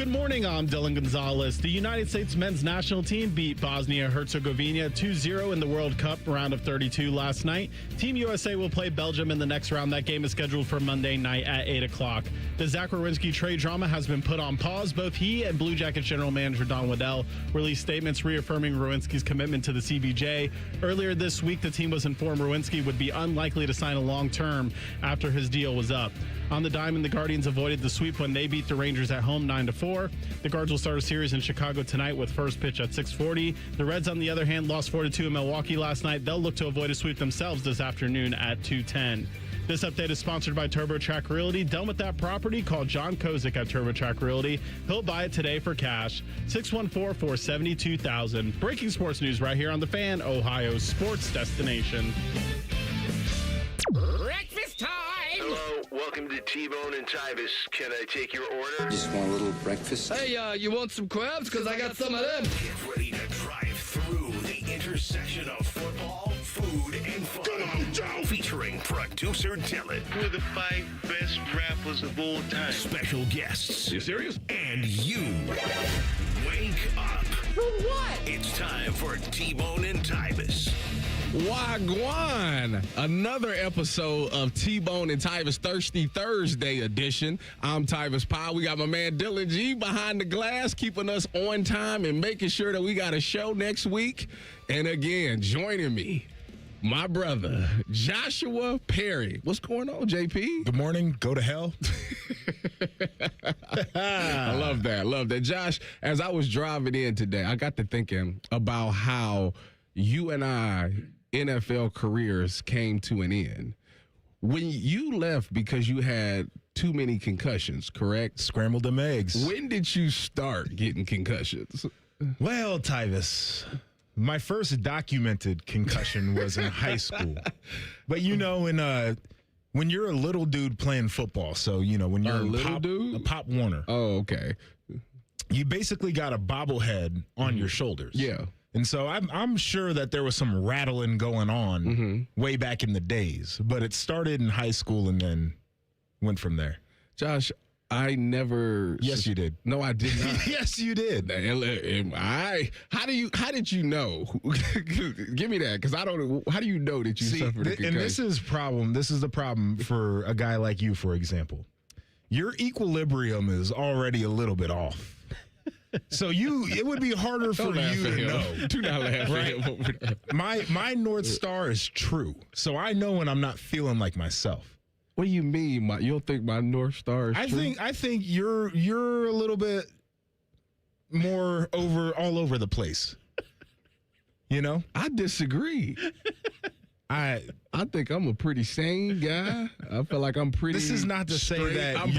Good morning, I'm Dylan Gonzalez. The United States men's national team beat Bosnia-Herzegovina 2-0 in the World Cup round of 32 last night. Team USA will play Belgium in the next round. That game is scheduled for Monday night at 8 o'clock. The Zach Werenski trade drama has been put on pause. Both he and Blue Jackets general manager Don Waddell released statements reaffirming Werenski's commitment to the CBJ. Earlier this week, the team was informed Werenski would be unlikely to sign a long term after his deal was up. On the diamond, the Guardians avoided the sweep when they beat the Rangers at home 9-4. The Guards will start a series in Chicago tonight with first pitch at 6:40. The Reds, on the other hand, lost 4-2 in Milwaukee last night. They'll look to avoid a sweep themselves this afternoon at 2:10. This update is sponsored by TurboTrack Realty. Done with that property? Call John Kozik at TurboTrack Realty. He'll buy it today for cash. 614-472-0000. Breaking sports news right here on The Fan, Ohio's sports destination. Breakfast time! Hello, welcome to T-Bone and Tyvis. Can I take your order? Just want a little breakfast. Hey, you want some crabs? Because I got some of them. Get ready to drive through the intersection of football, food, and fun. Come on, Joe! Featuring producer Dylan. Who are the 5 best rappers of all time? Special guests. You serious? And you. Wake up. For what? It's time for T-Bone and Tyvis. Wagwan! Another episode of T-Bone and Tyvis Thirsty Thursday edition. I'm Tyvis Powell. We got my man Dylan G behind the glass, keeping us on time and making sure that we got a show next week. And again, joining me, my brother, Joshua Perry. What's going on, JP? Good morning. Go to hell. I love that. Love that. Josh, as I was driving in today, I got to thinking about how you and I NFL careers came to an end. When you left because you had too many concussions, correct? Scrambled them eggs. When did you start getting concussions? Well, Tyvis, my first documented concussion was in high school. But when you're a little dude playing football, so when you're a Pop Warner. Oh, okay. You basically got a bobblehead on your shoulders. Yeah. And so I'm sure that there was some rattling going on way back in the days, but it started in high school and then went from there. Josh, I never. Yes, you did. No, I did not. Yes, you did. How did you know? Give me that, because I don't. How do you know that you suffered a concussion? And this is the problem for a guy like you, for example. Your equilibrium is already a little bit off. So it would be harder for you to know. Do not laugh at him over there. My North Star is true. So I know when I'm not feeling like myself. What do you mean? You don't think my North Star is true? I think you're a little bit more all over the place. I disagree. I think I'm a pretty sane guy. I feel like I'm pretty. This is not to say that I'm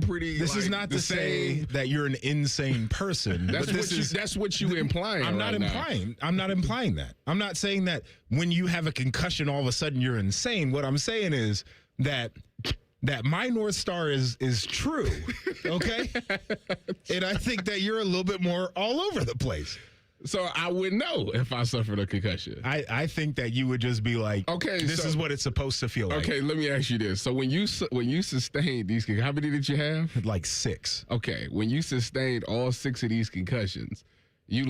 pretty. This is not to say that you're an insane person. That's what you implying. I'm not implying. I'm not implying that. I'm not saying that when you have a concussion, all of a sudden you're insane. What I'm saying is that my North Star is true. Okay, and I think that you're a little bit more all over the place. So I would know if I suffered a concussion. I think that you would just be like, okay, this is what it's supposed to feel like. Okay, let me ask you this. So when you sustained these, how many did you have? Like 6. Okay, when you sustained all 6 of these concussions, you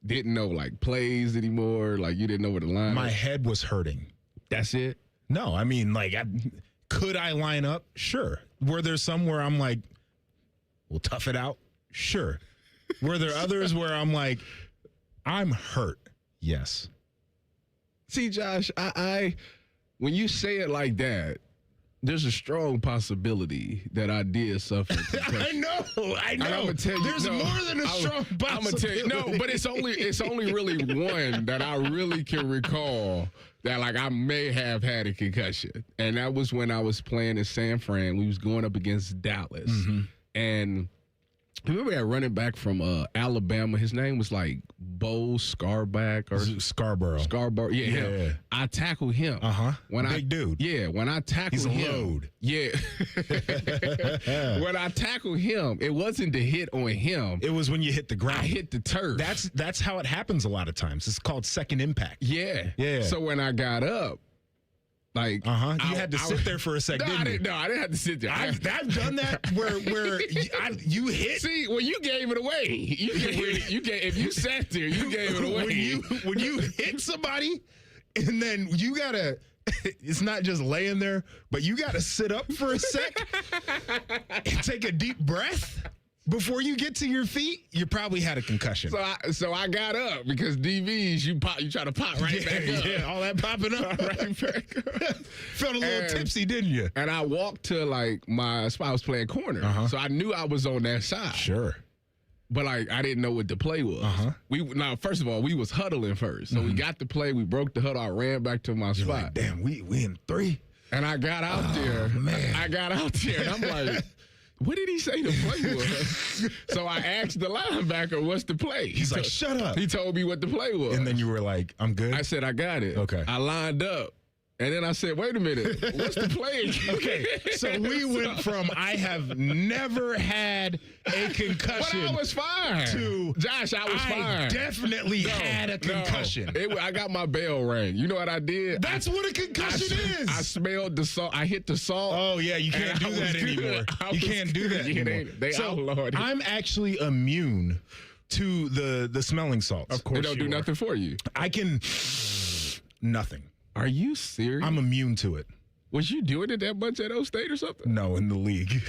didn't know plays anymore, you didn't know where the line. My head was hurting. That's it? No, I mean could I line up? Sure. Were there some where I'm like, we'll tough it out? Sure. Were there others where I'm like, I'm hurt? Yes. See, Josh, I when you say it like that, there's a strong possibility that I did suffer. I know. And I'm gonna tell you, there's more than a strong possibility. I'm gonna tell you, no, but it's only really one that I really can recall that I may have had a concussion, and that was when I was playing in San Fran. We was going up against Dallas, and remember that running back from Alabama? His name was Bo Scarback or Scarborough. Yeah, him. I tackled him. Big dude. Yeah, when I tackled him. He's a load. Yeah. When I tackled him, it wasn't to hit on him. It was when you hit the ground. I hit the turf. That's how it happens a lot of times. It's called second impact. Yeah. Yeah. So when I got up, Like, You had to sit there for a second. I didn't have to sit there. I've done that where you hit. See, well, you gave it away. If you sat there, you gave it away. When you hit somebody, and then you gotta. It's not just laying there, but you gotta sit up for a sec and take a deep breath before you get to your feet. You probably had a concussion. So I got up because DVs, you try to pop right back up. Yeah, all that popping up right back up. Felt a little tipsy, didn't you? And I walked to like my spot. I was playing corner, so I knew I was on that side. Sure. But like I didn't know what the play was. First of all, we was huddling first, so we got the play. We broke the huddle. I ran back to my spot. Like, damn, we in 3. And I got out there. Man. I got out there, and I'm like, what did he say the play was? So I asked the linebacker, what's the play? He's like, shut up. He told me what the play was. And then you were like, I'm good. I said, I got it. Okay. I lined up. And then I said, wait a minute, what's the play? Okay, so we went from I have never had a concussion. But I was fine. To Josh, I was fine. I definitely had a concussion. I got my bell rang. You know what I did? That's what a concussion is. I smelled the salt. I hit the salt. Oh, yeah, you can't do that anymore. You can't do that anymore. They outlawed it. I'm actually immune to the smelling salts. Of course, they don't do nothing for you. I can nothing. Are you serious? I'm immune to it. Was you doing it that much at O State or something? No, in the league.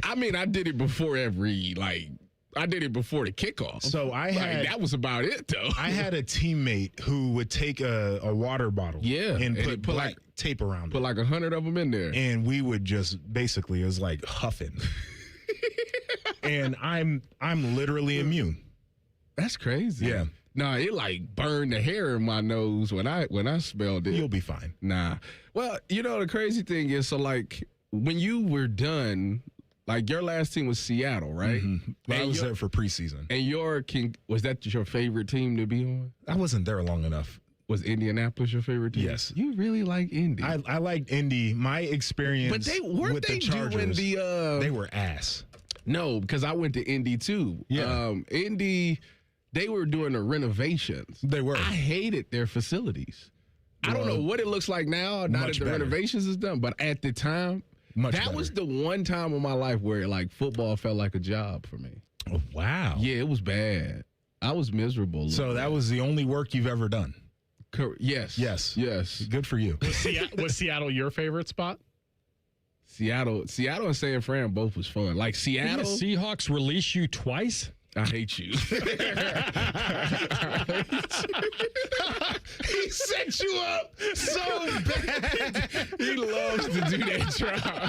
I mean, I did it before I did it before the kickoff. So that was about it, though. I had a teammate who would take a water bottle and put black tape around it. Put like 100 of them in there. And we would just basically, it was like huffing. And I'm literally immune. That's crazy. Yeah. No, it like burned the hair in my nose when I smelled it. You'll be fine. Nah. Well, you know, the crazy thing is, so like when you were done, like your last team was Seattle, right? Well, I was there for preseason. And was that your favorite team to be on? I wasn't there long enough. Was Indianapolis your favorite team? Yes. You really like Indy. I liked Indy. My experience but with the Chargers, doing they were ass. No, because I went to Indy too. Yeah. Indy, they were doing the renovations. They were. I hated their facilities. I don't know what it looks like now that the renovations is done, but at the time, that was the one time in my life where like football felt like a job for me. Oh, wow. Yeah, it was bad. I was miserable. So that was the only work you've ever done? Yes. Yes. Good for you. Was Seattle your favorite spot? Seattle and San Fran both was fun. Like Seattle. Did the Seahawks release you twice? I hate you. He set you up so bad. He loves to do that.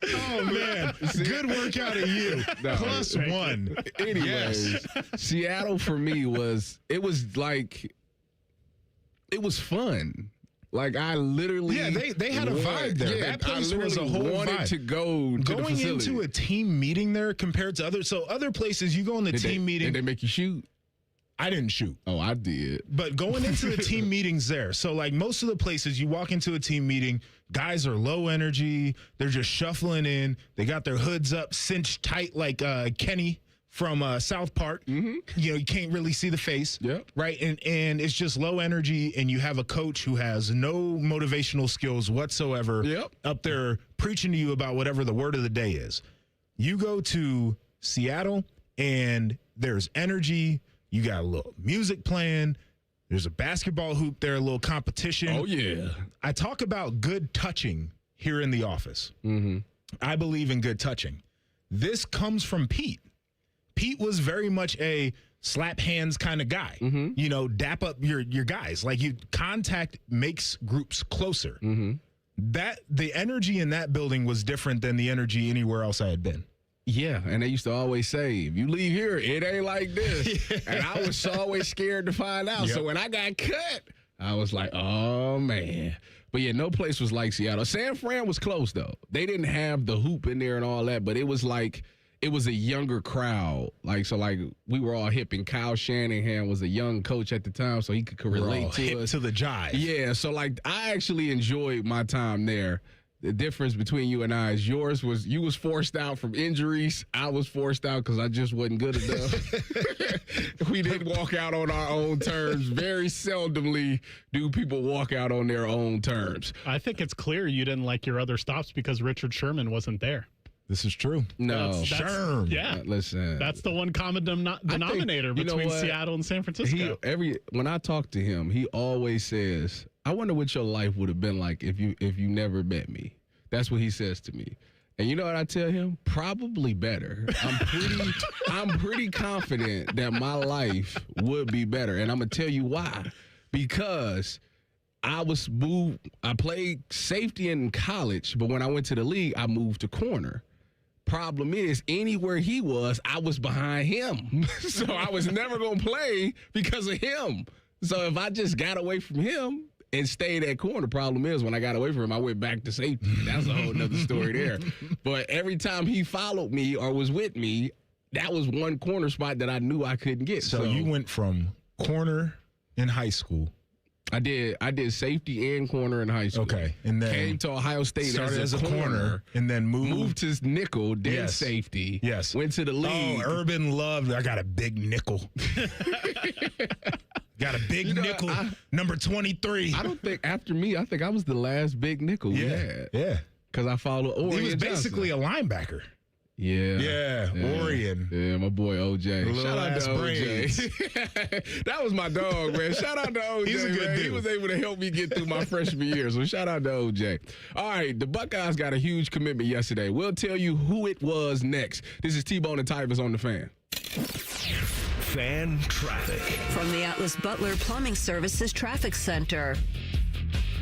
Oh, man. Good work out of you. No, +1. Anyways, Seattle for me was fun. Like I literally, they had a vibe there. That place was a whole wanted vibe. to go to going the into a team meeting there compared to other places. You go in the team meeting. Did they make you shoot? I didn't shoot. Oh, I did. But going into the team meetings there, so like most of the places you walk into a team meeting, guys are low energy. They're just shuffling in. They got their hoods up, cinched tight like Kenny from South Park. You know, you can't really see the face. Yep. Right. And it's just low energy. And you have a coach who has no motivational skills whatsoever up there preaching to you about whatever the word of the day is. You go to Seattle and there's energy. You got a little music playing. There's a basketball hoop there, a little competition. Oh, yeah. I talk about good touching here in the office. I believe in good touching. This comes from Pete. Pete was very much a slap hands kind of guy. You know, dap up your guys. Like contact makes groups closer. That the energy in that building was different than the energy anywhere else I had been. Yeah, and they used to always say, if you leave here, it ain't like this. And I was always scared to find out. So when I got cut, I was like, oh, man. But, yeah, no place was like Seattle. San Fran was close, though. They didn't have the hoop in there and all that, but it was like it was a younger crowd. Like we were all hip, and Kyle Shanahan was a young coach at the time, so he could relate to hip us. to the jive. Yeah, so, like, I actually enjoyed my time there. the difference between you and I is you was forced out from injuries. I was forced out because I just wasn't good enough. We didn't walk out on our own terms. Very seldomly do people walk out on their own terms. I think it's clear you didn't like your other stops because Richard Sherman wasn't there. This is true. No. Sherm. Yeah. Listen. That's the one common denominator between Seattle and San Francisco. When I talk to him, he always says, I wonder what your life would have been like if you never met me. That's what he says to me. And you know what I tell him? Probably better. I'm pretty confident that my life would be better. And I'm going to tell you why. Because I played safety in college, but when I went to the league, I moved to corner. Problem is, anywhere he was, I was behind him. So I was never going to play because of him. So if I just got away from him and stayed at corner, problem is, when I got away from him, I went back to safety. That's a whole nother story there. But every time he followed me or was with me, that was one corner spot that I knew I couldn't get. So you went from corner in high school. I did safety and corner in high school. Okay, and then came to Ohio State started as a corner, and then moved to nickel, then Yes. safety. Yes, went to the league. Oh, Urban loved. I got a big nickel. Got a big nickel, number 23. I don't think after me. I think I was the last big nickel we had. Yeah, because I followed Orion. he was basically Johnson. a linebacker. Yeah, Orion. Yeah, my boy OJ. Little Shout out ass to OJ. That was my dog, man. Shout out to OJ. He's a good man. dude. He was able to help me get through my freshman year. So shout out to OJ. All right, the Buckeyes got a huge commitment yesterday. We'll tell you who it was next. This is T-Bone and Tyvus on the Fan. Fan traffic. From the Atlas Butler Plumbing Services Traffic Center.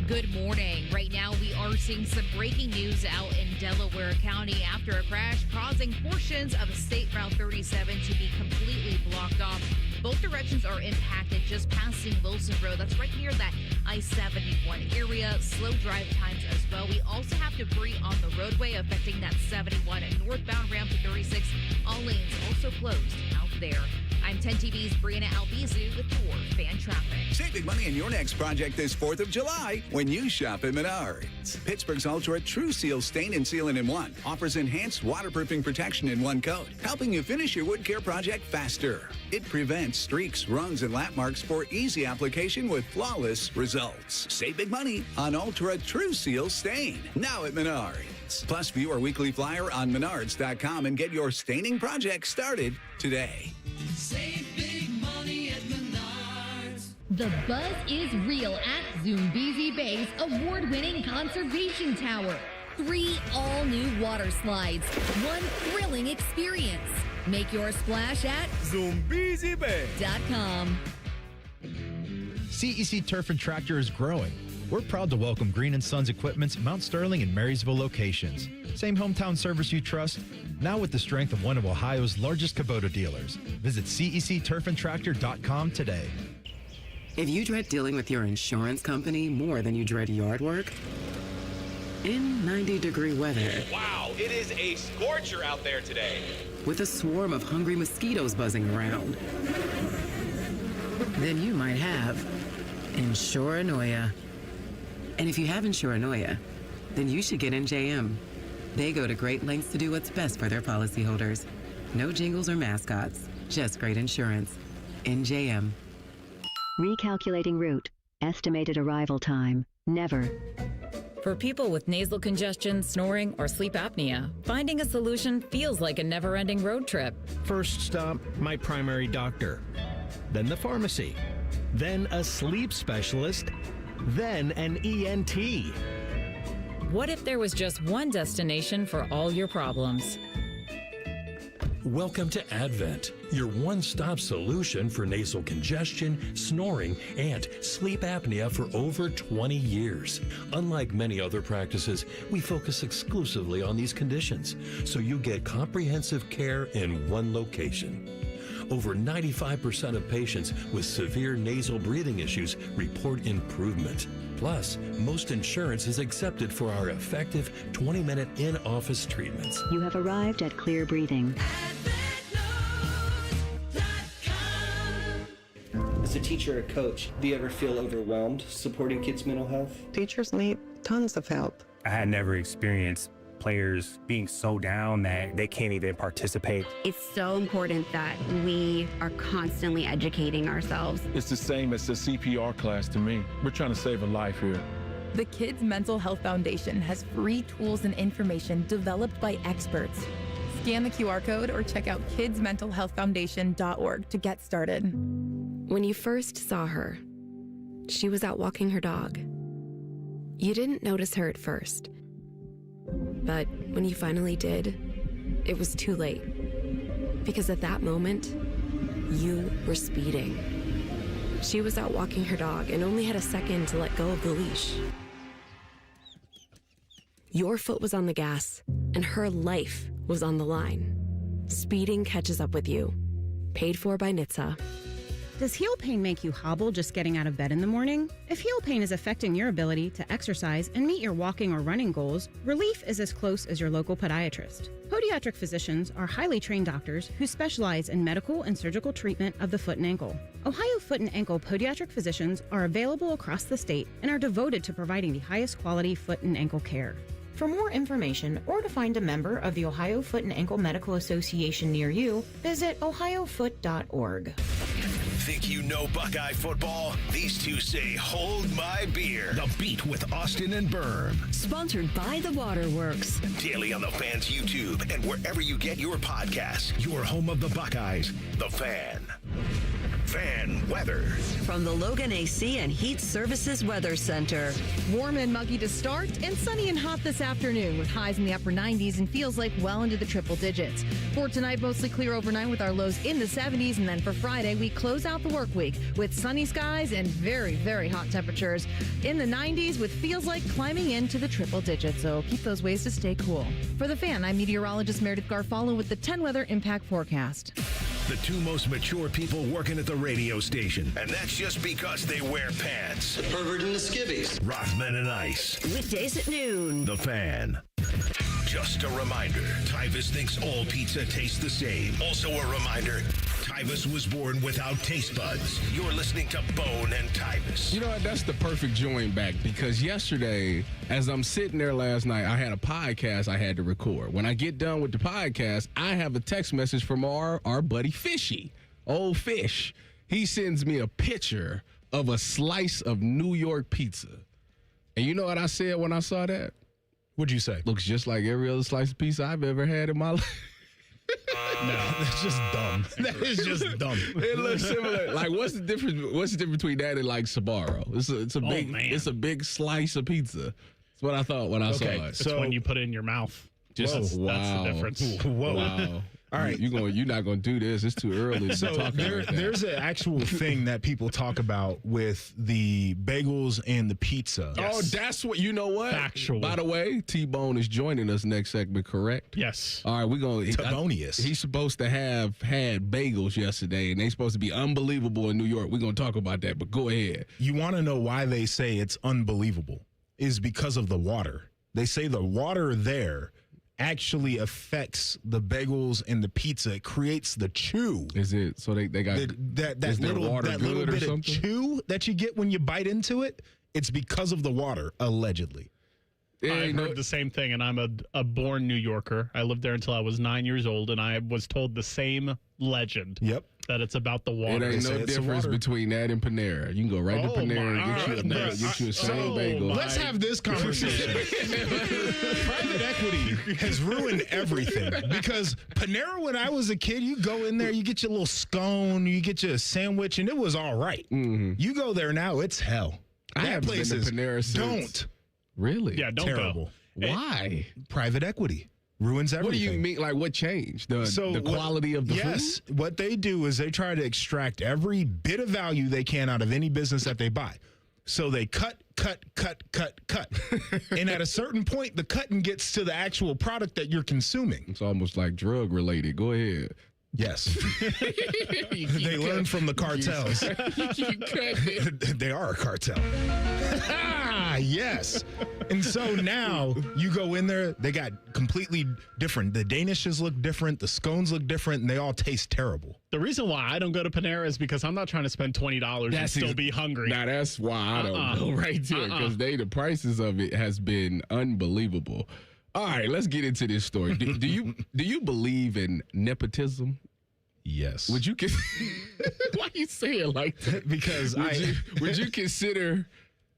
Good morning. Right now, we are seeing some breaking news out in Delaware County after a crash causing portions of State Route 37 to be completely blocked off. Both directions are impacted just passing Wilson Road. That's right near that I-71 area. Slow drive times as well. We also have debris on the roadway affecting that 71 northbound ramp to 36. All lanes also closed out there. I'm 10 TV's Brianna Albizu with your fan traffic. Save big money in your next project this 4th of July when you shop at Menards. Pittsburgh's Ultra True Seal Stain and Sealant in One offers enhanced waterproofing protection in one coat, helping you finish your wood care project faster. It prevents streaks, runs, and lap marks for easy application with flawless results. Save big money on Ultra True Seal Stain, now at Menards. Plus, view our weekly flyer on menards.com and get your staining project started today. Save big money at Menards. The buzz is real at Zoombezi Bay's award-winning conservation tower. 3 all-new water slides, 1 thrilling experience. Make your splash at ZoombeziBay.com. CEC Turf and Tractor is growing. We're proud to welcome Green & Sons Equipment's Mount Sterling and Marysville locations. Same hometown service you trust, now with the strength of one of Ohio's largest Kubota dealers. Visit CECTurfandTractor.com today. If you dread dealing with your insurance company more than you dread yard work, in 90-degree weather. Wow, it is a scorcher out there today. With a swarm of hungry mosquitoes buzzing around. Then you might have Insuranoia. And if you have Insuranoia, then you should get NJM. They go to great lengths to do what's best for their policyholders. No jingles or mascots, just great insurance. NJM. Recalculating route. Estimated arrival time. Never. For people with nasal congestion, snoring, or sleep apnea, finding a solution feels like a never-ending road trip. First stop, my primary doctor. Then the pharmacy. Then a sleep specialist. Then an ENT. What if there was just one destination for all your problems? Welcome to Advent, your one-stop solution for nasal congestion, snoring, and sleep apnea for over 20 years. Unlike many other practices, we focus exclusively on these conditions, so you get comprehensive care in one location. Over 95% of patients with severe nasal breathing issues report improvement. Plus, most insurance is accepted for our effective 20-minute in-office treatments. You have arrived at Clear Breathing. As a teacher or coach, do you ever feel overwhelmed supporting kids' mental health? Teachers need tons of help. I had never experienced players being so down that they can't even participate. It's so important that we are constantly educating ourselves. It's the same as the CPR class to me. We're trying to save a life here. The Kids Mental Health Foundation has free tools and information developed by experts. Scan the QR code or check out kidsmentalhealthfoundation.org to get started. When you first saw her, she was out walking her dog. You didn't notice her at first. But when you finally did, it was too late. Because at that moment, you were speeding. She was out walking her dog and only had a second to let go of the leash. Your foot was on the gas, and her life was on the line. Speeding catches up with you. Paid for by NHTSA. Does heel pain make you hobble just getting out of bed in the morning? If heel pain is affecting your ability to exercise and meet your walking or running goals, relief is as close as your local podiatrist. Podiatric physicians are highly trained doctors who specialize in medical and surgical treatment of the foot and ankle. Ohio Foot and Ankle podiatric physicians are available across the state and are devoted to providing the highest quality foot and ankle care. For more information or to find a member of the Ohio Foot and Ankle Medical Association near you, visit ohiofoot.org. Think you know Buckeye football? These two say, hold my beer. The Beat with Austin and Berm. Sponsored by The Waterworks. Daily on the Fan's YouTube and wherever you get your podcasts. Your home of the Buckeyes, The Fan. Fan weather. From the Logan AC and Heat Services Weather Center. Warm and muggy to start and sunny and hot this afternoon with highs in the upper 90s and feels like well into the triple digits. For tonight, mostly clear overnight with our lows in the 70s. And then for Friday, we close out the work week with sunny skies and very, very hot temperatures in the 90s with feels like climbing into the triple digits. So keep those ways to stay cool. For The Fan, I'm meteorologist Meredith Garfalo with the 10 weather impact forecast. The two most mature people working at the radio station. And that's just because they wear pants. The pervert and the skivvies. Rothman and Ice. Weekdays at noon. The Fan. Just a reminder, Tyvus thinks all pizza tastes the same. Also a reminder, Tyvus was born without taste buds. You're listening to Bone and Tyvus. You know what? That's the perfect join back because yesterday, as I'm sitting there last night, I had a podcast I had to record. When I get done with the podcast, I have a text message from our buddy Fishy, old Fish. He sends me a picture of a slice of New York pizza. And you know what I said when I saw that? What'd you say? Looks just like every other slice of pizza I've ever had in my life. No, that's just dumb. That is just dumb. It looks similar. Like, what's the difference? What's the difference between that and like Sbarro? It's a big slice of pizza. That's what I thought when I saw it. It's when you put it in your mouth. That's the difference. Whoa. Wow. All right. You're not going to do this. It's too early to talk about that. There's an actual thing that people talk about with the bagels and the pizza. Yes. Oh, that's what, you know what? Factual. By the way, T-Bone is joining us next segment, correct? Yes. All right, we're going to. Tibonius. He's supposed to have had bagels yesterday, and they're supposed to be unbelievable in New York. We're going to talk about that, but go ahead. You want to know why they say it's unbelievable? Is because of the water. They say the water there actually affects the bagels and the pizza. It creates the chew. Is it so they got that little bit of chew that you get when you bite into it? It's because of the water, allegedly. I heard the same thing, and I'm a born New Yorker. I lived there until I was 9 years old, and I was told the same legend. Yep. That it's about the water. It ain't no difference between that and Panera. You can go right to Panera and get you a same bagel. Let's have this conversation. Private equity has ruined everything because Panera, when I was a kid, you go in there, you get your little scone, you get your sandwich, and it was all right. Mm-hmm. You go there now, it's hell. I haven't been to Panera since. Don't. Really? Yeah, don't Terrible. go. Why? Private equity ruins everything. What do you mean? Like, what changed? The quality of the food? Yes. What they do is they try to extract every bit of value they can out of any business that they buy. So they cut. And at a certain point, the cutting gets to the actual product that you're consuming. It's almost like drug related. Go ahead. Yes. They learn from the cartels. They are a cartel. Yes. And so now you go in there, they got completely different. The Danishes look different, the scones look different, and they all taste terrible. The reason why I don't go to Panera is because I'm not trying to spend $20 and still be hungry. Now that's why I don't go right there, because the prices of it has been unbelievable. All right, let's get into this story. Do you believe in nepotism? Yes. Would you why you say it like that? Because would you consider?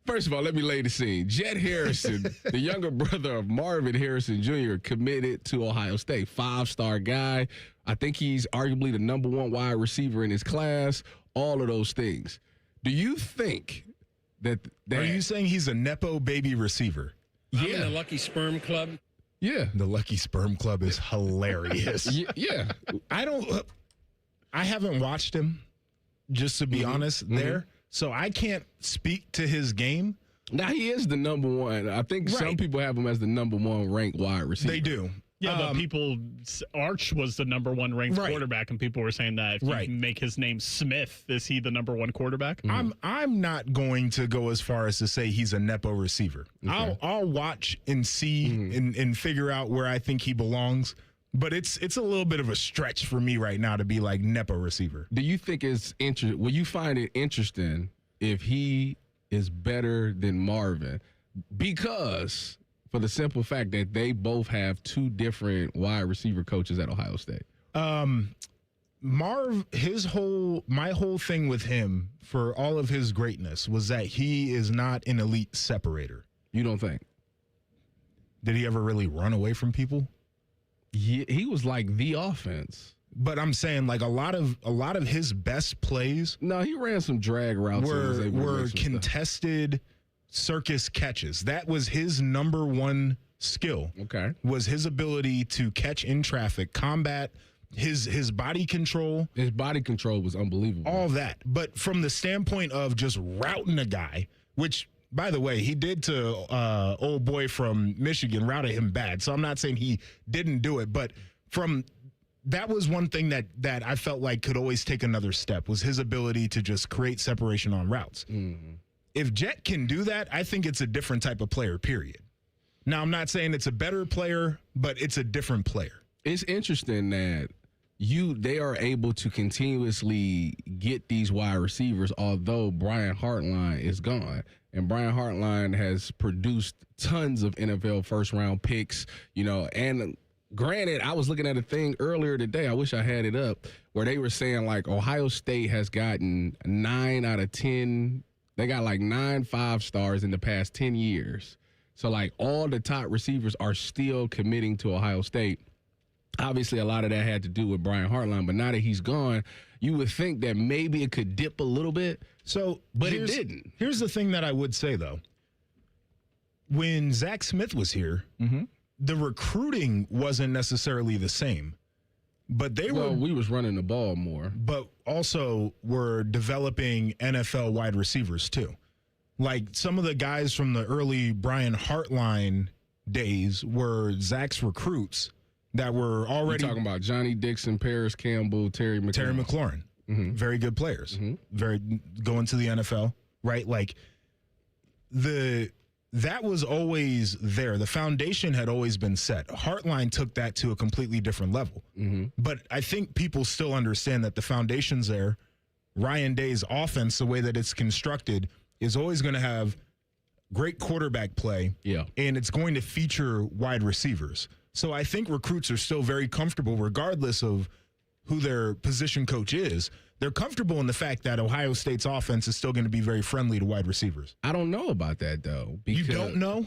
First of all, let me lay the scene. Jet Harrison, the younger brother of Marvin Harrison Jr., committed to Ohio State. 5-star guy. I think he's arguably the number 1 wide receiver in his class. All of those things. Do you think that? Are you saying he's a nepo baby receiver? Yeah. I'm in the Lucky Sperm Club. Yeah. The Lucky Sperm Club is hilarious. Yeah. I haven't watched him, just to be honest, there. So I can't speak to his game. Now, he is the number 1. I think some people have him as the number 1 ranked wide receiver. They do. Yeah, but Arch was the number 1 ranked quarterback, and people were saying that if you make his name Smith, is he the number 1 quarterback? I'm not going to go as far as to say he's a nepo receiver. Okay. I'll watch and see and figure out where I think he belongs. But it's a little bit of a stretch for me right now to be like nepo receiver. Do you think it's interesting? Will you find it interesting if he is better than Marvin? Because for the simple fact that they both have 2 different wide receiver coaches at Ohio State. Marv, my whole thing with him for all of his greatness was that he is not an elite separator. You don't think? Did he ever really run away from people? He was like the offense. But I'm saying like a lot of his best plays. No, he ran some drag routes. Were contested circus catches. That was his number 1 skill. Okay. Was his ability to catch in traffic, combat his body control. His body control was unbelievable. All that. But from the standpoint of just routing a guy, which, by the way, he did to old boy from Michigan, routed him bad. So I'm not saying he didn't do it, but that was one thing that I felt like could always take another step, was his ability to just create separation on routes. Mm-hmm. If Jet can do that, I think it's a different type of player, period. Now, I'm not saying it's a better player, but it's a different player. It's interesting that they are able to continuously get these wide receivers, although Brian Hartline is gone. And Brian Hartline has produced tons of NFL first-round picks, and granted, I was looking at a thing earlier today, I wish I had it up, where they were saying, like, Ohio State has gotten 9 out of 10. They got, like, 9 5-stars in the past 10 years. So, like, all the top receivers are still committing to Ohio State. Obviously, a lot of that had to do with Brian Hartline, but now that he's gone, you would think that maybe it could dip a little bit. But it didn't. Here's the thing that I would say, though. When Zach Smith was here, the recruiting wasn't necessarily the same. But we was running the ball more. But also were developing NFL wide receivers, too. Like, some of the guys from the early Brian Hartline days were Zach's recruits that were already... You're talking about Johnny Dixon, Paris Campbell, Terry McLaurin. Very good players. Very going to the NFL, right? Like, that was always there. The foundation had always been set. Hartline took that to a completely different level. But I think people still understand that the foundation's there. Ryan Day's offense, the way that it's constructed, is always going to have great quarterback play. Yeah. And it's going to feature wide receivers. So I think recruits are still very comfortable, regardless of who their position coach is. They're comfortable in the fact that Ohio State's offense is still going to be very friendly to wide receivers. I don't know about that, though. You don't know?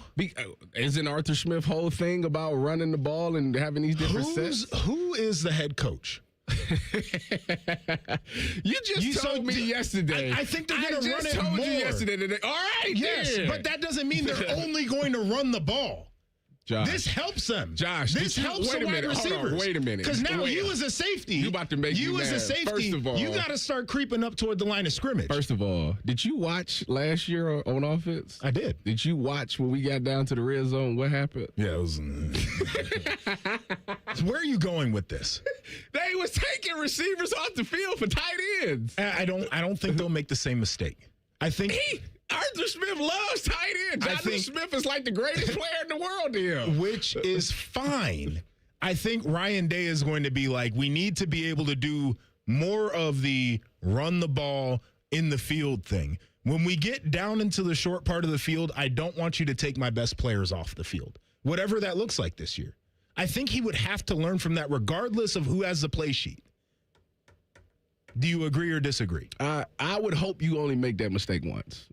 Isn't Arthur Smith's whole thing about running the ball and having these different sets? Who is the head coach? You told me yesterday. I think they're going to run it more. I told you yesterday. All right. Yes, but that doesn't mean they're only going to run the ball. Josh. This helps them. Josh, this helps the wide receivers. Wait a minute. Because now you as a safety, you about to make you me as mad. a safety, First of all, you got to start creeping up toward the line of scrimmage. First of all, did you watch last year on offense? I did. Did you watch when we got down to the red zone? What happened? Yeah, it was. So where are you going with this? They was taking receivers off the field for tight ends. I don't think they'll make the same mistake. I think Arthur Smith loves tight ends. Arthur Smith is like the greatest player in the world to him. Which is fine. I think Ryan Day is going to be like, we need to be able to do more of the run the ball in the field thing. When we get down into the short part of the field, I don't want you to take my best players off the field, whatever that looks like this year. I think he would have to learn from that regardless of who has the play sheet. Do you agree or disagree? I would hope you only make that mistake once.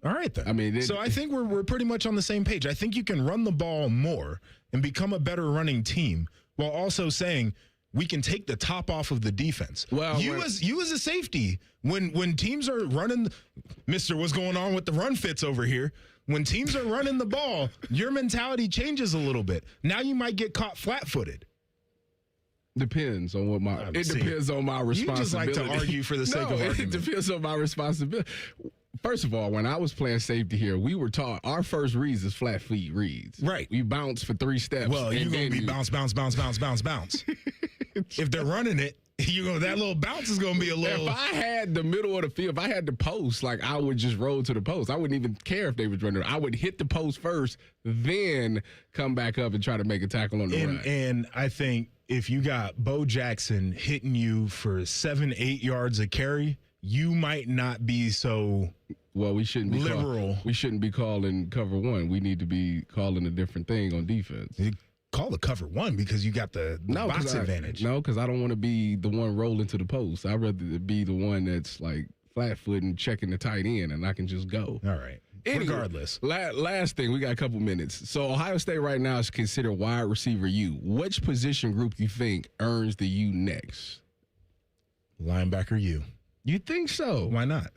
All right, then. I mean, so I think we're pretty much on the same page. I think you can run the ball more and become a better running team while also saying we can take the top off of the defense. Well, you as a safety, when teams are running, Mr. What's going on with the run fits over here? When teams are running the ball, your mentality changes a little bit. Now you might get caught flat-footed. Depends on what depends on my responsibility. You just like to argue for the sake of argument. It depends on my responsibility. First of all, when I was playing safety here, we were taught our first reads is flat feet reads. Right. We bounce for 3 steps. Well, you're going to be bounce, bounce, bounce, bounce, bounce, bounce. If they're running it, that little bounce is going to be a little. If I had the middle of the field, if I had the post, like I would just roll to the post. I wouldn't even care if they was running. I would hit the post first, then come back up and try to make a tackle on the run. And I think if you got Bo Jackson hitting you for 7-8 yards a carry, you might not be so. Well, we shouldn't be liberal. We shouldn't be calling cover one. We need to be calling a different thing on defense. You call the cover one because you got the box advantage. No, because I don't want to be the one rolling to the post. I'd rather be the one that's like flat foot and checking the tight end, and I can just go. All right. Anyway, regardless. Last thing, we got a couple minutes. So Ohio State right now is considered wide receiver U. Which position group you think earns the U next? Linebacker U. You think so? Why not?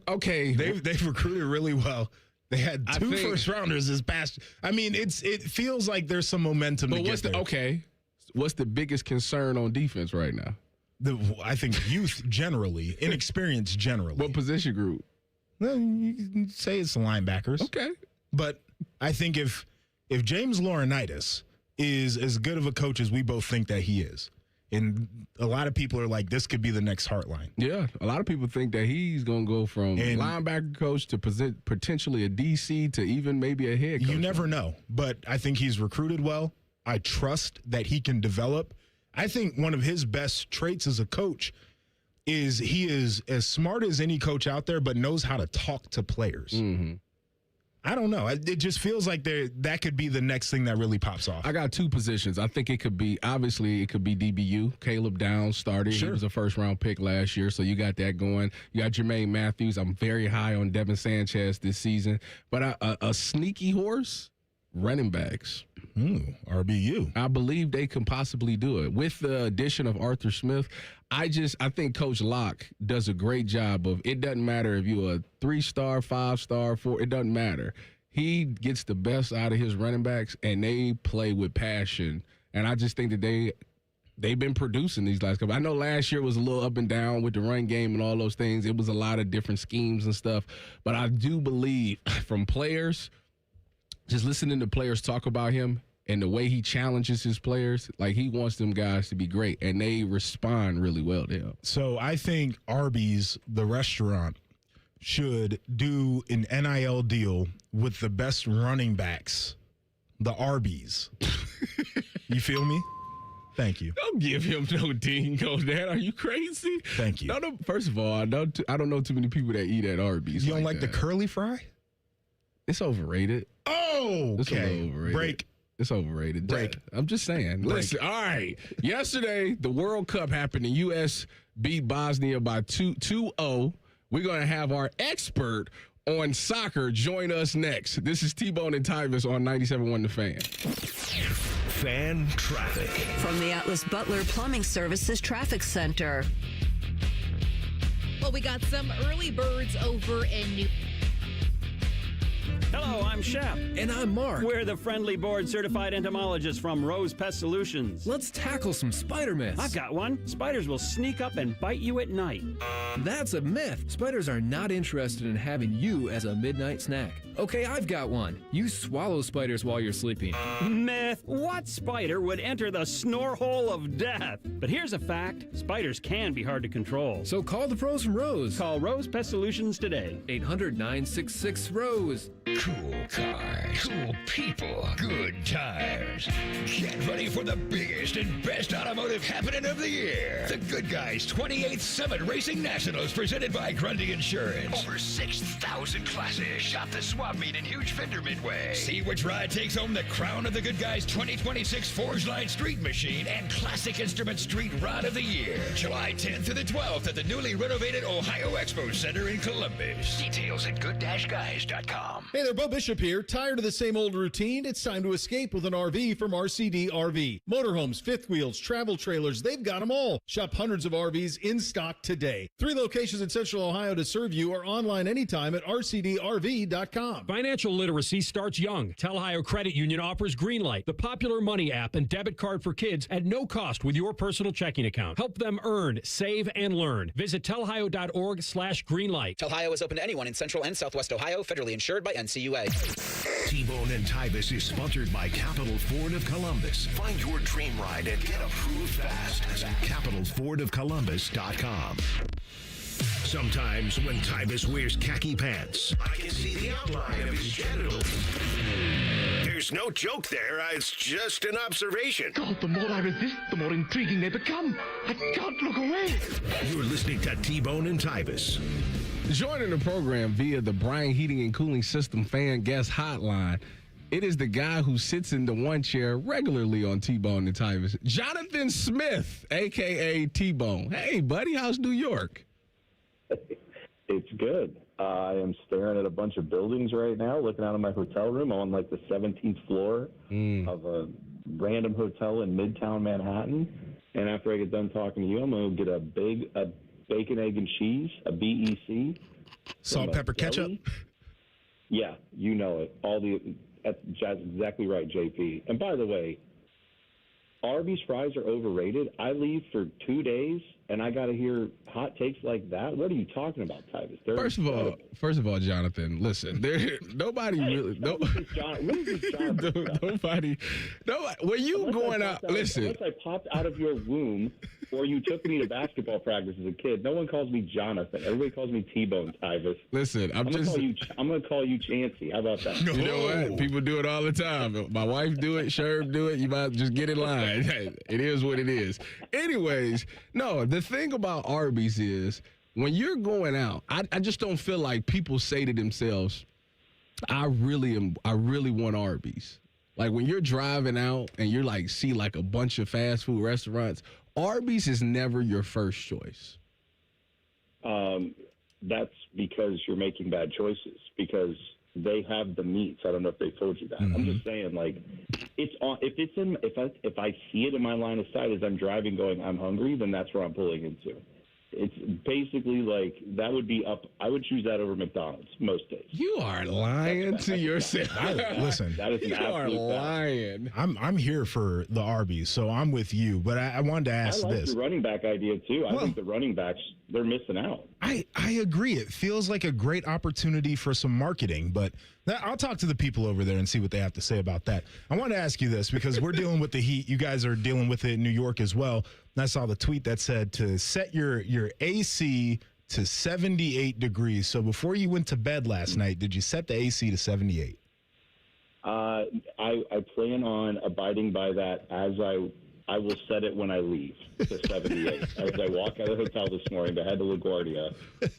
Okay. They've recruited really well. They had two first rounders this past. I mean, it feels like there's some momentum. But what's the biggest concern on defense right now? I think youth generally, inexperience generally. What position group? Well, you can say it's the linebackers. Okay. But I think if James Laurinaitis is as good of a coach as we both think that he is, and a lot of people are like, this could be the next Heartline. Yeah, a lot of people think that he's going to go from linebacker coach to potentially a DC to even maybe a head coach. You never know, but I think he's recruited well. I trust that he can develop. I think one of his best traits as a coach is he is as smart as any coach out there, but knows how to talk to players. Mm-hmm. I don't know. It just feels like that could be the next thing that really pops off. I got two positions. I think it could be DBU. Caleb Downs started. Sure. He was a first-round pick last year, so you got that going. You got Jermaine Matthews. I'm very high on Devin Sanchez this season. But a sneaky horse, running backs. RBU. I believe they can possibly do it. With the addition of Arthur Smith, I think Coach Locke does a great job of, it doesn't matter if you're a 3-star, 5-star, 4, it doesn't matter. He gets the best out of his running backs, and they play with passion. And I just think that they've been producing these last couple. I know last year was a little up and down with the run game and all those things. It was a lot of different schemes and stuff. But I do believe from players, just listening to players talk about him, and the way he challenges his players, like he wants them guys to be great, and they respond really well to him. So I think Arby's, the restaurant, should do an NIL deal with the best running backs, the Arby's. You feel me? Thank you. Don't give him no dingo, Dad. Are you crazy? Thank you. No, first of all, I don't know too many people that eat at Arby's. You don't like the curly fry? It's overrated. Oh, okay. It's a little overrated. Break. It's overrated. Break. I'm just saying. Break. Listen, all right. Yesterday, the World Cup happened. The U.S. beat Bosnia by 2-0. We're going to have our expert on soccer join us next. This is T-Bone and Tyvis on 97.1 The Fan. Fan traffic. From the Atlas Butler Plumbing Services Traffic Center. Well, we got some early birds over in New Hello, I'm Shep. And I'm Mark. We're the friendly board-certified entomologists from Rose Pest Solutions. Let's tackle some spider myths. I've got one. Spiders will sneak up and bite you at night. That's a myth. Spiders are not interested in having you as a midnight snack. Okay, I've got one. You swallow spiders while you're sleeping. Myth. What spider would enter the snore hole of death? But here's a fact. Spiders can be hard to control. So call the pros from Rose. Call Rose Pest Solutions today. 800-966-ROSE. Cool cars, cool people, good tires. Get ready for the biggest and best automotive happening of the year. The Good Guys 28th Summit Racing Nationals presented by Grundy Insurance. Over 6,000 classes. Shop the swap meet in Huge Fender Midway. See which ride takes home the crown of the Good Guys 2026 Forge Line Street Machine and Classic Instrument Street Rod of the Year. July 10th to the 12th at the newly renovated Ohio Expo Center in Columbus. Details at good-guys.com. Hey there, Bo Bishop here. Tired of the same old routine? It's time to escape with an RV from RCD RV. Motorhomes, fifth wheels, travel trailers, they've got them all. Shop hundreds of RVs in stock today. 3 locations in Central Ohio to serve you or online anytime at rcdrv.com. Financial literacy starts young. Tel Ohio Credit Union offers Greenlight, the popular money app and debit card for kids at no cost with your personal checking account. Help them earn, save, and learn. Visit telohio.org/greenlight. Tel Ohio is open to anyone in Central and Southwest Ohio, federally insured by NCUA. T-Bone and Tybus is sponsored by Capital Ford of Columbus. Find your dream ride and get approved fast at capitalfordofcolumbus.com. Sometimes when Tybus wears khaki pants, I can see the outline of his genitals. There's no joke there. It's just an observation. God, the more I resist, the more intriguing they become. I can't look away. You're listening to T-Bone and Tybus. Joining the program via the Bryan Heating and Cooling System fan guest hotline, it is the guy who sits in the one chair regularly on T-Bone and Tybus, Jonathan Smith, a.k.a. T-Bone. Hey, buddy, how's New York? It's good. I am staring at a bunch of buildings right now, looking out of my hotel room. I'm on like the 17th floor of a random hotel in Midtown Manhattan. And after I get done talking to you, I'm going to get a bacon, egg, and cheese, a BEC. Salt, pepper, ketchup? Yeah, you know it. That's exactly right, JP. And by the way, Arby's fries are overrated. I leave for 2 days, and I got to hear hot takes like that. What are you talking about, Tybus? First of all, Jonathan, listen. Nobody really. Nobody. When you going out, listen. Once I popped out of your womb, or you took me to basketball practice as a kid, no one calls me Jonathan. Everybody calls me T-Bone, Tybus. Listen, I'm going to call you Chancey. How about that? You know what? People do it all the time. My wife do it. Sherb do it. You might just get in line. It is what it is. Anyways, no, the thing about Arby's is when you're going out, I just don't feel like people say to themselves, I really want Arby's. Like when you're driving out and you're like, see like a bunch of fast food restaurants, Arby's is never your first choice. That's because you're making bad choices because they have the meats. I don't know if they told you that. I'm just saying, like, it's on. If I see it in my line of sight as I'm driving, going, I'm hungry, then that's where I'm pulling into. It's basically like that would be up. I would choose that over McDonald's most days. You are lying to yourself. Listen, that is an you are lying. I'm here for the Arby's, so I'm with you. But I wanted to ask I like this. the running back idea too. I think the running backs, they're missing out. I agree. It feels like a great opportunity for some marketing, but I'll talk to the people over there and see what they have to say about that. I want to ask you this because we're dealing with the heat. You guys are dealing with it in New York as well. And I saw the tweet that said to set your AC to 78 degrees. So before you went to bed last night, did you set the AC to 78? I plan on abiding by that as I will set it when I leave to 78. As I walk out of the hotel this morning to head to LaGuardia,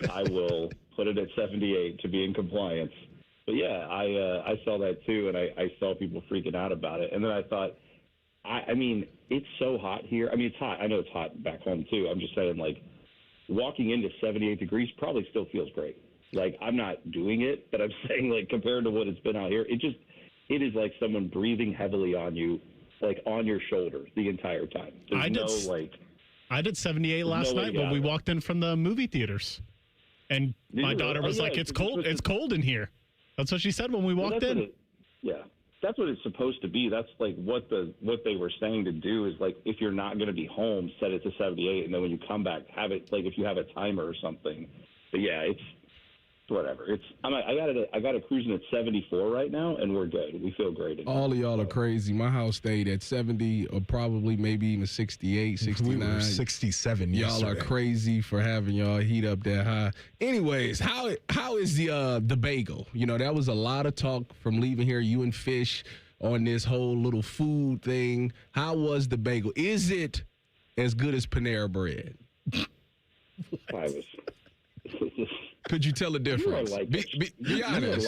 I will put it at 78 to be in compliance. But yeah, I saw that too, and I saw people freaking out about it. And then I thought, I mean, it's so hot here. I mean, it's hot. I know it's hot back home too. I'm just saying, like, walking into 78 degrees probably still feels great. Like, I'm not doing it, but I'm saying, like, compared to what it's been out here, it is like someone breathing heavily on you, like on your shoulders the entire time. I did 78 last night when we walked in from the movie theaters, and my daughter was like, "It's cold. It's cold in here." That's what she said when we walked in. Yeah. That's what it's supposed to be. That's like what they were saying to do is like if you're not going to be home, set it to 78, and then when you come back, have it like if you have a timer or something. But yeah, it's whatever. I got it cruising at 74 right now, and we're good. We feel great. All of y'all are crazy. My house stayed at 70 or probably maybe even 68, 69. We were 67 Y'all yesterday. are crazy for having y'all heat up that high. Anyways, how is the bagel? You know, that was a lot of talk from leaving here, you and Fish, on this whole little food thing. How was the bagel? Is it as good as Panera Bread? Could you tell the difference? Be honest.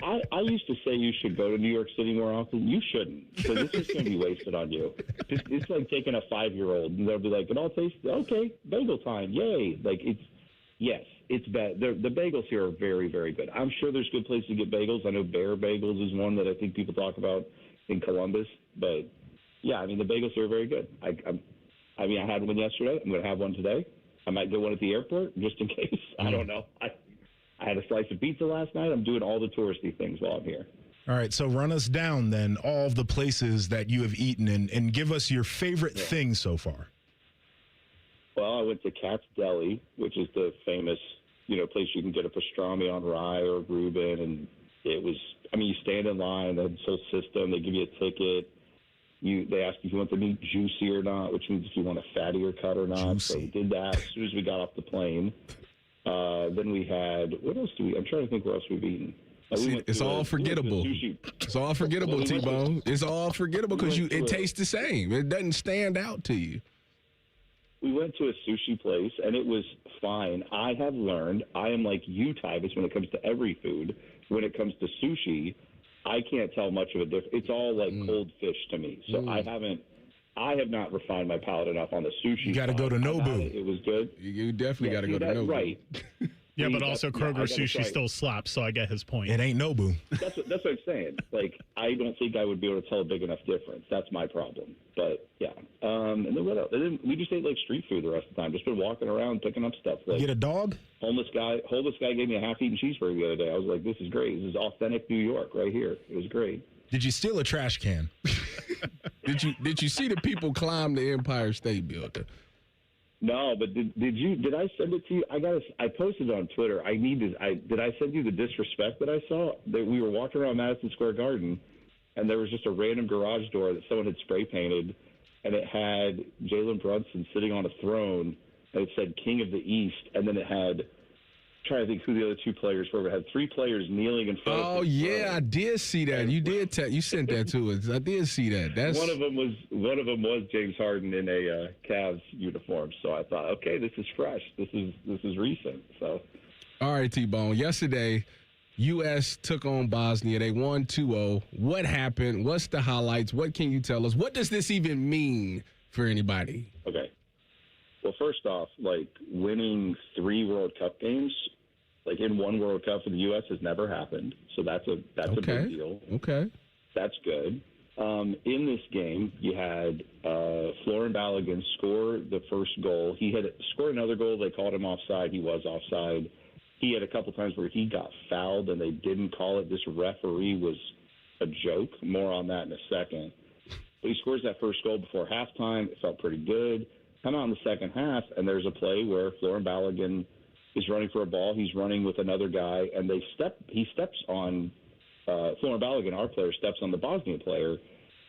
I used to say you should go to New York City more often. You shouldn't. So this is going to be wasted on you. It's like taking a 5-year-old and they'll be like, it all tastes okay. Bagel time, yay! Like it's bad. The bagels here are very, very good. I'm sure there's good places to get bagels. I know Bear Bagels is one that I think people talk about in Columbus. But yeah, I mean the bagels here are very good. I had one yesterday. I'm going to have one today. I might get one at the airport just in case. I don't know. I had a slice of pizza last night. I'm doing all the touristy things while I'm here. All right, so run us down then all of the places that you have eaten and give us your favorite thing so far. Well, I went to Cat's Deli, which is the famous, place you can get a pastrami on rye or Reuben, and it was. You stand in line. They have this whole system. They give you a ticket. They ask if you want the meat juicy or not, which means if you want a fattier cut or not. Juicy. So we did that as soon as we got off the plane. Then we had, what else I'm trying to think what else we've eaten. It's all forgettable. It's all forgettable, T-Bone. It's all forgettable because it tastes the same. It doesn't stand out to you. We went to a sushi place, and it was fine. I have learned, I am like you, Tyvus, when it comes to every food. When it comes to sushi, I can't tell much of a difference. It's all like cold fish to me. So I have not refined my palate enough on the sushi. You got to go to Nobu. It was good. You definitely got to go to Nobu. Right. Yeah, but also Kroger sushi still slaps, so I get his point. It ain't Nobu. That's what I'm saying. Like, I don't think I would be able to tell a big enough difference. That's my problem. But yeah, and then what else? We just ate like street food the rest of the time. Just been walking around picking up stuff. Like, get a dog? Homeless guy gave me a half-eaten cheeseburger the other day. I was like, this is great. This is authentic New York right here. It was great. Did you steal a trash can? Did you see the people climb the Empire State Building? No, but did I send it to you? I posted it on Twitter. Did I send you the disrespect that I saw? That we were walking around Madison Square Garden, and there was just a random garage door that someone had spray painted, and it had Jalen Brunson sitting on a throne, and it said King of the East, and then it had, trying to think who the other two players were. It had 3 players kneeling in front of Oh yeah, I did see that. You did you sent that to us. I did see that. That's one of them was James Harden in a Cavs uniform. So I thought, okay, this is fresh. This is recent. So all right, T-Bone. Yesterday, U.S. took on Bosnia. They won 2-0. What happened? What's the highlights? What can you tell us? What does this even mean for anybody? Okay. Well, first off, like winning 3 World Cup games, like in one World Cup for the U.S. has never happened. So that's a big deal. Okay. That's good. In this game, you had Florin Balogun score the first goal. He had scored another goal. They called him offside. He was offside. He had a couple times where he got fouled and they didn't call it. This referee was a joke. More on that in a second. But he scores that first goal before halftime. It felt pretty good. Come out in the second half, and there's a play where Florin Balogun is running for a ball. He's running with another guy, and he steps on Florin Balogun, our player, steps on the Bosnia player,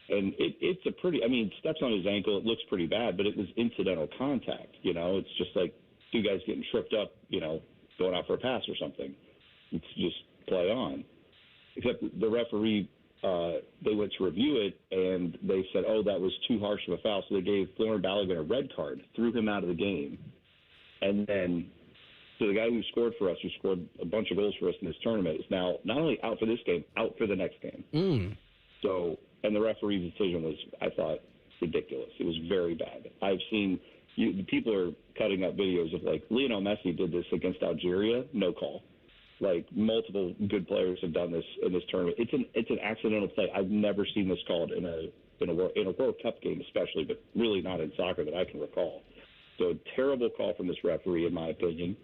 and it's a pretty, steps on his ankle. It looks pretty bad, but it was incidental contact. It's just like 2 guys getting tripped up, going out for a pass or something. It's just play on. Except the referee, they went to review it, and they said, oh, that was too harsh of a foul. So they gave Florin Balogun a red card, threw him out of the game. And then, so the guy who scored for us, who scored a bunch of goals for us in this tournament, is now not only out for this game, out for the next game. So, and the referee's decision was, I thought, ridiculous. It was very bad. I've seen, people are cutting up videos of, like, Lionel Messi did this against Algeria, no call. Like, multiple good players have done this in this tournament. It's an accidental play. I've never seen this called in a World Cup game, especially, but really not in soccer that I can recall. So, terrible call from this referee, in my opinion.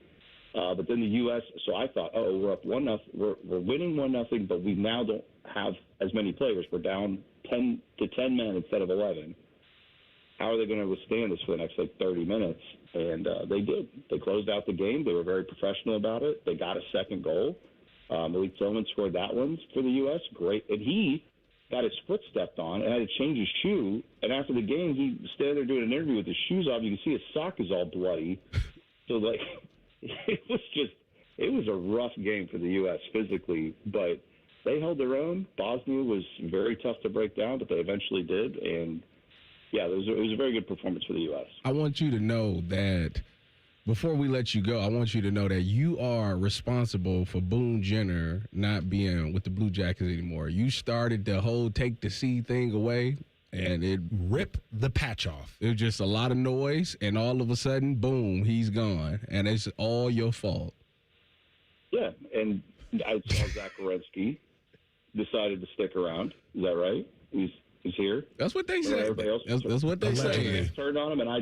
But then the U.S. So I thought, we're up 1-0. We're winning 1-0, but we now don't have as many players. We're down 10 men instead of 11. How are they going to withstand this for the next 30 minutes? And they did. They closed out the game. They were very professional about it. They got a second goal. Malik Tillman scored that one for the U.S. Great. And he got his foot stepped on and had to change his shoe. And after the game, he was standing there doing an interview with his shoes off. You can see his sock is all bloody. So, it was a rough game for the U.S. physically, but they held their own. Bosnia was very tough to break down, but they eventually did. And, yeah, it was a very good performance for the U.S. I want you to know that before we let you go, I want you to know that you are responsible for Boone Jenner not being with the Blue Jackets anymore. You started the whole take the C thing away. And it ripped the patch off. It was just a lot of noise, and all of a sudden, boom, he's gone. And it's all your fault. Yeah, and I saw Zach Werenski decided to stick around. Is that right? He's here? That's what they said. That's what they said. Turned on him, and I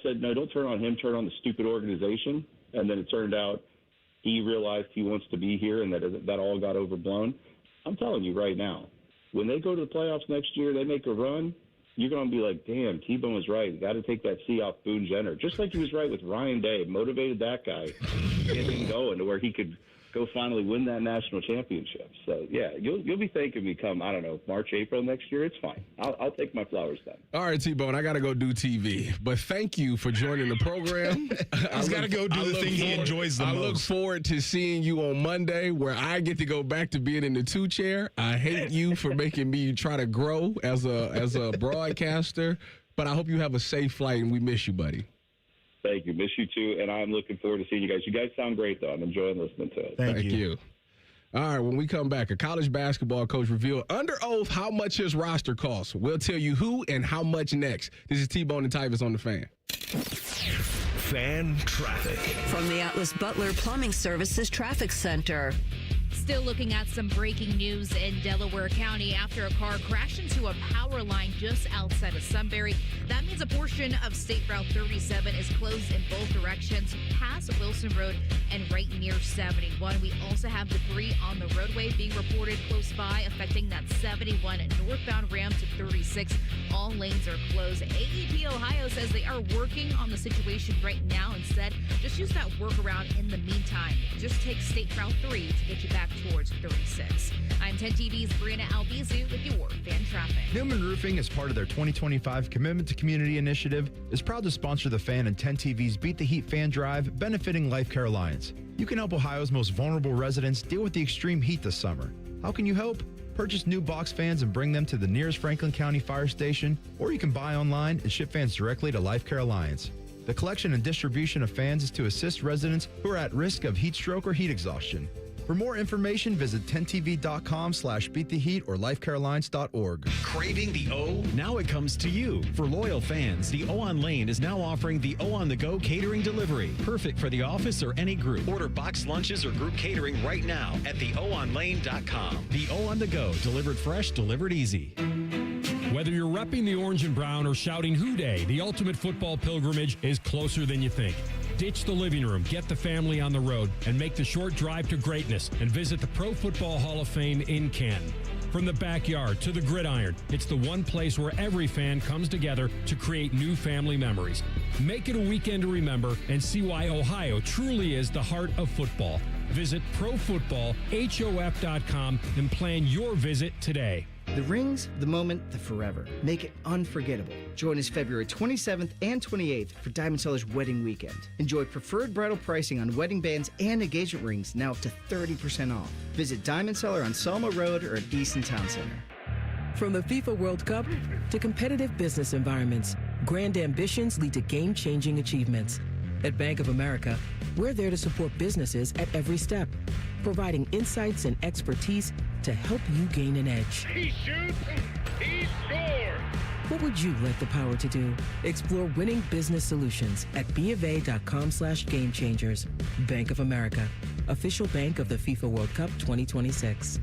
said, no, don't turn on him, turn on the stupid organization. And then it turned out he realized he wants to be here and that all got overblown. I'm telling you right now, when they go to the playoffs next year, they make a run, you're going to be like, damn, T-Bone was right. Got to take that C off Boone Jenner. Just like he was right with Ryan Day. Motivated that guy. Get him going to where he could go finally win that national championship. So, yeah, you'll be thanking me come, I don't know, March, April next year. It's fine. I'll take my flowers then. All right, T-Bone, I got to go do TV. But thank you for joining the program. He's got to go do the thing he enjoys the most. I look forward to seeing you on Monday where I get to go back to being in the 2-chair. I hate you for making me try to grow as a broadcaster. But I hope you have a safe flight, and we miss you, buddy. Thank you. Miss you, too. And I'm looking forward to seeing you guys. You guys sound great, though. I'm enjoying listening to it. Thank you. All right, when we come back, a college basketball coach revealed under oath how much his roster costs. We'll tell you who and how much next. This is T-Bone and Tyvis on The Fan. Fan traffic. From the Atlas Butler Plumbing Services Traffic Center. Still looking at some breaking news in Delaware County after a car crashed into a power line just outside of Sunbury. That means a portion of State Route 37 is closed in both directions past Wilson Road and right near 71. We also have debris on the roadway being reported close by, affecting that 71 northbound ramp to 36. All lanes are closed. AEP Ohio says they are working on the situation right now. Instead, just use that workaround in the meantime. Just take State Route 3 to get you back towards 36. I'm 10 TV's Brianna Albizu with your fan traffic. Newman Roofing, as part of their 2025 Commitment to Community initiative, is proud to sponsor the Fan and 10 TV's Beat the Heat Fan Drive, benefiting Life Care Alliance. You can help Ohio's most vulnerable residents deal with the extreme heat this summer. How can you help? Purchase new box fans and bring them to the nearest Franklin County Fire Station, or you can buy online and ship fans directly to Life Care Alliance. The collection and distribution of fans is to assist residents who are at risk of heat stroke or heat exhaustion. For more information, visit 10tv.com/beattheheat or lifecarealliance.org. Craving the O? Now it comes to you. For loyal fans, the O on Lane is now offering the O on the Go catering delivery. Perfect for the office or any group. Order boxed lunches or group catering right now at theoonlane.com. The O on the Go, delivered fresh, delivered easy. Whether you're repping the orange and brown or shouting Hoo Day, the ultimate football pilgrimage is closer than you think. Ditch the living room, get the family on the road, and make the short drive to greatness and visit the Pro Football Hall of Fame in Canton. From the backyard to the gridiron, it's the one place where every fan comes together to create new family memories. Make it a weekend to remember and see why Ohio truly is the heart of football. Visit ProFootballHOF.com and plan your visit today. The rings, the moment, the forever. Make it unforgettable. Join us February 27th and 28th for Diamond Seller's Wedding Weekend. Enjoy preferred bridal pricing on wedding bands and engagement rings, now up to 30% off. Visit Diamond Seller on Selma Road or at Easton Town Center. From the FIFA World Cup to competitive business environments, grand ambitions lead to game-changing achievements. At Bank of America, we're there to support businesses at every step, providing insights and expertise to help you gain an edge. He shoots, he scores! What would you like the power to do? Explore winning business solutions at BofA.com/gamechangers. Bank of America, official bank of the FIFA World Cup 2026.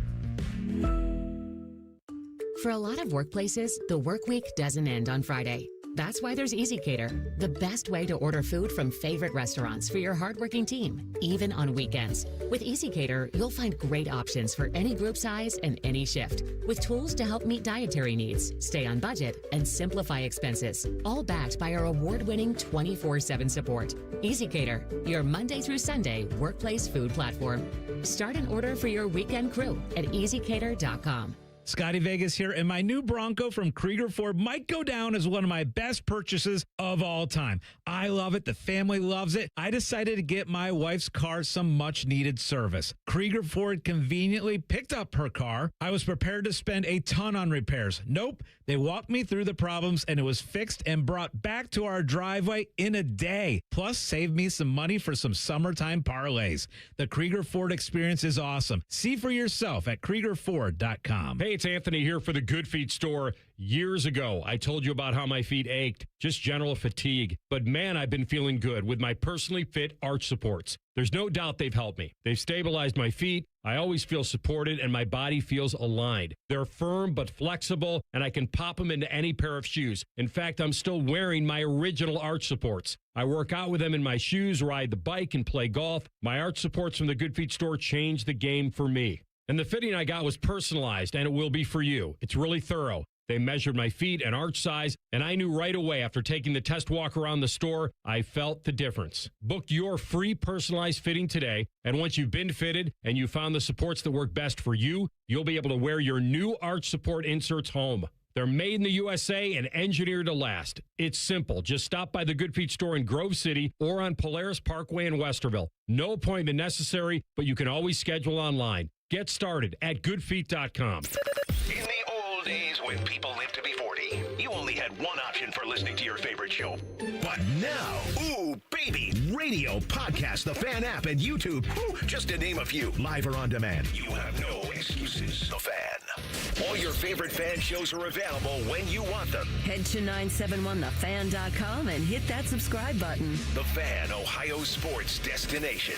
For a lot of workplaces, the work week doesn't end on Friday. That's why there's EasyCater, the best way to order food from favorite restaurants for your hardworking team, even on weekends. With EasyCater, you'll find great options for any group size and any shift, with tools to help meet dietary needs, stay on budget, and simplify expenses, all backed by our award-winning 24/7 support. EasyCater, your Monday through Sunday workplace food platform. Start an order for your weekend crew at easycater.com. Scotty Vegas here, and my new Bronco from Krieger Ford might go down as one of my best purchases of all time. I love it. The family loves it. I decided to get my wife's car some much-needed service. Krieger Ford conveniently picked up her car. I was prepared to spend a ton on repairs. Nope. They walked me through the problems, and it was fixed and brought back to our driveway in a day. Plus, saved me some money for some summertime parlays. The Krieger Ford experience is awesome. See for yourself at KriegerFord.com. Hey, it's Anthony here for the Good Feet store. Years ago, I told you about how my feet ached, just general fatigue. But man, I've been feeling good with my personally fit arch supports. There's no doubt they've helped me. They've stabilized my feet. I always feel supported and my body feels aligned. They're firm but flexible, and I can pop them into any pair of shoes. In fact, I'm still wearing my original arch supports. I work out with them in my shoes, ride the bike, and play golf. My arch supports from the Good Feet store changed the game for me. And the fitting I got was personalized, and it will be for you. It's really thorough. They measured my feet and arch size, and I knew right away after taking the test walk around the store, I felt the difference. Book your free personalized fitting today, and once you've been fitted and you found the supports that work best for you, you'll be able to wear your new arch support inserts home. They're made in the USA and engineered to last. It's simple. Just stop by the Good Feet store in Grove City or on Polaris Parkway in Westerville. No appointment necessary, but you can always schedule online. Get started at goodfeet.com. In the old days when people lived to be 40, you only had one option for listening to your favorite show. But now, ooh, baby, radio, podcast, the Fan app, and YouTube, just to name a few, live or on demand. You have no excuses. The Fan. All your favorite Fan shows are available when you want them. Head to 971thefan.com and hit that subscribe button. The Fan, Ohio sports destination.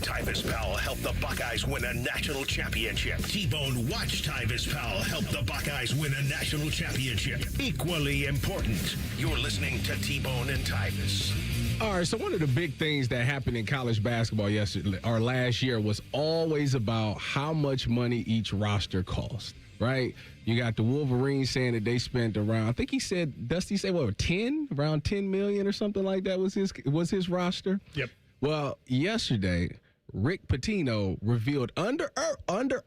Tyvis Powell helped the Buckeyes win a national championship. T-Bone watched Tyvis Powell help the Buckeyes win a national championship. Equally important, you're listening to T-Bone and Tyvis. All right, so one of the big things that happened in college basketball last year was always about how much money each roster cost, right? You got the Wolverines saying that they spent around, I think he said, Dusty said, what, 10? Around 10 million or something like that was his roster? Yep. Well, yesterday, Rick Pitino revealed under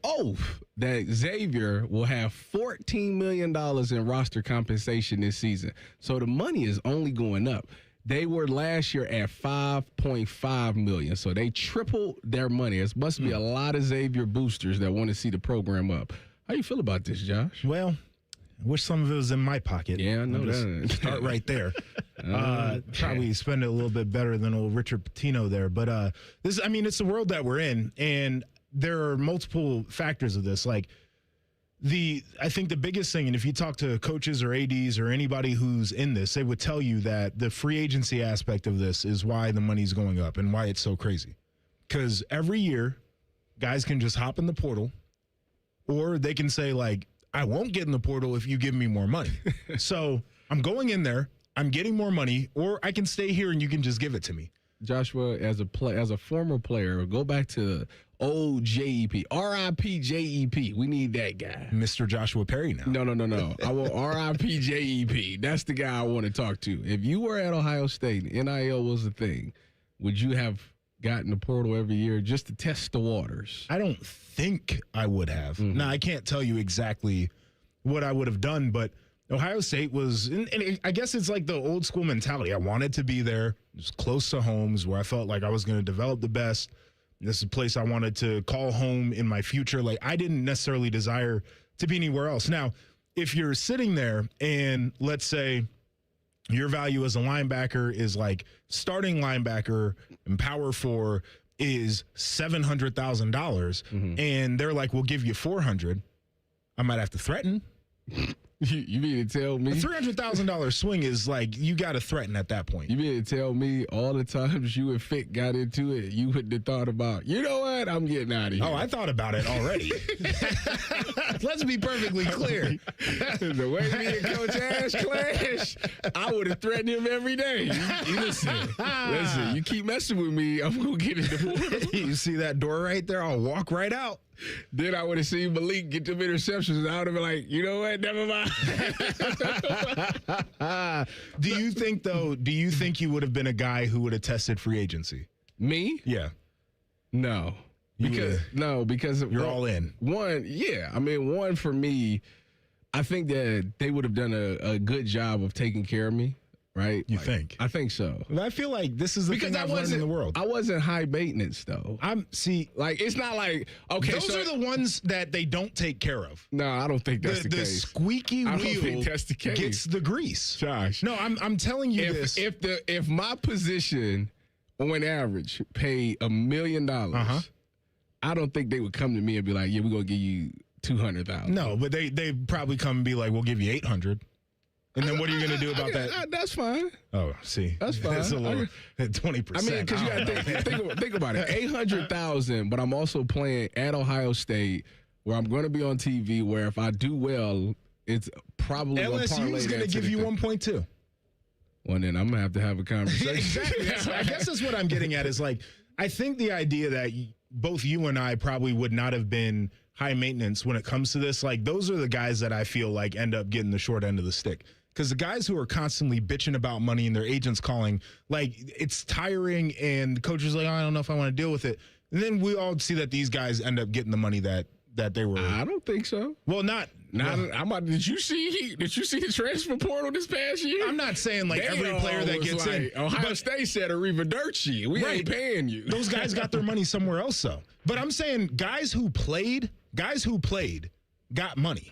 oath that Xavier will have $14 million in roster compensation this season. So the money is only going up. They were last year at $5.5 million. So they tripled their money. It must be a lot of Xavier boosters that want to see the program up. How you feel about this, Josh? Well, I wish some of it was in my pocket. Yeah, I know that. Start right there. Probably spend it a little bit better than old Richard Pitino there. But it's the world that we're in, and there are multiple factors of this. Like I think the biggest thing, and if you talk to coaches or ADs or anybody who's in this, they would tell you that the free agency aspect of this is why the money's going up and why it's so crazy. Because every year, guys can just hop in the portal, or they can say, like, I won't get in the portal if you give me more money. So I'm going in there, I'm getting more money, or I can stay here and you can just give it to me. Joshua, as a former player, go back to old JEP, RIP JEP. We need that guy, Mr. Joshua Perry. Now, no. I want RIP JEP. That's the guy I want to talk to. If you were at Ohio State, NIL was a thing. Would you have gotten the portal every year just to test the waters? I don't think I would have. Mm-hmm. Now, I can't tell you exactly what I would have done, but Ohio State was, and I guess it's like the old school mentality. I wanted to be there, just close to homes where I felt like I was going to develop the best. This is a place I wanted to call home in my future. Like, I didn't necessarily desire to be anywhere else. Now, if you're sitting there and let's say your value as a linebacker is like starting linebacker and Power 4 is $700,000, and they're like, we'll give you $400,000, I might have to threaten. You mean to tell me? A $300,000 swing is like, you got to threaten at that point. You mean to tell me all the times you and Fick got into it, you wouldn't have thought about, you know what, I'm getting out of here. Oh, I thought about it already. Let's be perfectly clear. The way me and Coach Ash clash, I would have threatened him every day. Listen, you keep messing with me, I'm going to get in the portal. You see that door right there? I'll walk right out. Then I would have seen Malik get them interceptions, and I would have been like, you know what, never mind. Do you think you would have been a guy who would have tested free agency? Me? Yeah. No. Because you're all in. One for me, I think that they would have done a good job of taking care of me. Right? You think? I think so. I feel like this is the thing I've learned in the world. I wasn't high maintenance, though. It's not like, okay. Those are the ones that they don't take care of. No, I don't think that's the case. The squeaky wheel I don't think that's the case. Gets the grease. Josh. No, I'm telling you this. If my position on average paid $1 million, I don't think they would come to me and be like, yeah, we're going to give you $200,000. No, but they probably come and be like, we'll give you $800,000. And then what are you going to do about that? That's fine. Oh, see. That's fine. That's a little 20%. I mean, because you got to think about it. $800,000, but I'm also playing at Ohio State where I'm going to be on TV where if I do well, it's probably LSU is going to give you 1.2. Well, then I'm going to have a conversation. Exactly. I guess that's what I'm getting at is like, I think the idea that both you and I probably would not have been high maintenance when it comes to this, like those are the guys that I feel like end up getting the short end of the stick. Because the guys who are constantly bitching about money and their agents calling, like it's tiring and the coach is like, oh, I don't know if I want to deal with it. And then we all see that these guys end up getting the money that they were. I don't think so. Well, not. Did you see the transfer portal this past year? I'm not saying like every player that gets in. Ohio State said Arrivederci. We ain't paying you. Those guys got their money somewhere else, though. But I'm saying guys who played got money.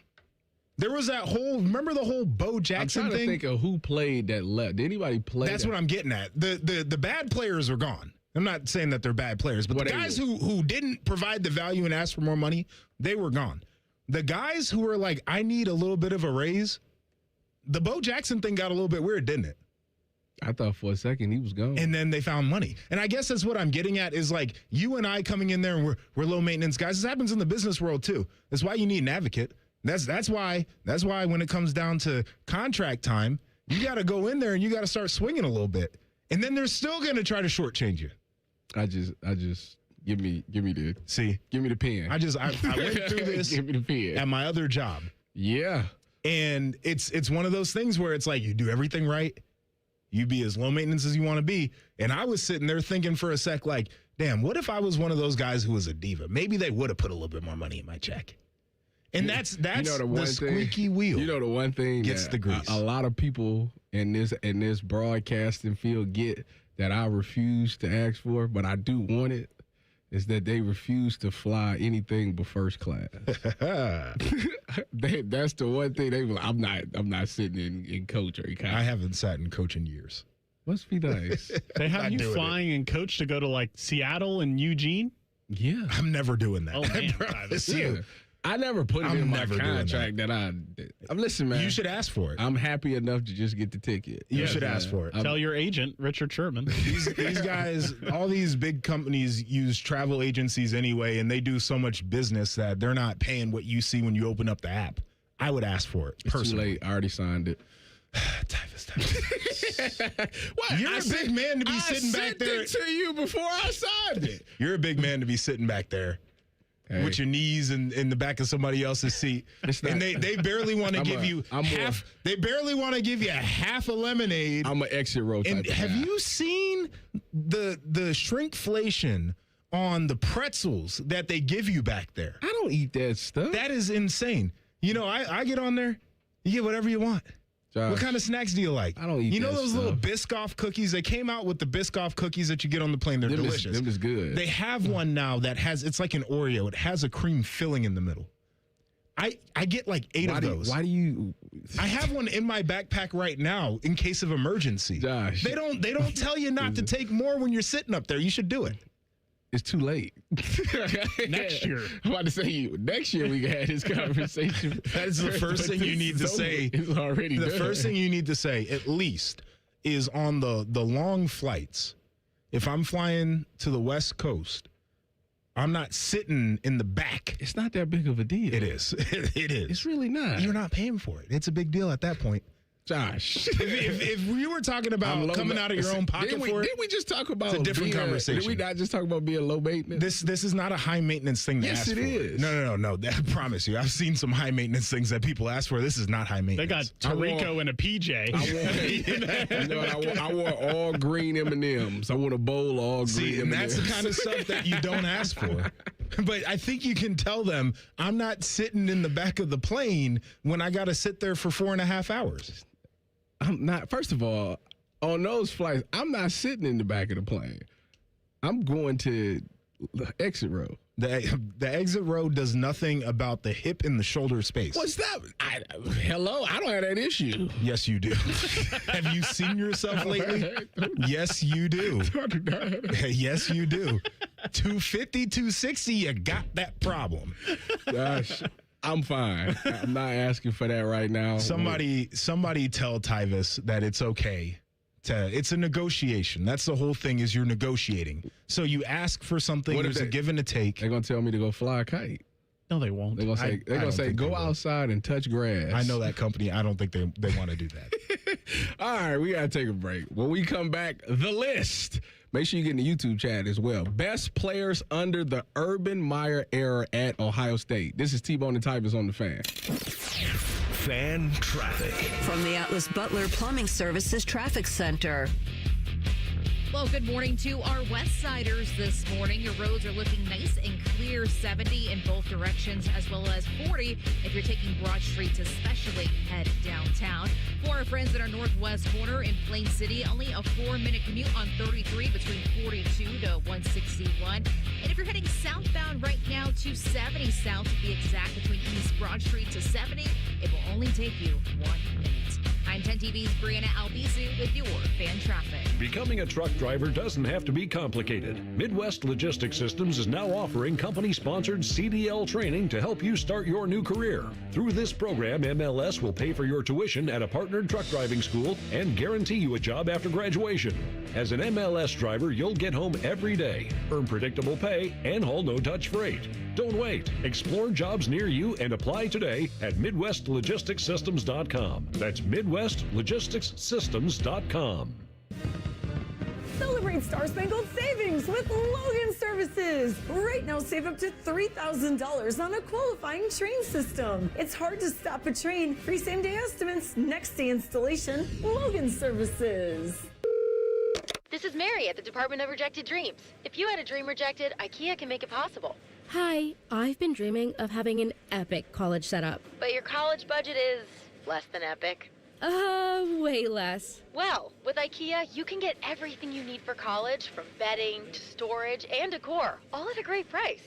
There was that whole, remember the whole Bo Jackson thing? I'm trying to think of who played that left. Did anybody play? That's what I'm getting at. The bad players are gone. I'm not saying that they're bad players, but the guys who didn't provide the value and asked for more money, they were gone. The guys who were like, I need a little bit of a raise, the Bo Jackson thing got a little bit weird, didn't it? I thought for a second he was gone. And then they found money. And I guess that's what I'm getting at is like you and I coming in there and we're low maintenance guys. This happens in the business world too. That's why you need an advocate. That's why when it comes down to contract time, you got to go in there and you got to start swinging a little bit. And then they're still going to try to shortchange you. I just give me the pen. I went through this give me the pen. At my other job. Yeah. And it's one of those things where it's like you do everything right. You be as low maintenance as you want to be. And I was sitting there thinking for a sec, like, damn, what if I was one of those guys who was a diva? Maybe they would have put a little bit more money in my check. And that's the squeaky wheel. You know the one thing gets the grease. A lot of people in this broadcasting field get that I refuse to ask for, but I do want it, is that they refuse to fly anything but first class. That's the one thing they. I'm not sitting in coach or I haven't sat in coach in years. Must be nice. They have you flying in coach to go to like Seattle and Eugene? Yeah. I'm never doing that. Oh, man. I never put it in my contract listen, man. You should ask for it. I'm happy enough to just get the ticket. You should ask for it. Tell your agent, Richard Sherman. These guys, all these big companies use travel agencies anyway, and they do so much business that they're not paying what you see when you open up the app. I would ask for it personally. It's too late. I already signed it. What? You're a big man to be sitting back there. I sent it to you before I signed it. You're a big man to be sitting back there. Hey. With your knees in the back of somebody else's seat, and they barely want to give you half. They barely want to give you a half a lemonade. I'm an exit row. And have you seen the shrinkflation on the pretzels that they give you back there? I don't eat that stuff. That is insane. You know, I get on there. You get whatever you want. Josh, what kind of snacks do you like? I don't eat. You know that those stuff. Little Biscoff cookies? They came out with the Biscoff cookies that you get on the plane. They're delicious. Them is good. They have one now that it's like an Oreo. It has a cream filling in the middle. I get like 8 of those. Why do you? I have one in my backpack right now in case of emergency. Josh, they don't tell you not to take more when you're sitting up there. You should do it. it's too late. Next year. I'm about to say next year we can have this conversation. That is the first thing you need to say. It's already the done. first thing you need to say, at least, is on the long flights. If I'm flying to the West Coast, I'm not sitting in the back. It's not that big of a deal. It is. It is. It's really not. You're not paying for it. It's a big deal at that point. Josh, if you were talking about coming out of your own pocket for it, didn't we just talk about it's a different conversation. Did we not just talk about being low maintenance? This is not a high maintenance thing to Yes, ask it for. is. No. I promise you. I've seen some high maintenance things that people ask for. This is not high They maintenance. got Tarico in a PJ. I want all green M&Ms. I want a bowl of all green and M&Ms. that's the kind of stuff that you don't ask for. But I think you can tell them, I'm not sitting in the back of the plane when I got to sit there for 4.5 hours. I'm not. First of all, on those flights, I'm not sitting in the back of the plane. I'm going to the exit row. The exit row does nothing about the hip and the shoulder space. What's that? Hello? I don't have that issue. Yes, you do. Have you seen yourself lately? Yes, you do. Yes, you do. 250, 260, you got that problem. Gosh. I'm fine. I'm not asking for that right now. Somebody tell Tyvis that it's okay. It's a negotiation. That's the whole thing, is you're negotiating. So you ask for something, there's a give and a take. They're going to tell me to go fly a kite. No, they won't. They're going to say, go outside and touch grass. I know that company. I don't think they want to do that. All right, we got to take a break. When we come back, the list. Make sure you get in the YouTube chat as well. Best players under the Urban Meyer era at Ohio State. This is T-Bone and Tyvis on the Fan. Fan traffic. From the Atlas Butler Plumbing Services Traffic Center. Well, good morning to our West Siders this morning. Your roads are looking nice and clear, 70 in both directions, as well as 40 if you're taking Broad Street to especially head downtown. For our friends in our northwest corner in Plain City, only a 4-minute commute on 33 between 42 to 161. And if you're heading southbound right now to 70 south to be exact, between East Broad Street to 70, it will only take you 1 minute. I'm 10 TV's Brianna Albizu with your fan traffic. Becoming a truck driver doesn't have to be complicated. Midwest Logistics Systems is now offering company-sponsored CDL training to help you start your new career. Through this program, MLS will pay for your tuition at a partnered truck driving school and guarantee you a job after graduation. As an MLS driver, you'll get home every day, earn predictable pay, and haul no-touch freight. Don't wait. Explore jobs near you and apply today at MidwestLogisticsSystems.com. That's MidwestLogisticsSystems.com. Celebrate Star Spangled Savings with Logan Services. Right now, save up to $3,000 on a qualifying train system. It's hard to stop a train. Free same-day estimates, next-day installation. Logan Services. This is Mary at the Department of Rejected Dreams. If you had a dream rejected, IKEA can make it possible. Hi, I've been dreaming of having an epic college setup. But your college budget is less than epic. Way less. Well, with IKEA, you can get everything you need for college, from bedding to storage and decor, all at a great price.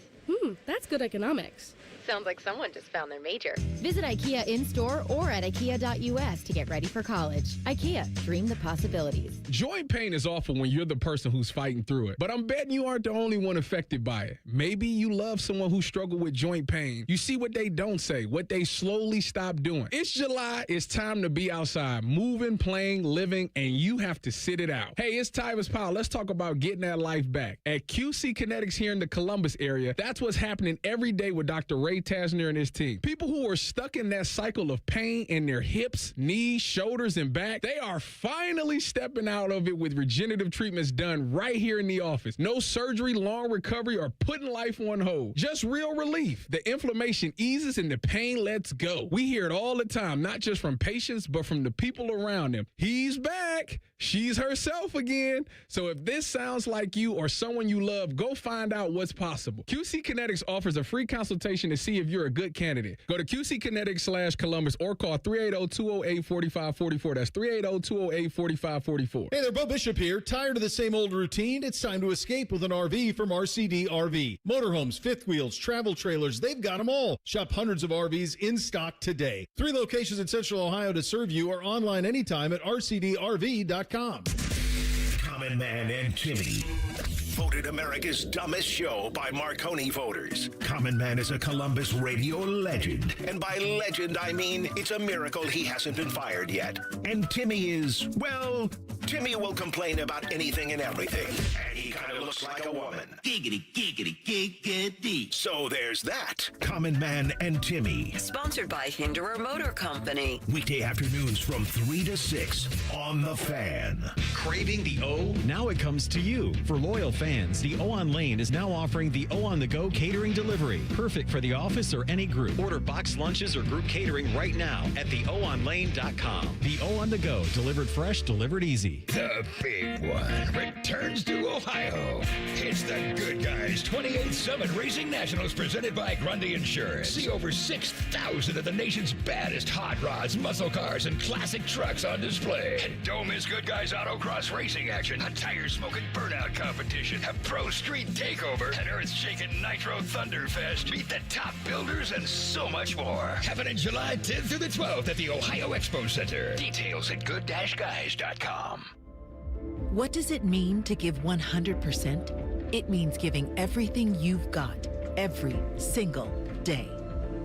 That's good economics. Sounds like someone just found their major. Visit IKEA in-store or at IKEA.us to get ready for college. IKEA, dream the possibilities. Joint pain is awful when you're the person who's fighting through it. But I'm betting you aren't the only one affected by it. Maybe you love someone who struggled with joint pain. You see what they don't say, what they slowly stop doing. It's July. It's time to be outside, moving, playing, living, and you have to sit it out. Hey, it's Tyvis Powell. Let's talk about getting that life back. At QC Kinetics here in the Columbus area, that's what's happening every day with Dr. Ray Tasner and his team. People who are stuck in that cycle of pain in their hips, knees, shoulders, and back, they are finally stepping out of it with regenerative treatments done right here in the office. No surgery, long recovery, or putting life on hold. Just real relief. The inflammation eases and the pain lets go. We hear it all the time, not just from patients, but from the people around them. He's back. She's herself again. So if this sounds like you or someone you love, go find out what's possible. QC Kinetics offers a free consultation to see if you're a good candidate. Go to QCkinetics/Columbus or call 380-208-4544. That's 380-208-4544. Hey there, Bo Bishop here. Tired of the same old routine? It's time to escape with an RV from RCD RV. Motorhomes, fifth wheels, travel trailers, they've got them all. Shop hundreds of RVs in stock today. 3 locations in Central Ohio to serve you, or online anytime at rcdrv.com. Common Man and Kimmy. Voted America's dumbest show by Marconi voters. Common Man is a Columbus radio legend. And by legend, I mean it's a miracle he hasn't been fired yet. And Timmy is, well, Timmy will complain about anything and everything. And he kind of looks like a woman. Giggity, giggity, giggity. So there's that. Common Man and Timmy. Sponsored by Hinderer Motor Company. Weekday afternoons from 3 to 6 on The Fan. Craving the O? Now it comes to you. For loyal fans, the O on Lane is now offering the O on the Go catering delivery. Perfect for the office or any group. Order box lunches or group catering right now at theoonlane.com. The O on the Go, delivered fresh, delivered easy. The big one returns to Ohio. It's the Good Guys 28th Summit Racing Nationals presented by Grundy Insurance. See over 6,000 of the nation's baddest hot rods, muscle cars, and classic trucks on display. And don't miss Good Guys Autocross racing action, a tire-smoking burnout competition, a pro street takeover, an earth-shaking Nitro Thunderfest, meet the top builders, and so much more. Happening July 10th through the 12th at the Ohio Expo Center. Details at good-guys.com. What does it mean to give 100%? It means giving everything you've got, every single day.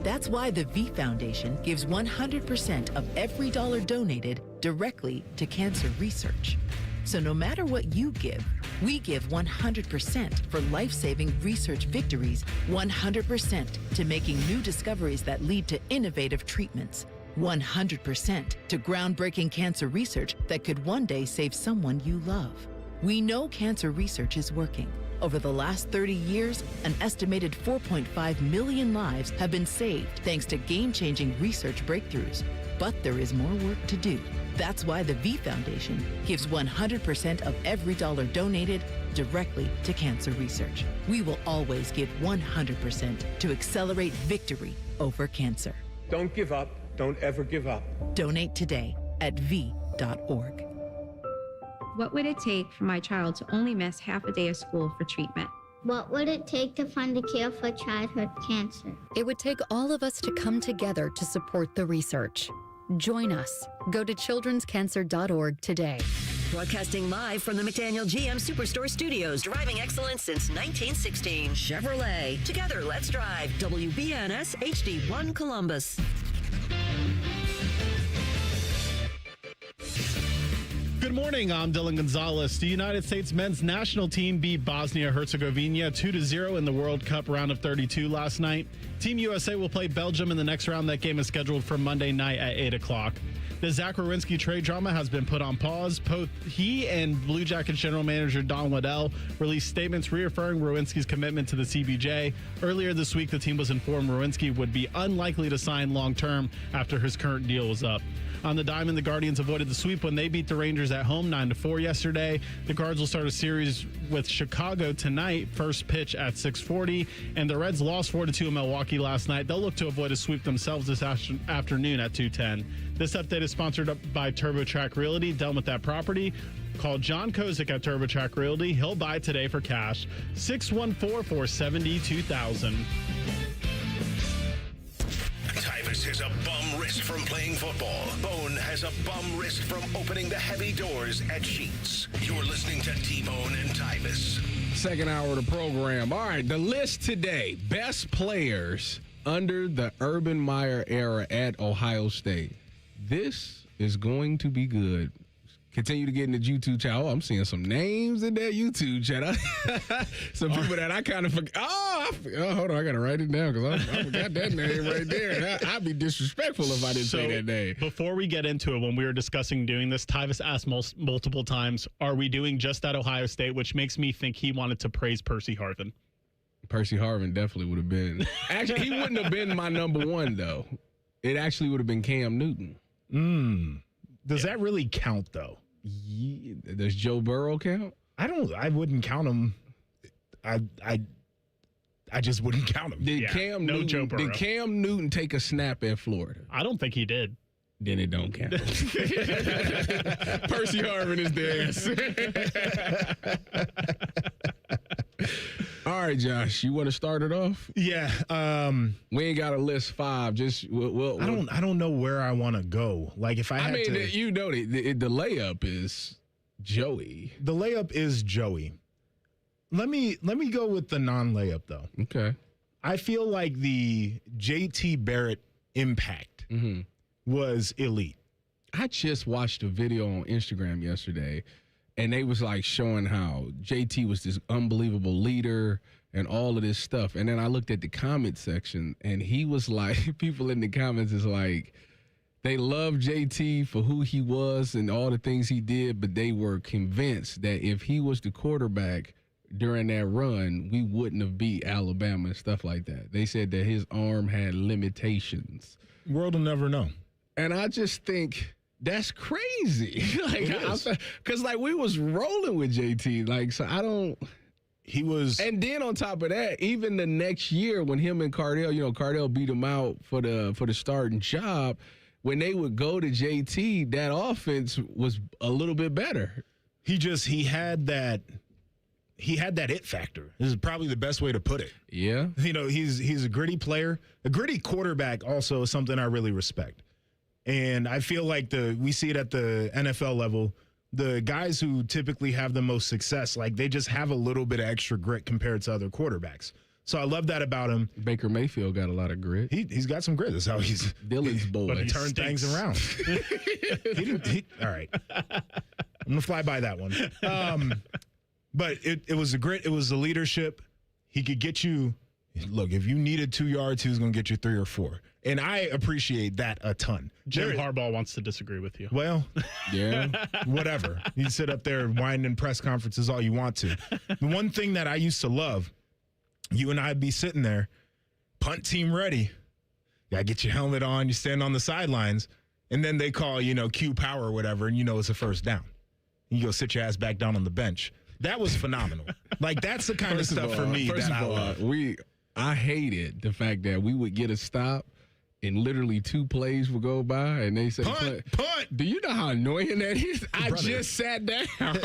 That's why the V Foundation gives 100% of every dollar donated directly to cancer research. So no matter what you give, we give 100% for life-saving research victories, 100% to making new discoveries that lead to innovative treatments, 100% to groundbreaking cancer research that could one day save someone you love. We know cancer research is working. Over the last 30 years, an estimated 4.5 million lives have been saved thanks to game-changing research breakthroughs. But there is more work to do. That's why the V Foundation gives 100% of every dollar donated directly to cancer research. We will always give 100% to accelerate victory over cancer. Don't give up. Don't ever give up. Donate today at v.org. What would it take for my child to only miss half a day of school for treatment? What would it take to find a cure for childhood cancer? It would take all of us to come together to support the research. Join us. Go to childrenscancer.org today. Broadcasting live from the McDaniel GM Superstore Studios, driving excellence since 1916. Chevrolet. Together, let's drive. WBNS HD1 Columbus. Good morning, I'm Dylan Gonzalez. The United States men's national team beat Bosnia-Herzegovina 2-0 in the World Cup round of 32 last night. Team USA will play Belgium in the next round. That game is scheduled for Monday night at 8 o'clock. The Zach Werenski trade drama has been put on pause. Both he and Blue Jackets general manager Don Waddell released statements reaffirming Werenski's commitment to the CBJ. Earlier this week, the team was informed Werenski would be unlikely to sign long-term after his current deal was up. On the diamond, the Guardians avoided the sweep when they beat the Rangers at home 9-4 yesterday. The Guards will start a series with Chicago tonight, first pitch at 6:40, and the Reds lost 4-2 in Milwaukee last night. They'll look to avoid a sweep themselves this afternoon at 2:10. This update is sponsored by TurboTrack Realty. Done with that property? Call John Kozik at TurboTrack Realty. He'll buy it today for cash. 614-470-2000. Tyvus has a bum wrist from playing football. Bone has a bum wrist from opening the heavy doors at Sheets. You're listening to T-Bone and Tyvus. Second hour of the program. All right, the list today. Best players under the Urban Meyer era at Ohio State. This is going to be good. Continue to get in the YouTube chat. Oh, I'm seeing some names in that YouTube chat. Some people that I kind of forgot. Hold on. I got to write it down because I forgot that name right there. I'd be disrespectful if I didn't say that name. Before we get into it, when we were discussing doing this, Tyvus asked multiple times, are we doing just at Ohio State, which makes me think he wanted to praise Percy Harvin. Percy Harvin definitely would have been. Actually, he wouldn't have been my number one, though. It actually would have been Cam Newton. Does that really count, though? Yeah. Does Joe Burrow count? I wouldn't count him. I just wouldn't count him. Did Cam Newton take a snap at Florida? I don't think he did. Then it don't count. Percy Harvin is there. All right, Josh, you want to start it off? Yeah. We ain't got a list 5. Just I don't know where I want to go. Like if I had to, the layup is Joey. The layup is Joey. let me go with the non-layup though. Okay. I feel like the JT Barrett impact was elite. I just watched a video on Instagram yesterday, and they was like showing how JT was this unbelievable leader and all of this stuff. And then I looked at the comment section, and he was like, people in the comments is like, they love JT for who he was and all the things he did, but they were convinced that if he was the quarterback during that run, we wouldn't have beat Alabama and stuff like that. They said that his arm had limitations. World will never know. And I just think that's crazy. Because we was rolling with JT. Like, so I don't. He was. And then on top of that, even the next year when him and Cardell, Cardell beat him out for the starting job, when they would go to JT, that offense was a little bit better. He had that it factor. This is probably the best way to put it. Yeah. He's a gritty player. A gritty quarterback also is something I really respect. And I feel like we see it at the NFL level. The guys who typically have the most success, like they just have a little bit of extra grit compared to other quarterbacks. So I love that about him. Baker Mayfield got a lot of grit. He's got some grit. That's how he's Dylan's boy. But he turned things around. All right. I'm gonna fly by that one. But it was the grit. It was the leadership. He could get you. Look, if you needed 2 yards, he was going to get you 3 or 4. And I appreciate that a ton. Jim Harbaugh wants to disagree with you. Well, yeah, whatever. You sit up there whining in press conferences all you want to. The one thing that I used to love, you and I'd be sitting there, punt team ready. You got to get your helmet on. You stand on the sidelines. And then they call, Q power or whatever, and it's a first down. You go sit your ass back down on the bench. That was phenomenal. Like, that's the kind of stuff for me that I love. I hated the fact that we would get a stop and literally 2 plays would go by and they say, punt. Do you know how annoying that is? I just sat down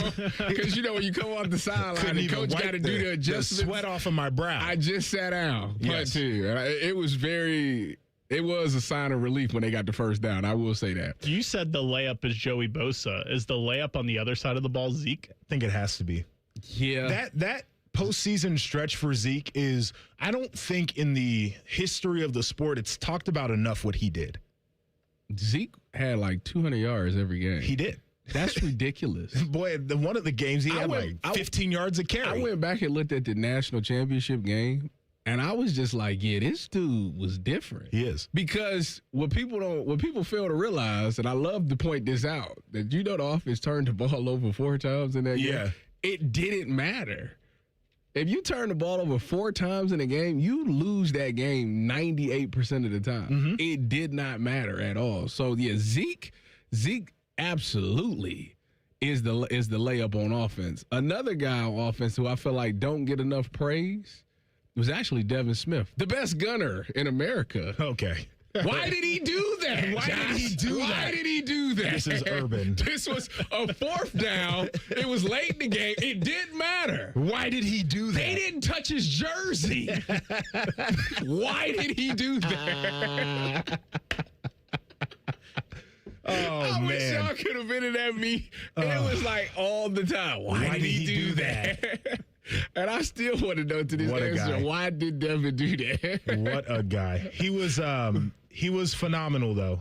because, when you come off the sideline, the coach got to do the adjustments. The sweat off of my brow. I just sat down. Yes. It was a sign of relief when they got the first down. I will say that. You said the layup is Joey Bosa. Is the layup on the other side of the ball Zeke? I think it has to be. Yeah. That postseason stretch for Zeke is, I don't think in the history of the sport it's talked about enough what he did. Zeke had like 200 yards every game. He did. That's ridiculous. Boy, one of the games he had 15 yards a carry. I went back and looked at the national championship game. And I was just like, yeah, this dude was different. He is. Because what people fail to realize, and I love to point this out, that the offense turned the ball over 4 times in that game. It didn't matter. If you turn the ball over 4 times in a game, you lose that game 98% of the time. Mm-hmm. It did not matter at all. So yeah, Zeke absolutely is the layup on offense. Another guy on offense who I feel like don't get enough praise was actually Devin Smith, the best gunner in America. Okay. Why did he do that? Why did he do that? This is urban. This was a 4th down. It was late in the game. It didn't matter. Why did he do that? They didn't touch his jersey. Why did he do that? I wish y'all could have been in that meet. It was like all the time. Why did he do that? And I still want to know to this answer, why did Devin do that? What a guy. He was phenomenal, though.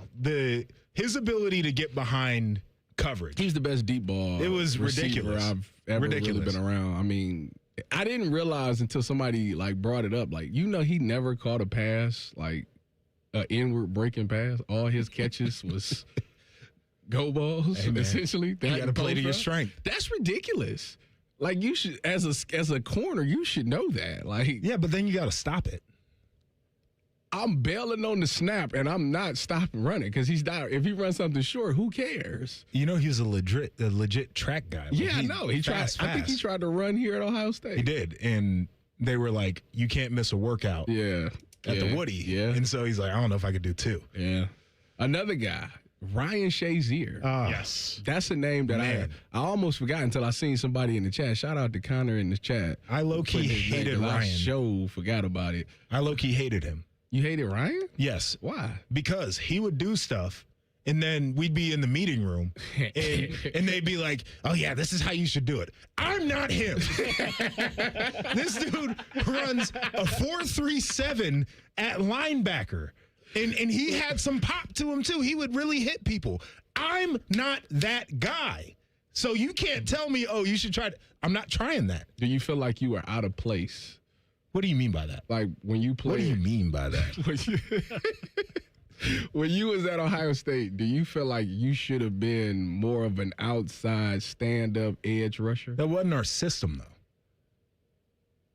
His ability to get behind coverage. He's the best deep ball ridiculous. I've ever really been around. I mean, I didn't realize until somebody brought it up. He never caught a pass, an inward breaking pass. All his catches was go balls, essentially. You got to play to your strength. That's ridiculous. You should, as a corner, you should know that. Yeah, but then you got to stop it. I'm bailing on the snap, and I'm not stopping running because he's not. If he runs something short, who cares? He's a legit track guy. I know. He tried. I think he tried to run here at Ohio State. He did, and they were like, "You can't miss a workout." Yeah, at the Woody. Yeah, and so he's like, "I don't know if I could do 2." Yeah, another guy. Ryan Shazier. Yes. That's a name that I almost forgot until I seen somebody in the chat. Shout out to Connor in the chat. I low-key hated Ryan. I forgot about it. I low-key hated him. You hated Ryan? Yes. Why? Because he would do stuff, And then we'd be in the meeting room, and they'd be like, "Oh yeah, this is how you should do it." I'm not him. This dude runs a 4.37 at linebacker, and he had some pop to him too. He would really hit people. I'm not that guy. So you can't tell me, "Oh, you should try it." I'm not trying that. Do you feel like you were out of place? What do you mean by that? Like when you played. What do you mean by that? When you was at Ohio State, do you feel like you should have been more of an outside stand-up edge rusher? That wasn't our system,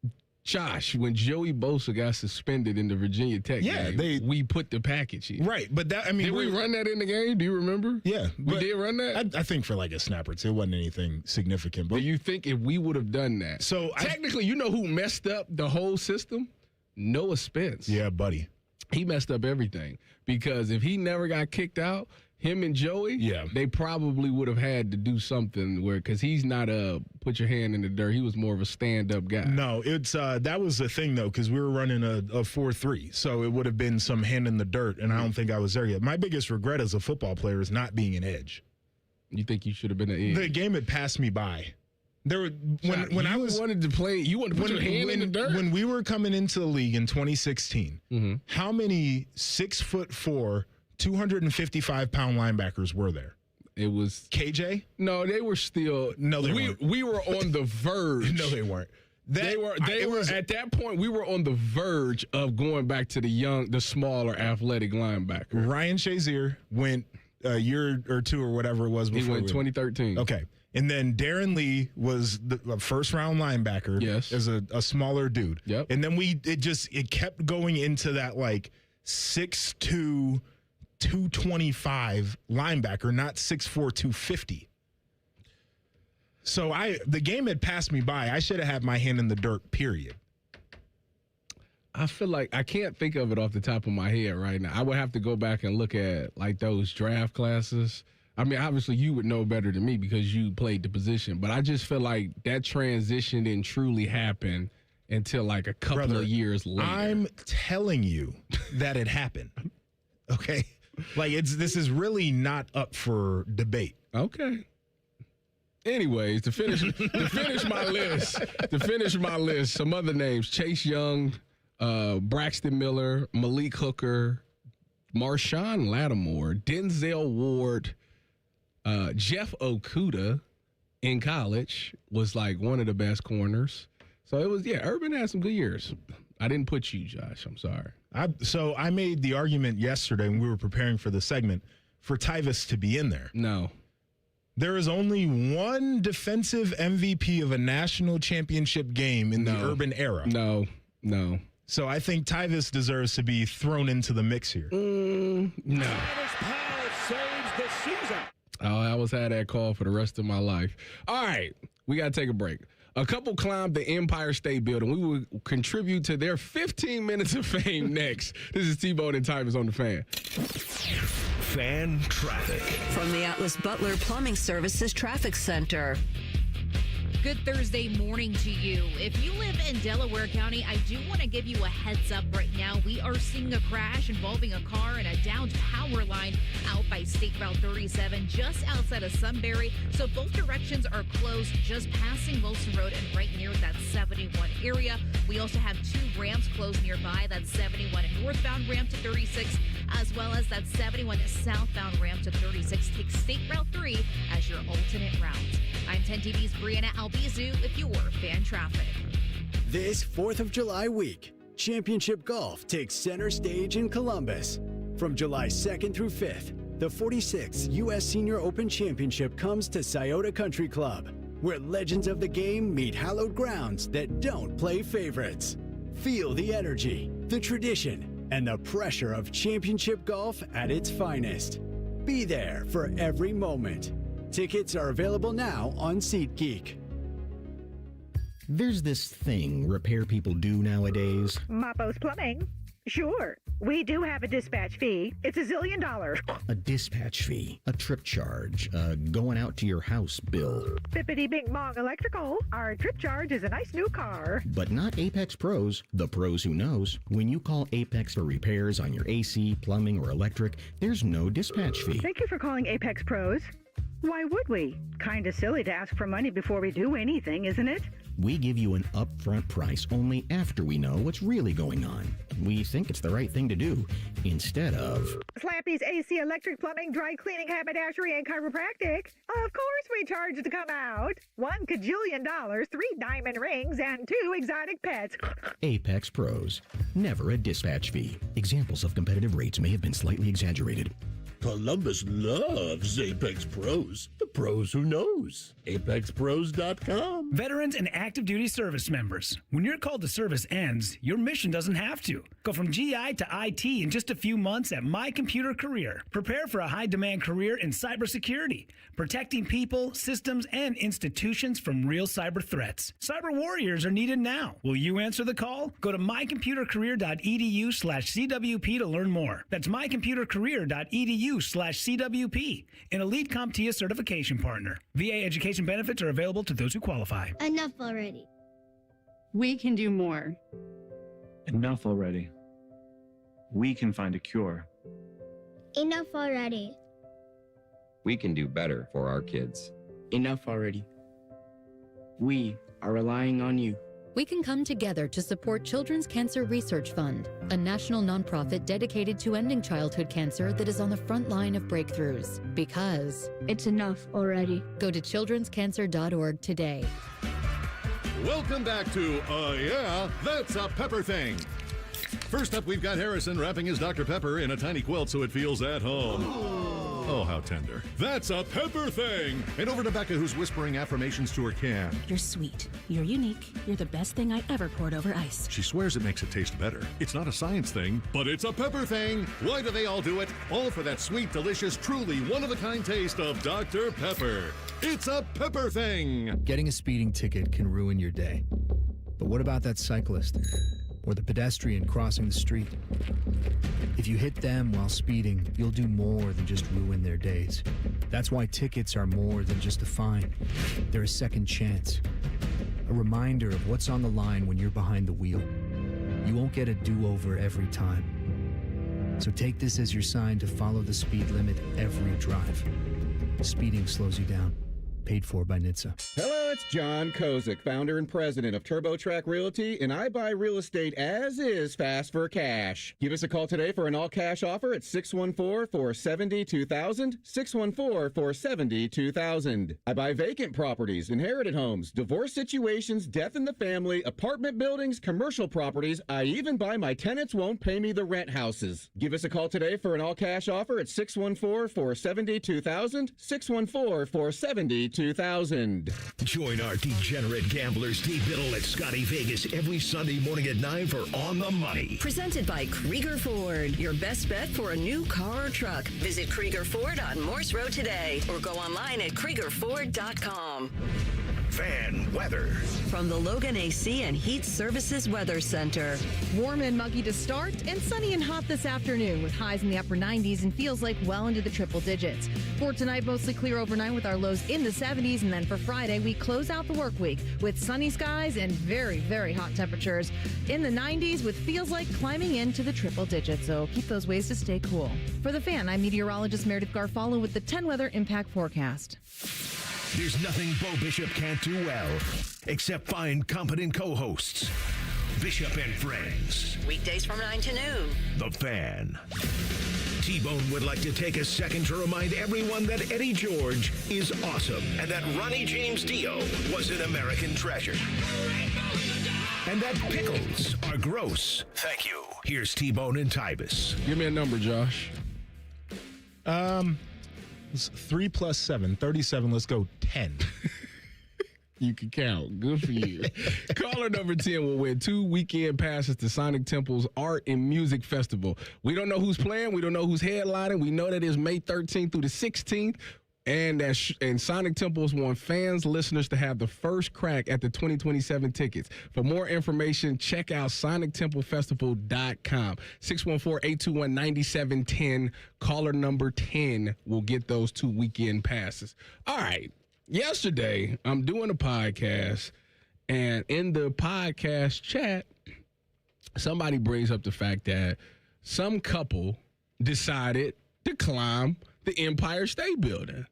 though. Josh, when Joey Bosa got suspended in the Virginia Tech game, we put the package in. Right, but that, I mean, did we run that in the game? Do you remember? Yeah, we did run that. I think for like a snap or two, it wasn't anything significant. But do you think if we would have done that? So technically, you know who messed up the whole system? Noah Spence. Yeah, buddy. He messed up everything because if he never got kicked out, him and Joey, they probably would have had to do something where, because he's not a put your hand in the dirt. He was more of a stand-up guy. No, it's that was the thing, though, because we were running a 4.3, so it would have been some hand in the dirt, and I don't think I was there yet. My biggest regret as a football player is not being an edge. You think you should have been an edge? The game had passed me by. There were when I wanted to play, you wanted to put your hand in the dirt. When we were coming into the league in 2016, how many 6'4", 255-pound linebackers were there? It was KJ. No, they were still. No, they weren't. We were on the verge. No, they weren't. They were at that point. We were on the verge of going back to the smaller, athletic linebacker. Ryan Shazier went a year or two or whatever it was before. He went 2013. Okay. And then Darren Lee was the first-round linebacker. Yes. As a smaller dude. Yep. And then it kept going into that, like, 6'2", 225 linebacker, not 6'4", 250. So the game had passed me by. I should have had my hand in the dirt, period. I feel like I can't think of it off the top of my head right now. I would have to go back and look at, like, those draft classes. I mean, obviously, you would know better than me because you played the position. But I just feel like that transition didn't truly happen until, like, a couple of years later. I'm telling you that it happened. Okay? Like, this is really not up for debate. Okay. Anyways, to finish my list, some other names: Chase Young, Braxton Miller, Malik Hooker, Marshawn Lattimore, Denzel Ward. Jeff Okudah in college was like one of the best corners. So it was, Urban had some good years. I didn't put you, Josh. I'm sorry. So I made the argument yesterday when we were preparing for the segment for Tyvis to be in there. No. There is only one defensive MVP of a national championship game in the Urban era. No. So I think Tyvis deserves to be thrown into the mix here. No. Travis Powell saves the season. Oh, I always had that call for the rest of my life. All right, we got to take a break. A couple climbed the Empire State Building. We will contribute to their 15 minutes of fame next. This is T-Bone and Tyvis on the Fan. Fan traffic. From the Atlas Butler Plumbing Services Traffic Center. Good Thursday morning to you. If you live in Delaware County, I do want to give you a heads up right now. We are seeing a crash involving a car and a downed power line out by State Route 37 just outside of Sunbury. So both directions are closed just passing Wilson Road and right near that 71 area. We also have two ramps closed nearby. That 71 northbound ramp to 36 as well as that 71 southbound ramp to 36. Take State Route 3 as your alternate route. I'm 10 TV's Brianna Albizu with your fan traffic. This 4th of July week, Championship Golf takes center stage in Columbus. From July 2nd through 5th, the 46th U.S. Senior Open Championship comes to Scioto Country Club, where legends of the game meet hallowed grounds that don't play favorites. Feel the energy, the tradition, and the pressure of championship golf at its finest. Be there for every moment. Tickets are available now on SeatGeek. There's this thing repair people do nowadays. Mapo's Plumbing. Sure. We do have a dispatch fee. It's $1 zillion. A dispatch fee, a trip charge, going out to your house bill. Bippity Bing Bong Electrical. Our trip charge is a nice new car. But not Apex Pros, the pros who knows. When you call Apex for repairs on your AC, plumbing, or electric, there's no dispatch fee. Thank you for calling Apex Pros. Why would we? Kinda silly to ask for money before we do anything, isn't it? We give you an upfront price only after we know what's really going on. We think it's the right thing to do, instead of... Slappy's AC, electric, plumbing, dry cleaning, haberdashery, and chiropractic. Of course we charge to come out. $1 kajillion, 3 diamond rings, and 2 exotic pets. Apex Pros. Never a dispatch fee. Examples of competitive rates may have been slightly exaggerated. Columbus loves Apex Pros. The pros who knows. ApexPros.com. Veterans and active duty service members. When your call to service ends, your mission doesn't have to. Go from GI to IT in just a few months at My Computer Career. Prepare for a high-demand career in cybersecurity, protecting people, systems, and institutions from real cyber threats. Cyber warriors are needed now. Will you answer the call? Go to mycomputercareer.edu/CWP to learn more. That's mycomputercareer.edu/CWP, an elite CompTIA certification partner. VA education benefits are available to those who qualify. Enough already. We can do more. Enough already. We can find a cure. Enough already. We can do better for our kids. Enough already. We are relying on you. We can come together to support Children's Cancer Research Fund, a national nonprofit dedicated to ending childhood cancer that is on the front line of breakthroughs. Because it's enough already. Go to childrenscancer.org today. Welcome back to Yeah, That's a Pepper Thing. First up, we've got Harrison wrapping his Dr. Pepper in a tiny quilt so it feels at home. Oh, how tender. That's a Pepper Thing. And over to Becca, who's whispering affirmations to her can. You're sweet. You're unique. You're the best thing I ever poured over ice. She swears it makes it taste better. It's not a science thing, but it's a Pepper Thing. Why do they all do it? All for that sweet, delicious, truly one-of-a-kind taste of Dr. Pepper. It's a Pepper Thing. Getting a speeding ticket can ruin your day. But what about that cyclist? Or the pedestrian crossing the street? If you hit them while speeding, you'll do more than just ruin their days. That's why tickets are more than just a fine. They're a second chance. A reminder of what's on the line when you're behind the wheel. You won't get a do-over every time. So take this as your sign to follow the speed limit every drive. Speeding slows you down. Paid for by NHTSA. Hello, it's John Kozik, founder and president of TurboTrack Realty, and I buy real estate as is fast for cash. Give us a call today for an all-cash offer at 614-470-2000, 614-470-2000. I buy vacant properties, inherited homes, divorce situations, death in the family, apartment buildings, commercial properties. I even buy my tenants won't pay me the rent houses. Give us a call today for an all-cash offer at 614-470-2000, 614-470-2000. Join our degenerate gambler Steve Biddle at Scotty Vegas every Sunday morning at 9 for On the Money. Presented by Krieger Ford, your best bet for a new car or truck. Visit Krieger Ford on Morse Road today or go online at KriegerFord.com. Fan weather. From the Logan AC and Heat Services Weather Center. Warm and muggy to start and sunny and hot this afternoon with highs in the upper 90s and feels like well into the triple digits. For tonight, mostly clear overnight with our lows in the 70s. And then for Friday, we close out the work week with sunny skies and very, very hot temperatures in the 90s with feels like climbing into the triple digits. So keep those ways to stay cool. For The Fan, I'm meteorologist Meredith Garfalo with the 10 weather impact forecast. There's nothing Bo Bishop can't do well, except find competent co-hosts. Bishop and Friends. Weekdays from 9 to noon. The Fan. T-Bone would like to take a second to remind everyone that Eddie George is awesome and that Ronnie James Dio was an American treasure. And that pickles are gross. Thank you. Here's T-Bone and Tybus. Give me a number, Josh. 3 + 7, 37. Let's go 10. You can count. Good for you. Caller number 10 will win 2 weekend passes to Sonic Temple's Art and Music Festival. We don't know who's playing. We don't know who's headlining. We know that it's May 13th through the 16th. And Sonic Temples want fans, listeners to have the first crack at the 2027 tickets. For more information, check out SonicTempleFestival.com. 614-821-9710. Caller number 10 will get those 2 weekend passes. All right. Yesterday, I'm doing a podcast, and in the podcast chat, somebody brings up the fact that some couple decided to climb the Empire State Building.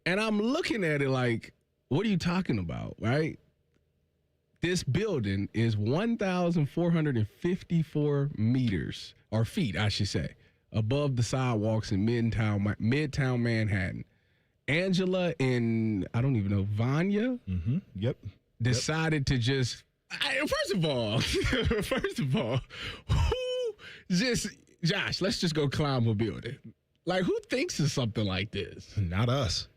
And I'm looking at it like, what are you talking about, right? This building is 1,454 meters, or feet, I should say, above the sidewalks in Midtown Manhattan. Angela and, I don't even know, Vanya? Mm-hmm. Yep. Decided to just, first of all, who just, Josh, let's just go climb a building. Like, who thinks of something like this? Not us.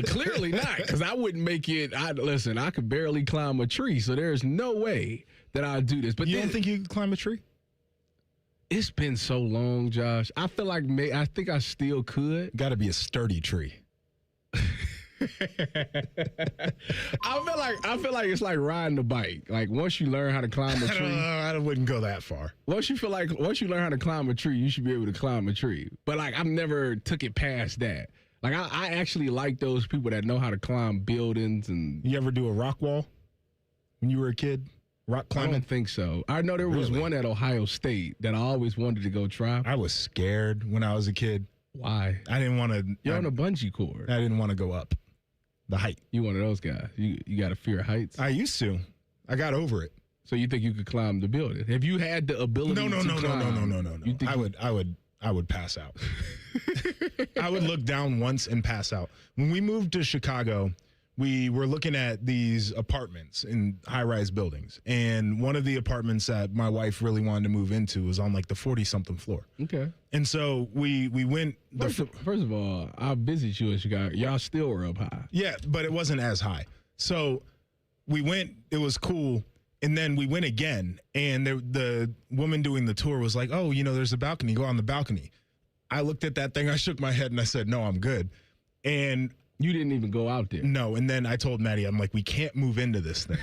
Clearly not, because I wouldn't make it. Listen, I could barely climb a tree, so there's no way that I'd do this. But you don't think you could climb a tree? It's been so long, Josh. I feel like I think I still could. Got to be a sturdy tree. I feel like it's like riding a bike. Like once you learn how to climb a tree, I wouldn't go that far. Once you learn how to climb a tree, you should be able to climb a tree. But like I've never took it past that. Like I actually like those people that know how to climb buildings. And you ever do a rock wall when you were a kid? Rock climbing? I don't think so. I know there was one at Ohio State that I always wanted to go try. I was scared when I was a kid. Why? I didn't want to. You're on a bungee cord. I didn't want to go up the height. You one of those guys. You got a fear of heights? I used to. I got over it. So you think you could climb the building? Have you had the ability to climb? No. I would pass out. I would look down once and pass out. When we moved to Chicago, we were looking at these apartments in high-rise buildings. And one of the apartments that my wife really wanted to move into was on like the 40-something floor. Okay. And so we went. First of all, I visited you in Chicago. Y'all still were up high. Yeah, but it wasn't as high. So we went. It was cool. And then we went again. And the woman doing the tour was like, oh, there's a balcony. Go on the balcony. I looked at that thing. I shook my head and I said, no, I'm good. And you didn't even go out there. No. And then I told Maddie, I'm like, we can't move into this thing.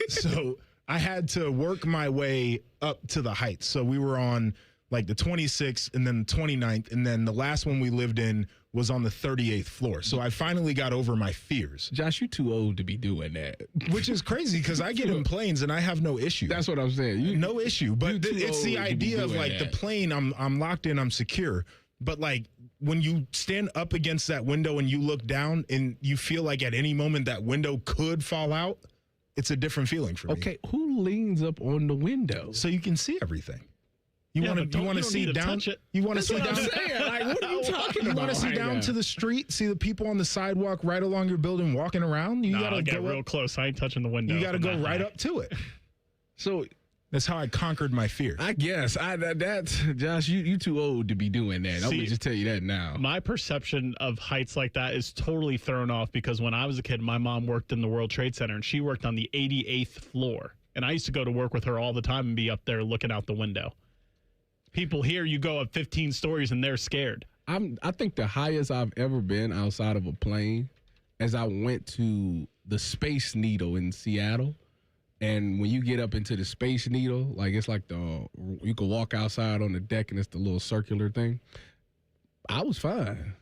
So I had to work my way up to the heights. So we were on like the 26th and then the 29th. And then the last one we lived in was on the 38th floor. So I finally got over my fears. Josh, you too old to be doing that. Which is crazy because I get in planes and I have no issue. That's what I'm saying. No issue. But it's the idea of like the plane, I'm locked in, I'm secure. But like when you stand up against that window and you look down and you feel like at any moment that window could fall out, it's a different feeling for me. Okay, who leans up on the window? So you can see everything. You want to see down? You want to see down? Like, what are you talking about? You want to see down to the street? See the people on the sidewalk right along your building walking around? You gotta get real close. I ain't touching the window. You got to go right up to it. So that's how I conquered my fear. I guess that's Josh. You too old to be doing that. Let me just tell you that now. My perception of heights like that is totally thrown off because when I was a kid, my mom worked in the World Trade Center and she worked on the 88th floor, and I used to go to work with her all the time and be up there looking out the window. People here, you go up 15 stories and they're scared. I think the highest I've ever been outside of a plane is I went to the Space Needle in Seattle. And when you get up into the Space Needle, like it's like you can walk outside on the deck and it's the little circular thing. I was fine.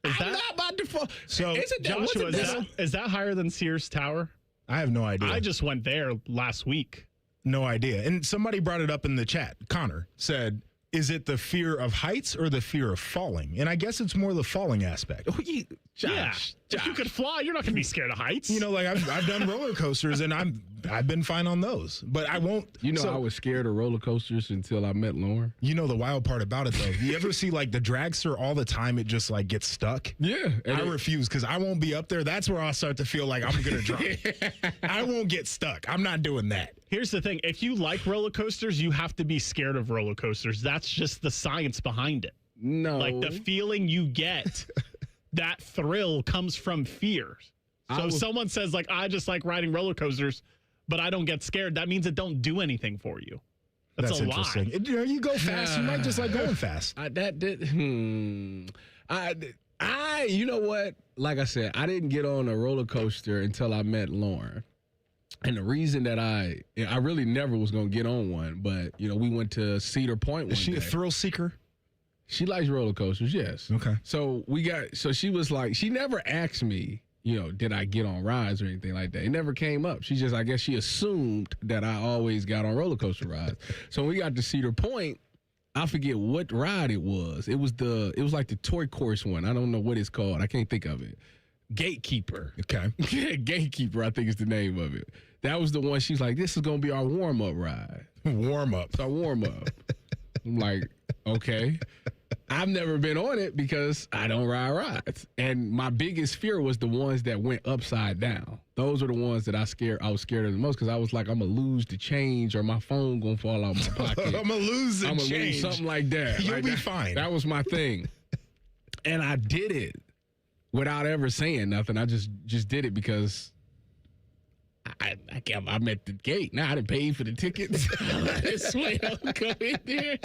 I'm not about to fall. So, Joshua, is that higher than Sears Tower? I have no idea. I just went there last week. No idea. And somebody brought it up in the chat. Connor said, is it the fear of heights or the fear of falling? And I guess it's more the falling aspect. Josh. If you could fly, you're not going to be scared of heights. Like I've done roller coasters and I've been fine on those, but I won't. I was scared of roller coasters until I met Lauren. The wild part about it though, you ever see like the dragster all the time? It just like gets stuck. Yeah. I refuse because I won't be up there. That's where I'll start to feel like I'm going to drop. I won't get stuck. I'm not doing that. Here's the thing. If you like roller coasters, you have to be scared of roller coasters. That's just the science behind it. No. Like the feeling you get, that thrill comes from fear. So if someone says like, I just like riding roller coasters, but I don't get scared, that means it don't do anything for you. That's a interesting. lie. You go fast. You might just like going fast. You know what? Like I said, I didn't get on a roller coaster until I met Lauren. And the reason that I really never was going to get on one, but, you know, we went to Cedar Point one day. Is she a thrill seeker? She likes roller coasters, yes. Okay. So she was like, she never asked me, you know, did I get on rides or anything like that? It never came up. She just, I guess she assumed that I always got on roller coaster rides. So when we got to Cedar Point, I forget what ride it was. It was like the toy course one. I don't know what it's called. I can't think of it. Gatekeeper. Okay. Gatekeeper, I think is the name of it. That was the one she's like, this is going to be our warm-up ride. Warm-up. It's our warm-up. I'm like, okay. I've never been on it because I don't ride rides. And my biggest fear was the ones that went upside down. Those are the ones that I was scared of the most because I was like, I'm going to lose the change or my phone going to fall out my pocket. I'm going to lose the change. I'm going to lose something like that. You'll be fine. That was my thing. And I did it without ever saying nothing. I just did it because I'm at the gate. Now I didn't pay for the tickets. This way I'm going there.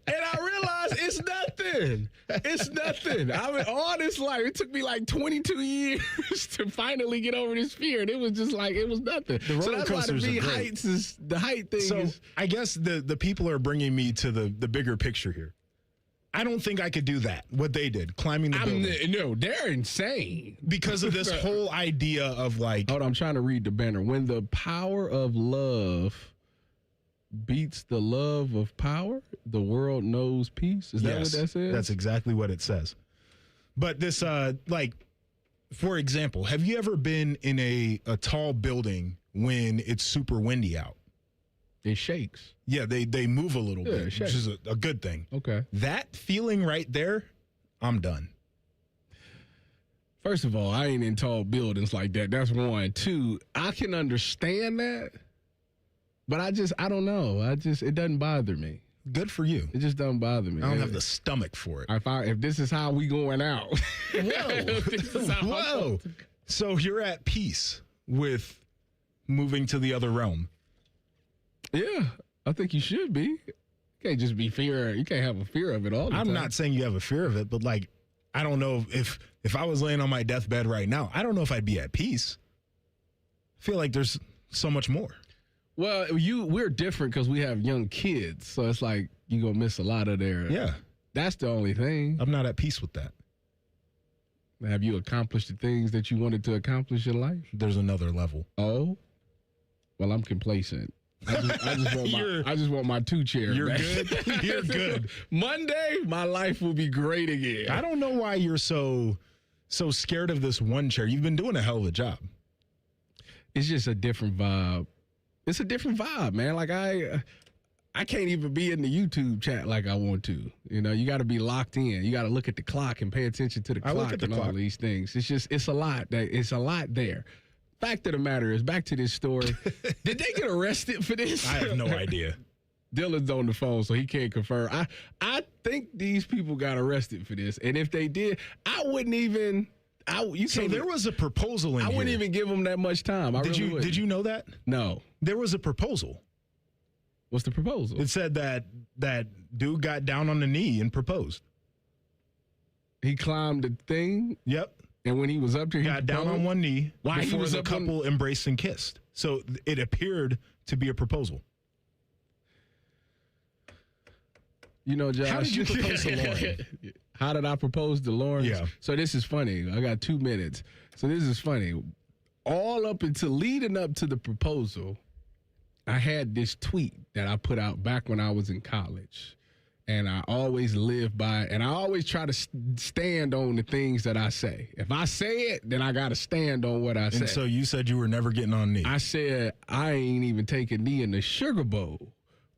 And I realized it's nothing. It's nothing. I mean, all this life, it took me like 22 years to finally get over this fear. And it was just like, it was nothing. The roller coasters are great. The height thing so is. I guess the people are bringing me to the bigger picture here. I don't think I could do that, what they did, climbing the building. No, they're insane. Because of this whole idea of like. Hold on, I'm trying to read the banner. When the power of love beats the love of power, the world knows peace. Is that what that says? That's exactly what it says. But this, like, for example, have you ever been in a tall building when it's super windy out? It shakes. Yeah, they move a little bit, which is a good thing. Okay. That feeling right there, I'm done. First of all, I ain't in tall buildings like that. That's one. Two, I can understand that, but I don't know. It doesn't bother me. Good for you. It just doesn't bother me. I don't have the stomach for it. If this is how we going out. Whoa. So you're at peace with moving to the other realm. Yeah, I think you should be. You can't just be fear. You can't have a fear of it all the time. I'm not saying you have a fear of it, but like, I don't know if I was laying on my deathbed right now, I don't know if I'd be at peace. I feel like there's so much more. Well, we're different because we have young kids, so it's like you're going to miss a lot of their. Yeah. That's the only thing. I'm not at peace with that. Have you accomplished the things that you wanted to accomplish in life? There's another level. Oh? Well, I'm complacent. I just want my 2-chair. You're back. good. You're good. Monday, my life will be great again. I don't know why you're so scared of this one chair. You've been doing a hell of a job. It's just a different vibe. It's a different vibe, man. Like I can't even be in the YouTube chat like I want to. You know, you got to be locked in. You got to look at the clock and pay attention to the clock and all these things. It's a lot. It's a lot there. Fact of the matter is, back to this story. Did they get arrested for this? I have no idea. Dylan's on the phone, so he can't confirm. I think these people got arrested for this, and if they did, I wouldn't even. So there was a proposal in here. I wouldn't even give them that much time. Did you know that? No. There was a proposal. What's the proposal? It said that dude got down on the knee and proposed. He climbed the thing? Yep. And when he was up there, he got down on one knee before the couple embraced and kissed. So it appeared to be a proposal. You know, Josh. How did you propose to Lauren? How did I propose to Lauren? Yeah. So this is funny. I got 2 minutes. So this is funny. All up until leading up to the proposal, I had this tweet that I put out back when I was in college. And I always live by it. And I always try to stand on the things that I say. If I say it, then I got to stand on what I say. And so you said you were never getting on knee. I said, I ain't even taking knee in the Sugar Bowl.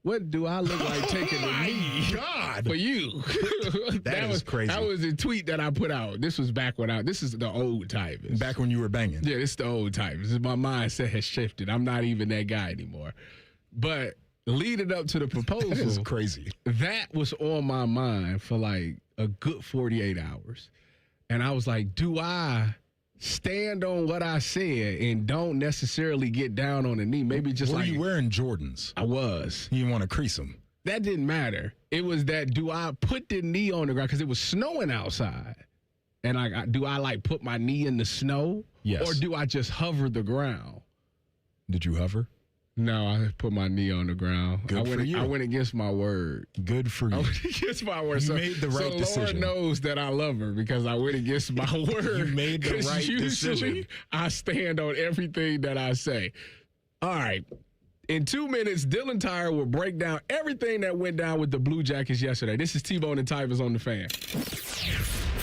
What do I look like taking the knee for you? that was crazy. That was a tweet that I put out. This was back when this is the old types. Back when you were banging. Yeah, this is the old types. My mindset has shifted. I'm not even that guy anymore. But leading up to the proposal. That is crazy. That was on my mind for like a good 48 hours. And I was like, do I stand on what I said and don't necessarily get down on the knee? Maybe just Were you wearing Jordans? I was. You didn't want to crease them. That didn't matter. It was that, do I put the knee on the ground? Because it was snowing outside. And do I like put my knee in the snow? Yes. Or do I just hover the ground? Did you hover? No, I put my knee on the ground. Good for you. I went against my word. Good for you. I went against my word. You made the right decision. Lord knows that I love her because I went against my word. You made the right decision. Usually, I stand on everything that I say. All right. In 2 minutes, Dylan Tyre will break down everything that went down with the Blue Jackets yesterday. This is T-Bone and Tyvus on the Fan.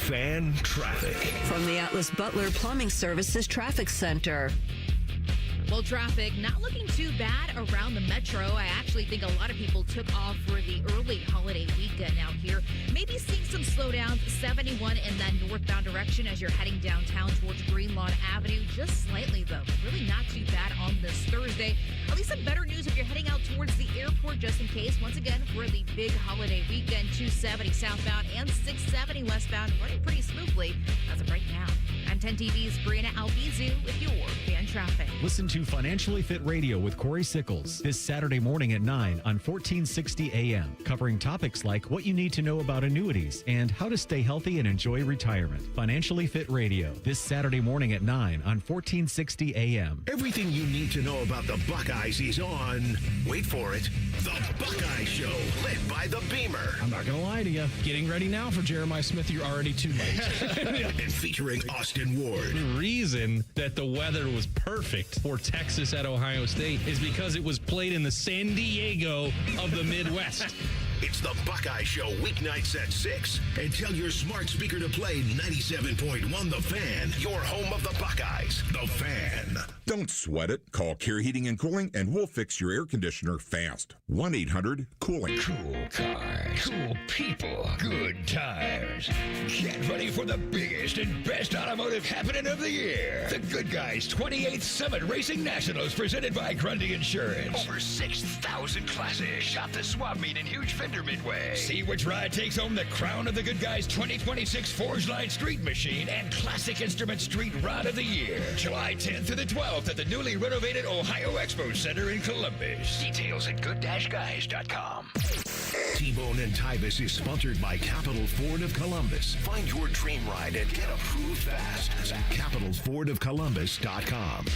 Fan traffic. From the Atlas Butler Plumbing Services Traffic Center. Well, traffic not looking too bad around the metro. I actually think a lot of people took off for the early holiday weekend out here. Maybe seeing some slowdowns, 71 in that northbound direction as you're heading downtown towards Greenlawn Avenue. Just slightly, though. Really not too bad on this Thursday. At least some better news if you're heading out towards the airport, just in case. Once again, for the big holiday weekend, 270 southbound and 670 westbound running pretty smoothly as of right now. I'm 10 TV's Brianna Albizu with your fan traffic. Listen to Financially Fit Radio with Corey Sickles this Saturday morning at 9 on 1460 AM, covering topics like what you need to know about annuities and how to stay healthy and enjoy retirement. Financially Fit Radio this Saturday morning at 9 on 1460 AM. Everything you need to know about the Buckeyes is on, wait for it, The Buckeye Show, led by the Beamer. I'm not going to lie to you. Getting ready now for Jeremiah Smith, you're already too late. And featuring Austin Ward. The reason that the weather was perfect for Texas at Ohio State is because it was played in the San Diego of the Midwest. It's the Buckeye Show, weeknights at 6. And tell your smart speaker to play 97.1 The Fan, your home of the Buckeyes, The Fan. Don't sweat it. Call Care Heating and Cooling, and we'll fix your air conditioner fast. 1-800-COOLING. Cool cars, cool people, good tires. Get ready for the biggest and best automotive happening of the year. The Good Guys 28th Summit Racing Nationals, presented by Grundy Insurance. Over 6,000 classes. Shop the swap meet in huge Fender Midway. See which ride takes home the crown of the Good Guys 2026 Forge Line Street Machine and Classic Instrument Street Rod of the Year. July 10th to the 12th at the newly renovated Ohio Expo Center in Columbus. Details at good-guys.com. T-Bone and Tyvus is sponsored by Capital Ford of Columbus. Find your dream ride and get approved fast at capitalfordofcolumbus.com.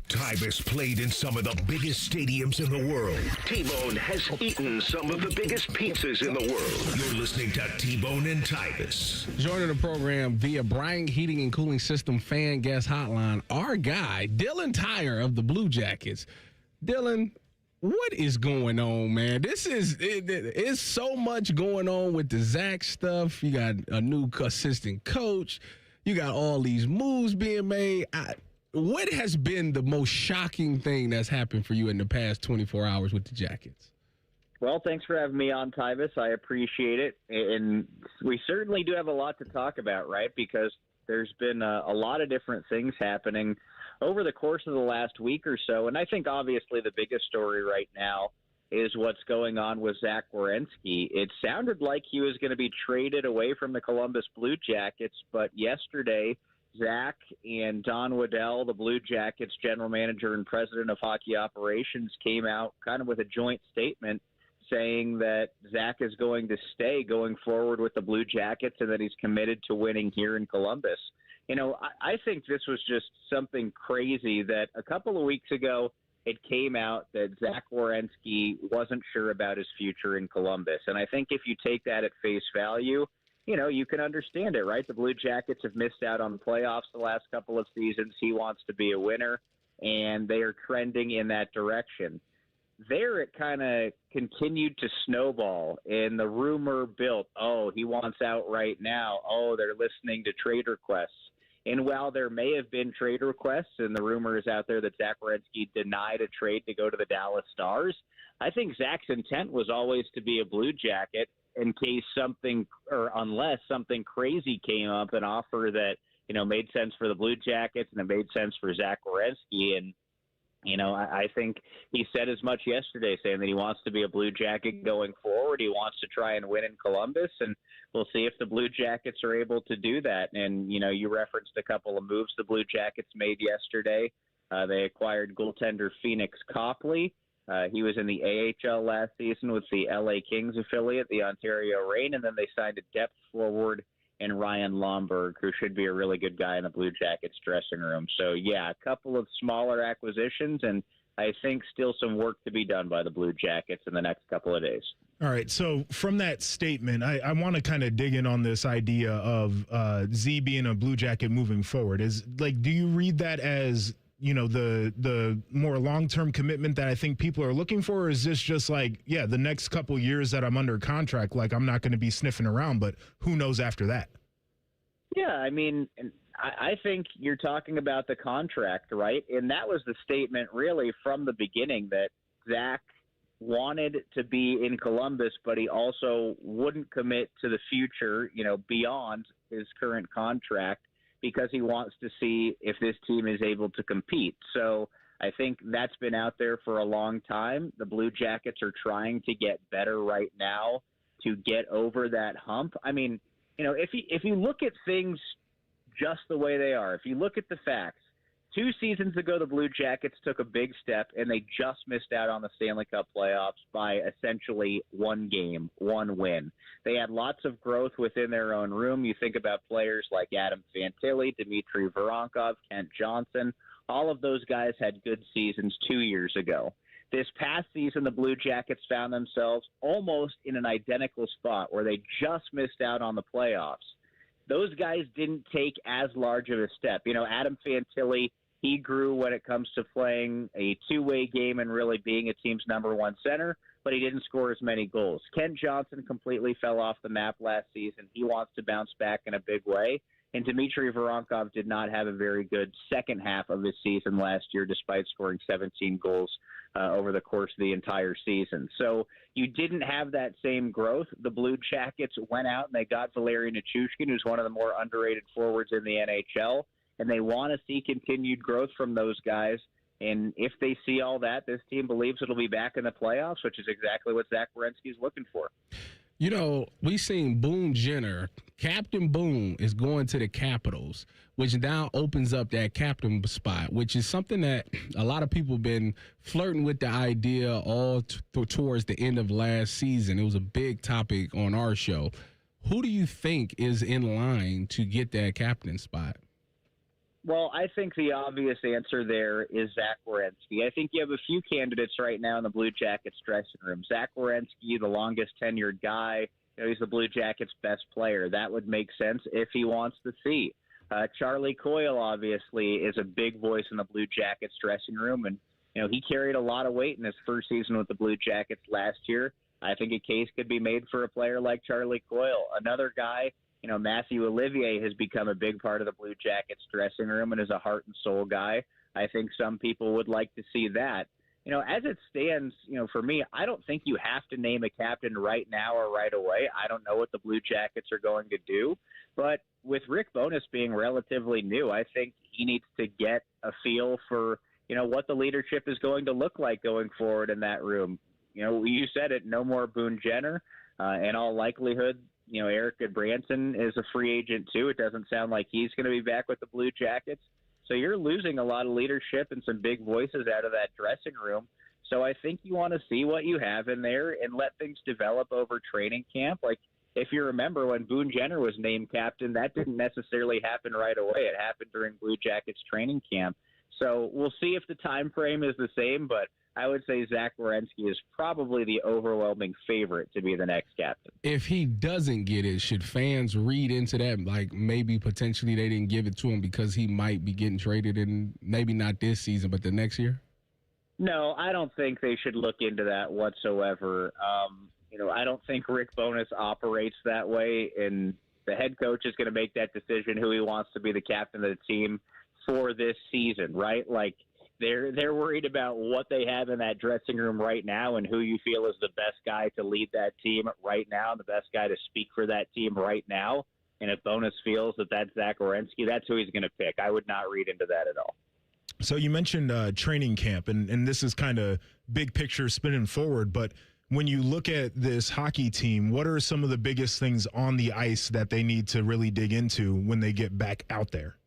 Tyvus played in some of the biggest stadiums in the world. T-Bone has eaten some of the biggest pizzas in the world. You're listening to T-Bone and Tyvus. Joining the program via Bryant Heating and Cooling System fan guest hotline, our guy, Dylan Tyre of the Blue Jackets. Dylan, what is going on, man? It's so much going on with the Zach stuff. You got a new assistant coach. You got all these moves being made. What has been the most shocking thing that's happened for you in the past 24 hours with the Jackets? Well, thanks for having me on, Tyvus. I appreciate it. And we certainly do have a lot to talk about, right? Because there's been a lot of different things happening over the course of the last week or so. And I think obviously the biggest story right now is what's going on with Zach Werenski. It sounded like he was going to be traded away from the Columbus Blue Jackets, but yesterday Zach and Don Waddell, the Blue Jackets general manager and president of hockey operations, came out kind of with a joint statement saying that Zach is going to stay going forward with the Blue Jackets and that he's committed to winning here in Columbus. You know, I think this was just something crazy that a couple of weeks ago it came out that Zach Werenski wasn't sure about his future in Columbus. And I think if you take that at face value, you know, you can understand it, right? The Blue Jackets have missed out on the playoffs the last couple of seasons. He wants to be a winner, and they are trending in that direction. There it kind of continued to snowball, and the rumor built, oh, he wants out right now. Oh, they're listening to trade requests. And while there may have been trade requests, and the rumor is out there that Zach Werenski denied a trade to go to the Dallas Stars, I think Zach's intent was always to be a Blue Jacket in case something, or unless something crazy came up, an offer that, you know, made sense for the Blue Jackets and it made sense for Zach Werenski. And, you know, I think he said as much yesterday, saying that he wants to be a Blue Jacket going forward. He wants to try and win in Columbus, and we'll see if the Blue Jackets are able to do that. And, you know, you referenced a couple of moves the Blue Jackets made yesterday. They acquired goaltender Phoenix Copley. He was in the AHL last season with the LA Kings affiliate, the Ontario Reign, and then they signed a depth forward and Ryan Lomberg, who should be a really good guy in the Blue Jackets dressing room. So, yeah, a couple of smaller acquisitions, and I think still some work to be done by the Blue Jackets in the next couple of days. All right, so from that statement, I want to kind of dig in on this idea of Z being a Blue Jacket moving forward. Do you read that as, the more long-term commitment that I think people are looking for, or is this just the next couple years that I'm under contract, I'm not going to be sniffing around, but who knows after that? Yeah, I mean, I think you're talking about the contract, right? And that was the statement really from the beginning, that Zach wanted to be in Columbus, but he also wouldn't commit to the future, beyond his current contract, because he wants to see if this team is able to compete. So I think that's been out there for a long time. The Blue Jackets are trying to get better right now to get over that hump. I mean, if you look at things just the way they are, if you look at the facts, 2 seasons ago, the Blue Jackets took a big step, and they just missed out on the Stanley Cup playoffs by essentially 1 game, 1 win. They had lots of growth within their own room. You think about players like Adam Fantilli, Dmitry Voronkov, Kent Johnson. All of those guys had good seasons 2 years ago. This past season, the Blue Jackets found themselves almost in an identical spot where they just missed out on the playoffs. Those guys didn't take as large of a step. Adam Fantilli, he grew when it comes to playing a two-way game and really being a team's number 1 center, but he didn't score as many goals. Kent Johnson completely fell off the map last season. He wants to bounce back in a big way. And Dmitry Voronkov did not have a very good second half of his season last year, despite scoring 17 goals over the course of the entire season. So you didn't have that same growth. The Blue Jackets went out and they got Valeri Nichushkin, who's one of the more underrated forwards in the NHL, and they want to see continued growth from those guys. And if they see all that, this team believes it'll be back in the playoffs, which is exactly what Zach Werenski is looking for. We seen Boone Jenner. Captain Boone is going to the Capitals, which now opens up that captain spot, which is something that a lot of people have been flirting with the idea all towards the end of last season. It was a big topic on our show. Who do you think is in line to get that captain spot? Well, I think the obvious answer there is Zach Werenski. I think you have a few candidates right now in the Blue Jackets dressing room. Zach Werenski, the longest tenured guy, he's the Blue Jackets' best player. That would make sense if he wants the seat. Charlie Coyle, obviously, is a big voice in the Blue Jackets dressing room, and he carried a lot of weight in his first season with the Blue Jackets last year. I think a case could be made for a player like Charlie Coyle. Another guy, Matthew Olivier has become a big part of the Blue Jackets dressing room and is a heart and soul guy. I think some people would like to see that. As it stands, for me, I don't think you have to name a captain right now or right away. I don't know what the Blue Jackets are going to do. But with Rick Bowness being relatively new, I think he needs to get a feel for, what the leadership is going to look like going forward in that room. You said it, no more Boone Jenner. In all likelihood, Eric Goodbranson is a free agent too. It doesn't sound like he's going to be back with the Blue Jackets. So you're losing a lot of leadership and some big voices out of that dressing room. So I think you want to see what you have in there and let things develop over training camp. Like, if you remember when Boone Jenner was named captain, that didn't necessarily happen right away. It happened during Blue Jackets training camp. So we'll see if the time frame is the same, but I would say Zach Werenski is probably the overwhelming favorite to be the next captain. If he doesn't get it, should fans read into that? Like maybe potentially they didn't give it to him because he might be getting traded in maybe not this season, but the next year? No, I don't think they should look into that whatsoever. I don't think Rick Bowness operates that way, and the head coach is going to make that decision who he wants to be the captain of the team for this season, right? Like, They're worried about what they have in that dressing room right now and who you feel is the best guy to lead that team right now and the best guy to speak for that team right now. And if Bowness feels that that's Zach Werenski, that's who he's going to pick. I would not read into that at all. So you mentioned training camp, and this is kind of big picture spinning forward, but when you look at this hockey team, what are some of the biggest things on the ice that they need to really dig into when they get back out there?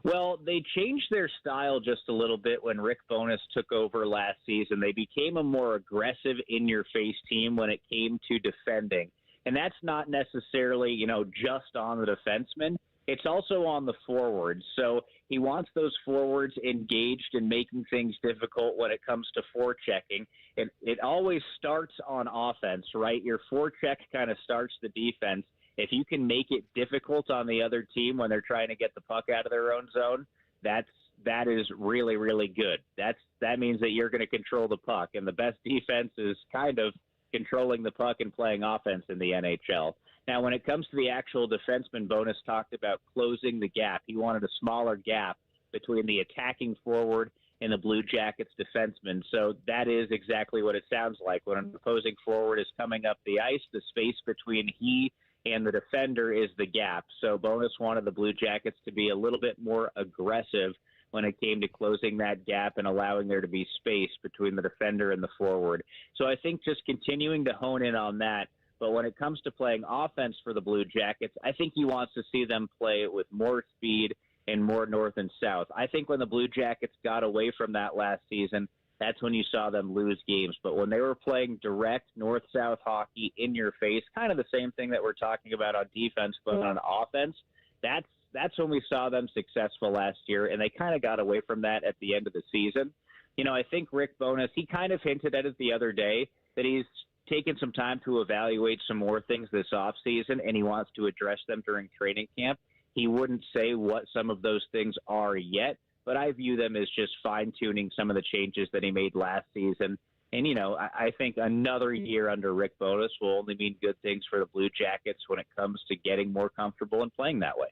Well, they changed their style just a little bit when Rick Bowness took over last season. They became a more aggressive, in-your-face team when it came to defending. And that's not necessarily, just on the defenseman. It's also on the forwards. So he wants those forwards engaged in making things difficult when it comes to forechecking. It always starts on offense, right? Your forecheck kind of starts the defense. If you can make it difficult on the other team when they're trying to get the puck out of their own zone, that is really, really good. That means that you're going to control the puck. And the best defense is kind of controlling the puck and playing offense in the NHL. Now, when it comes to the actual defenseman, Bowness talked about closing the gap. He wanted a smaller gap between the attacking forward and the Blue Jackets defenseman. So that is exactly what it sounds like. When an opposing forward is coming up the ice, the space between he and the defender is the gap. So Bowness wanted the Blue Jackets to be a little bit more aggressive when it came to closing that gap and allowing there to be space between the defender and the forward. So I think just continuing to hone in on that. But when it comes to playing offense for the Blue Jackets, I think he wants to see them play with more speed and more north and south. I think when the Blue Jackets got away from that last season, that's when you saw them lose games. But when they were playing direct north-south hockey in your face, kind of the same thing that we're talking about on defense, but on offense, that's when we saw them successful last year, and they kind of got away from that at the end of the season. I think Rick Bowness, he kind of hinted at it the other day that he's taken some time to evaluate some more things this offseason, and he wants to address them during training camp. He wouldn't say what some of those things are yet, but I view them as just fine-tuning some of the changes that he made last season. And, I think another year under Rick Bowness will only mean good things for the Blue Jackets when it comes to getting more comfortable and playing that way.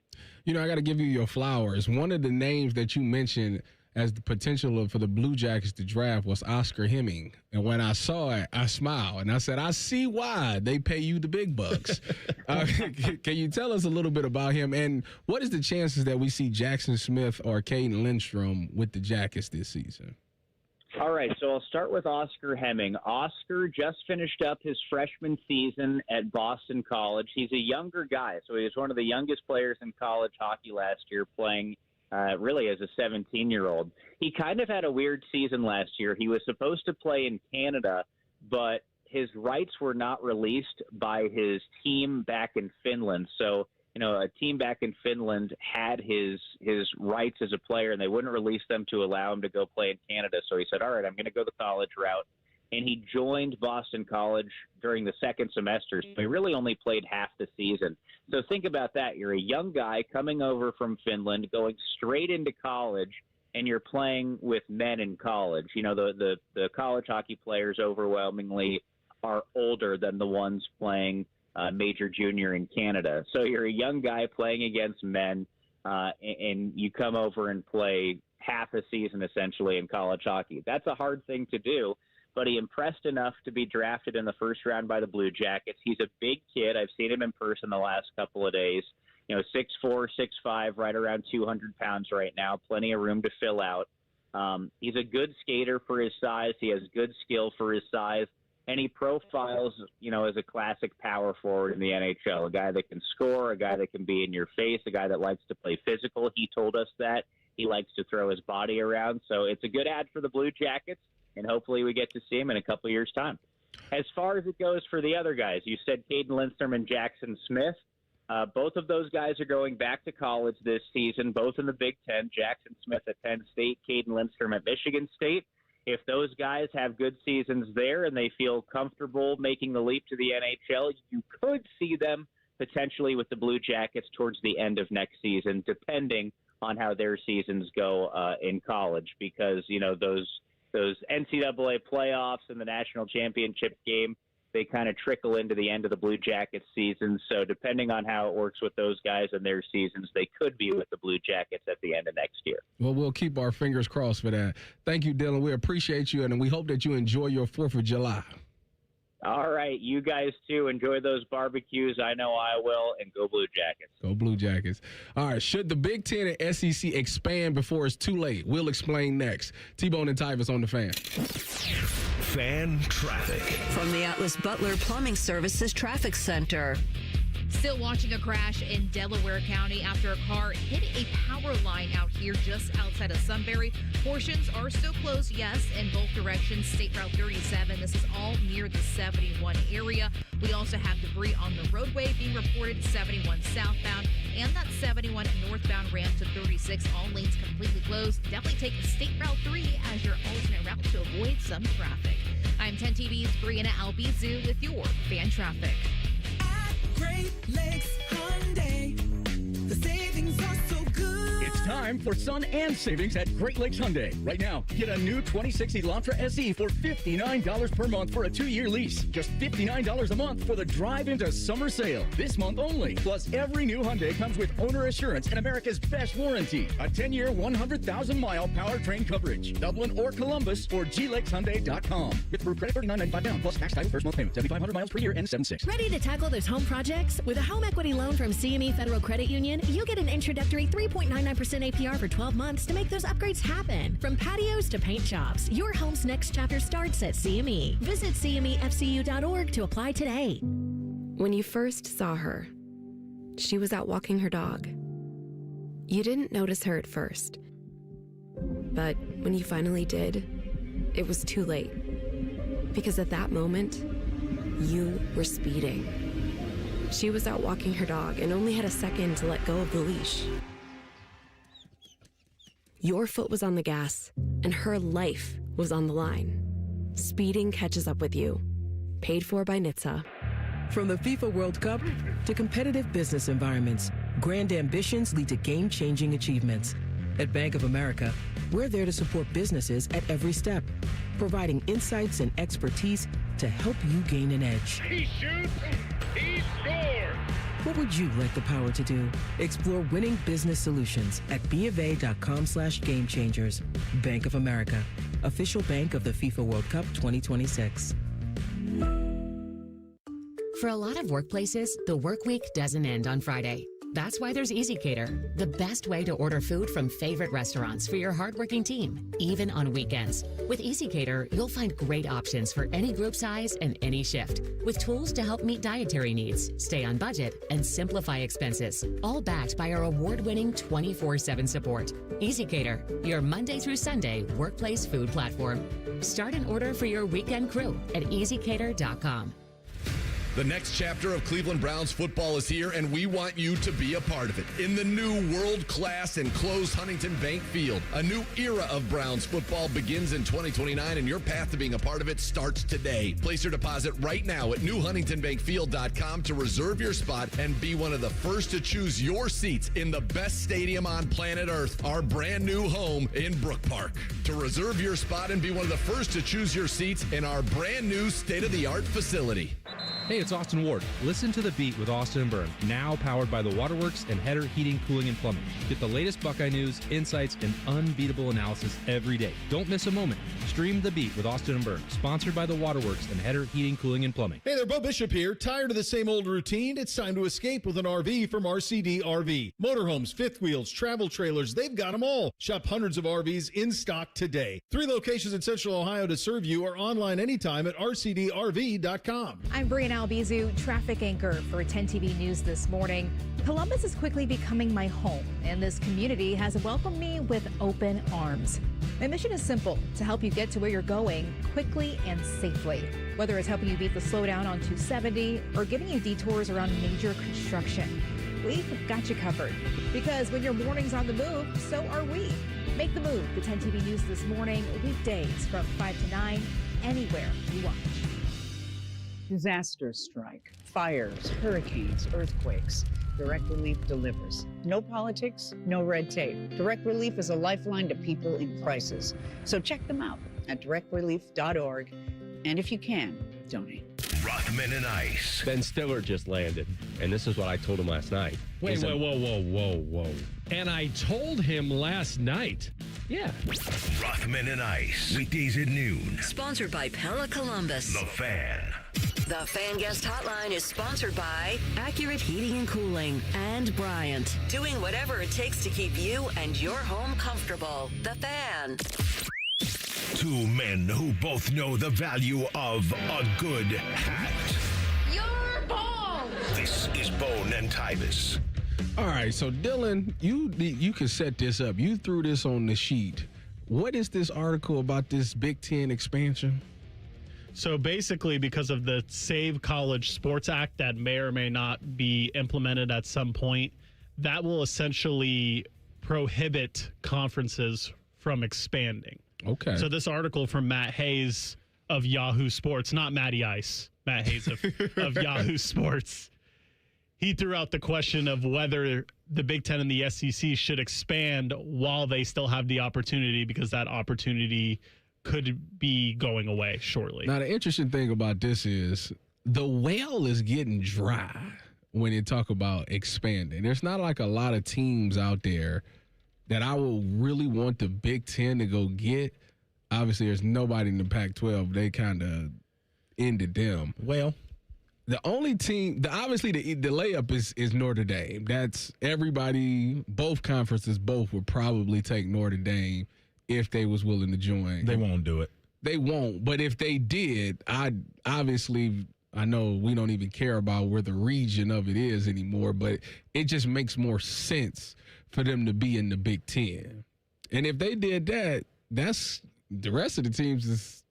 I got to give you your flowers. One of the names that you mentioned as the potential for the Blue Jackets to draft was Oscar Hemming. And when I saw it, I smiled. And I said, I see why they pay you the big bucks. Can you tell us a little bit about him? And what is the chances that we see Jackson Smith or Caden Lindstrom with the Jackets this season? All right, so I'll start with Oscar Hemming. Oscar just finished up his freshman season at Boston College. He's a younger guy, so he was one of the youngest players in college hockey last year, playing really as a 17-year-old. He kind of had a weird season last year. He was supposed to play in Canada, but his rights were not released by his team back in Finland. So, a team back in Finland had his rights as a player, and they wouldn't release them to allow him to go play in Canada. So he said, all right, I'm going to go the college route. And he joined Boston College during the second semester. So he really only played half the season. So think about that. You're a young guy coming over from Finland, going straight into college, and you're playing with men in college. The college hockey players overwhelmingly are older than the ones playing major junior in Canada. So you're a young guy playing against men, and you come over and play half a season essentially in college hockey. That's a hard thing to do, but he impressed enough to be drafted in the first round by the Blue Jackets. He's a big kid. I've seen him in person the last couple of days. 6'4", 6'5", right around 200 pounds right now, plenty of room to fill out. He's a good skater for his size. He has good skill for his size. And he profiles, as a classic power forward in the NHL, a guy that can score, a guy that can be in your face, a guy that likes to play physical. He told us that. He likes to throw his body around. So it's a good ad for the Blue Jackets, and hopefully we get to see him in a couple of years' time. As far as it goes for the other guys, you said Caden Lindstrom and Jackson Smith. Both of those guys are going back to college this season, both in the Big Ten. Jackson Smith at Penn State, Caden Lindstrom at Michigan State. If those guys have good seasons there and they feel comfortable making the leap to the NHL, you could see them potentially with the Blue Jackets towards the end of next season, depending on how their seasons go in college, because, those NCAA playoffs and the national championship game, they kind of trickle into the end of the Blue Jackets season. So depending on how it works with those guys and their seasons, they could be with the Blue Jackets at the end of next year. Well, we'll keep our fingers crossed for that. Thank you, Dylan. We appreciate you, and we hope that you enjoy your 4th of July. All right. You guys, too. Enjoy those barbecues. I know I will. And go Blue Jackets. Go Blue Jackets. All right. Should the Big Ten and SEC expand before it's too late? We'll explain next. T-Bone and Tyvis on the Fan. Fan traffic. From the Atlas Butler Plumbing Services Traffic Center. Still watching a crash in Delaware County after a car hit a power line out here just outside of Sunbury. Portions are still closed, yes, in both directions. State Route 37. This is all near the 71 area. We also have debris on the roadway being reported 71 southbound and that 71 northbound ramp to 36. All lanes completely closed. Definitely take State Route 3 as your alternate route to avoid some traffic. I'm 10 TV's Brianna Albizu with your fan traffic. Great Lakes Hyundai. The savings are so good. It's time for sun and savings at Great Lakes Hyundai. Right now, get a new 2060 Elantra SE for $59 per month for a 2-year lease. Just $59 a month for the drive into summer sale. This month only. Plus, every new Hyundai comes with owner assurance and America's best warranty. A 10-year, 100,000-mile powertrain coverage. Dublin or Columbus or glakeshyundai.com. With approved credit $39.95 down plus tax title first month payment. 7,500 miles per year and 7.6. Ready to tackle those home projects? With a home equity loan from CME Federal Credit Union, you get an introductory 3.99% APR for 12 months to make those upgrades happen. From patios to paint jobs, your home's next chapter starts at CME. Visit CMEFCU.org to apply today. When you first saw her, she was out walking her dog. You didn't notice her at first. But when you finally did, it was too late. Because at that moment, you were speeding. She was out walking her dog and only had a second to let go of the leash. Your foot was on the gas, and her life was on the line. Speeding catches up with you. Paid for by NHTSA. From the FIFA World Cup to competitive business environments, grand ambitions lead to game-changing achievements. At Bank of America, we're there to support businesses at every step, providing insights and expertise to help you gain an edge. He shoots, he scores! What would you like the power to do? Explore winning business solutions at BofA.com/gamechangers. Bank of America, official bank of the FIFA World Cup 2026. For a lot of workplaces, the work week doesn't end on Friday. That's why there's EasyCater, the best way to order food from favorite restaurants for your hardworking team, even on weekends. With EasyCater, you'll find great options for any group size and any shift, with tools to help meet dietary needs, stay on budget, and simplify expenses, all backed by our award-winning 24/7 support. EasyCater, your Monday through Sunday workplace food platform. Start an order for your weekend crew at easycater.com. The next chapter of Cleveland Browns football is here, and we want you to be a part of it. In the new world-class enclosed Huntington Bank Field, a new era of Browns football begins in 2029, and your path to being a part of it starts today. Place your deposit right now at newhuntingtonbankfield.com to reserve your spot and be one of the first to choose your seats in the best stadium on planet Earth, our brand new home in Brook Park. To reserve your spot and be one of the first to choose your seats in our brand new state-of-the-art facility. Hey, it's Austin Ward. Listen to The Beat with Austin and Byrne, now powered by the Waterworks and Header Heating, Cooling, and Plumbing. Get the latest Buckeye news, insights, and unbeatable analysis every day. Don't miss a moment. Stream The Beat with Austin and Byrne, sponsored by the Waterworks and Header Heating, Cooling, and Plumbing. Hey there, Bo Bishop here. Tired of the same old routine? It's time to escape with an RV from RCD RV. Motorhomes, fifth wheels, travel trailers, they've got them all. Shop hundreds of RVs in stock today. 3 locations in Central Ohio to serve you, or online anytime at rcdrv.com. I'm Brianna Albizu, traffic anchor for 10 TV News this morning. Columbus is quickly becoming my home, and this community has welcomed me with open arms. My mission is simple: to help you get to where you're going quickly and safely. Whether it's helping you beat the slowdown on 270 or giving you detours around major construction, we've got you covered. Because when your morning's on the move, so are we. Make the move to 10 TV News this morning, weekdays from 5 to 9, anywhere you watch. Disasters strike, fires, hurricanes, earthquakes. Direct Relief delivers. No politics, no red tape. Direct Relief is a lifeline to people in crisis. So check them out at directrelief.org. And if you can, donate. Rothman and Ice. Ben Stiller just landed, and this is what I told him last night. Wait, whoa. And I told him last night. Yeah. Rothman and Ice. Weekdays at noon. Sponsored by Pella Columbus. The Fan. The Fan Guest Hotline is sponsored by Accurate Heating and Cooling and Bryant. Doing whatever it takes to keep you and your home comfortable. The Fan. 2 men who both know the value of a good hat. You're bald! This is Bone and Tyvis. All right, so Dylan, you can set this up. You threw this on the sheet. What is this article about this Big Ten expansion? So basically, because of the Save College Sports Act that may or may not be implemented at some point, that will essentially prohibit conferences from expanding. Okay. So this article from Matt Hayes of Yahoo Sports, not Matty Ice, Matt Hayes of Yahoo Sports, he threw out the question of whether the Big Ten and the SEC should expand while they still have the opportunity, because that opportunity could be going away shortly. Now, the interesting thing about this is the well is getting dry when you talk about expanding. There's not like a lot of teams out there that I will really want the Big Ten to go get. Obviously, there's nobody in the Pac-12. They kind of ended them. Well, the only team, obviously the layup is Notre Dame. That's everybody, both conferences, both would probably take Notre Dame if they was willing to join. They won't do it. They won't. But if they did, I know we don't even care about where the region of it is anymore, but it just makes more sense for them to be in the Big Ten. And if they did that, that's the rest of the teams is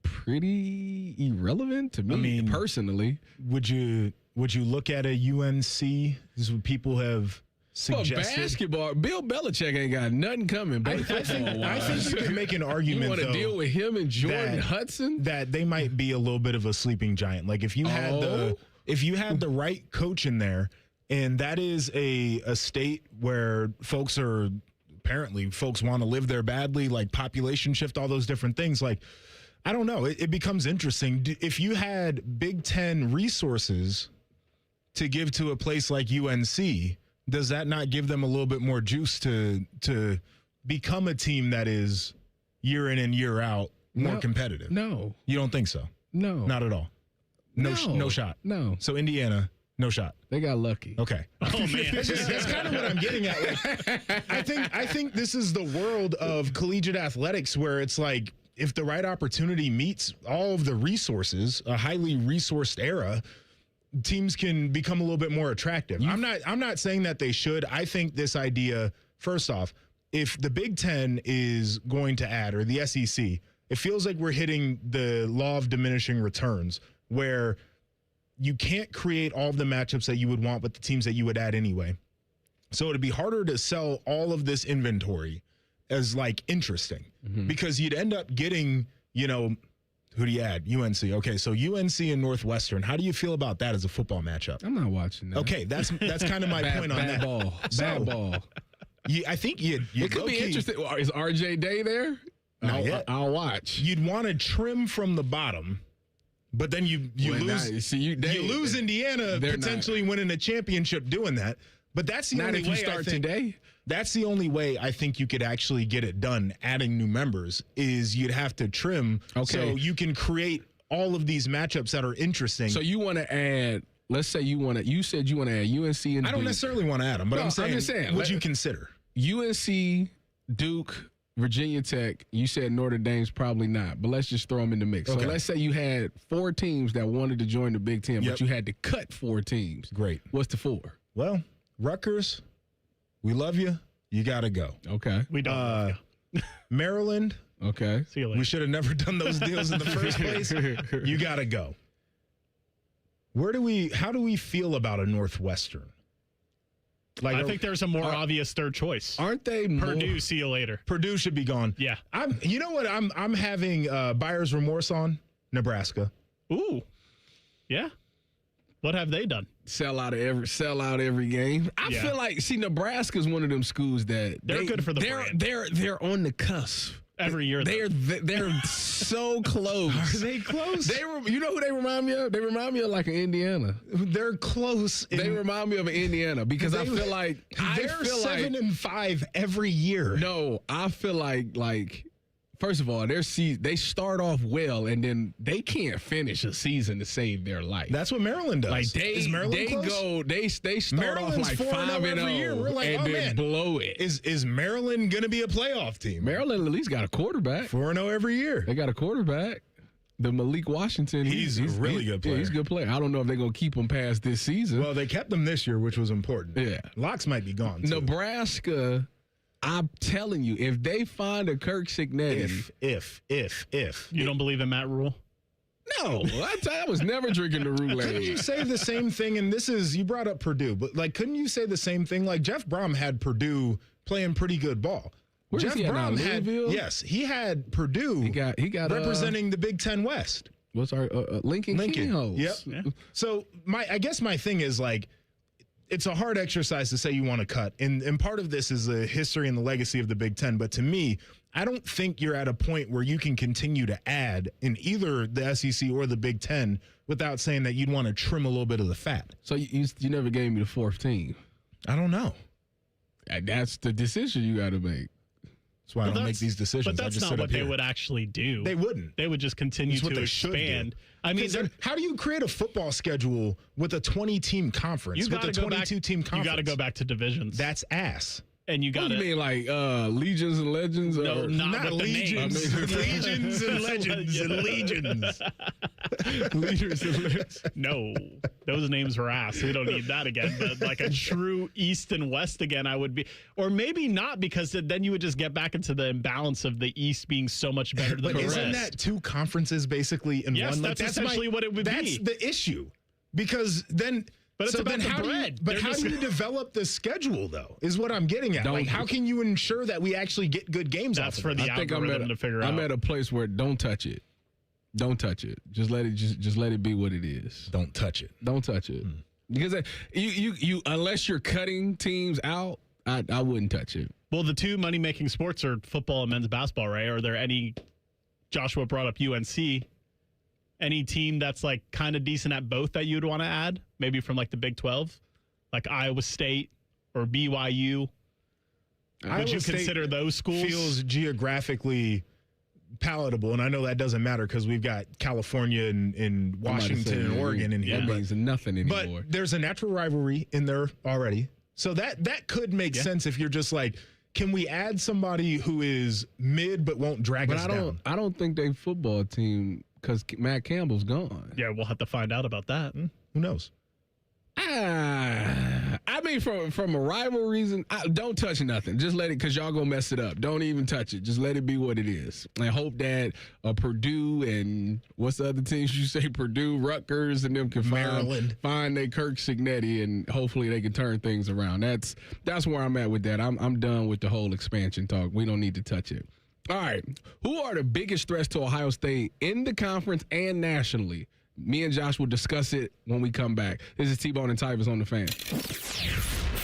pretty irrelevant to me. I mean, personally. Would you look at a UNC? This is what people have suggested. For basketball, Bill Belichick ain't got nothing coming. I think you could make an argument. You want to deal with him and Jordan Hudson? That they might be a little bit of a sleeping giant. Like if you had the right coach in there, and that is a state where folks want to live there badly, like population shift, all those different things. Like, I don't know. It becomes interesting. If you had Big Ten resources to give to a place like UNC, does that not give them a little bit more juice to become a team that is year in and year out more competitive? No. You don't think so? No. Not at all? No shot? No. So Indiana, no shot. They got lucky. Okay. Oh, man. That's kind of what I'm getting at. Like, I think this is the world of collegiate athletics where it's like, if the right opportunity meets all of the resources, a highly resourced era, teams can become a little bit more attractive. I'm not saying that they should. I think this idea, first off, if the Big Ten is going to add, or the SEC, it feels like we're hitting the law of diminishing returns, where you can't create all of the matchups that you would want with the teams that you would add anyway. So it'd be harder to sell all of this inventory as like interesting, because you'd end up getting, who do you add? UNC. Okay, so UNC and Northwestern. How do you feel about that as a football matchup? I'm not watching that. Okay, that's kind of my point on that. Bad ball. I think you it could be interesting. Is RJ Day there? Not yet. I'll watch. You'd want to trim from the bottom, but then you lose. You lose Indiana potentially winning a championship doing that. But that's the only way. If you start today. That's the only way I think you could actually get it done, adding new members, is you'd have to trim so you can create all of these matchups that are interesting. So you want to add, let's say you said you want to add UNC and Duke. I don't necessarily want to add them, but I'm just saying, would you consider? UNC, Duke, Virginia Tech, you said Notre Dame's probably not, but let's just throw them in the mix. Okay. So let's say you had 4 teams that wanted to join the Big Ten, but you had to cut 4 teams. Great. What's the 4? Well, Rutgers, we love you. You got to go. Okay. We don't love you. Maryland. Okay. See you later. We should have never done those deals in the first place. You got to go. How do we feel about a Northwestern? I think there's a more obvious third choice. Aren't they Purdue, see you later. Purdue should be gone. Yeah. You know what? I'm having buyer's remorse on Nebraska. Ooh. Yeah. What have they done? Sell out every game. I feel like Nebraska's one of them schools that they're good for the brand. They're on the cusp. Every year, they're so close. Are they close? You know who they remind me of? They remind me of like an Indiana. They're close. They remind me of an Indiana because I feel like they're 7-5 every year. No, I feel like first of all, they start off well and then they can't finish a season to save their life. That's what Maryland does. Like is Maryland close? They start Maryland's off like 5-0 and then blow it. Is Maryland going to be a playoff team? Maryland at least got a quarterback. 4-0 every year. They got a quarterback. the Malik Washington. He's a really good player. Yeah, he's a good player. I don't know if they're going to keep him past this season. Well, they kept him this year, which was important. Yeah. Locks might be gone, too. Nebraska, I'm telling you, if they find a Kirk Cignetti. If. You don't believe in Matt Rule? No, I was never drinking the Roulade. Couldn't you say the same thing? And this is, you brought up Purdue, but couldn't you say the same thing? Like Jeff Brom had Purdue playing pretty good ball. Where's Jeff he at now, Brom had, Louisville? yes, he had Purdue. He got representing the Big Ten West. What's our Lincoln Kingholz? Yep. Yeah. So I guess my thing is it's a hard exercise to say you want to cut, and part of this is the history and the legacy of the Big Ten. But to me, I don't think you're at a point where you can continue to add in either the SEC or the Big Ten without saying that you'd want to trim a little bit of the fat. So you never gave me the fourth team. I don't know. That's the decision you got to make. That's why I don't make these decisions. But that's not what they would actually do. They wouldn't. They would just continue to expand. I mean, how do you create a football schedule with a 20-team conference? With a 22-team conference? You got to go back to divisions. That's ass. And you got to. You mean like Legions and Legends? No, not Legions. Legions and Legends and Legions. Leaders and Legends. No, those names were ass. We don't need that again. But like a true East and West again, I would be. Or maybe not, because then you would just get back into the imbalance of the East being so much better than the rest. Isn't that two conferences basically in yes, one? That's essentially what it would be. That's the issue. Because then. But it's about the bread. How do you develop the schedule, though, is what I'm getting at. How can you ensure that we actually get good games That's off for of the algorithm to figure out. I'm at a place where don't touch it. Don't touch it. Just let it be what it is. Don't touch it. Don't touch it. Because you unless you're cutting teams out, I wouldn't touch it. Well, the two money-making sports are football and men's basketball, right? Are there any, Joshua brought up UNC, any team that's kind of decent at both that you'd want to add? Maybe from the Big 12? Like Iowa State or BYU? Would you consider those schools? Feels geographically palatable, and I know that doesn't matter because we've got California and Washington and Oregon in here. That means nothing anymore. But there's a natural rivalry in there already. So that could make sense if you're just can we add somebody who is mid but won't drag us down? I don't think they football team, because Matt Campbell's gone. Yeah, we'll have to find out about that. Who knows? I mean, from a rival reason, don't touch nothing. Just let it, because y'all gonna mess it up. Don't even touch it. Just let it be what it is. I hope that Purdue and what's the other teams you say? Purdue, Rutgers, and them can find their Kirk Cignetti, and hopefully they can turn things around. That's where I'm at with that. I'm done with the whole expansion talk. We don't need to touch it. All right. Who are the biggest threats to Ohio State in the conference and nationally? Me and Josh will discuss it when we come back. This is T-Bone and Tyvus on the Fan.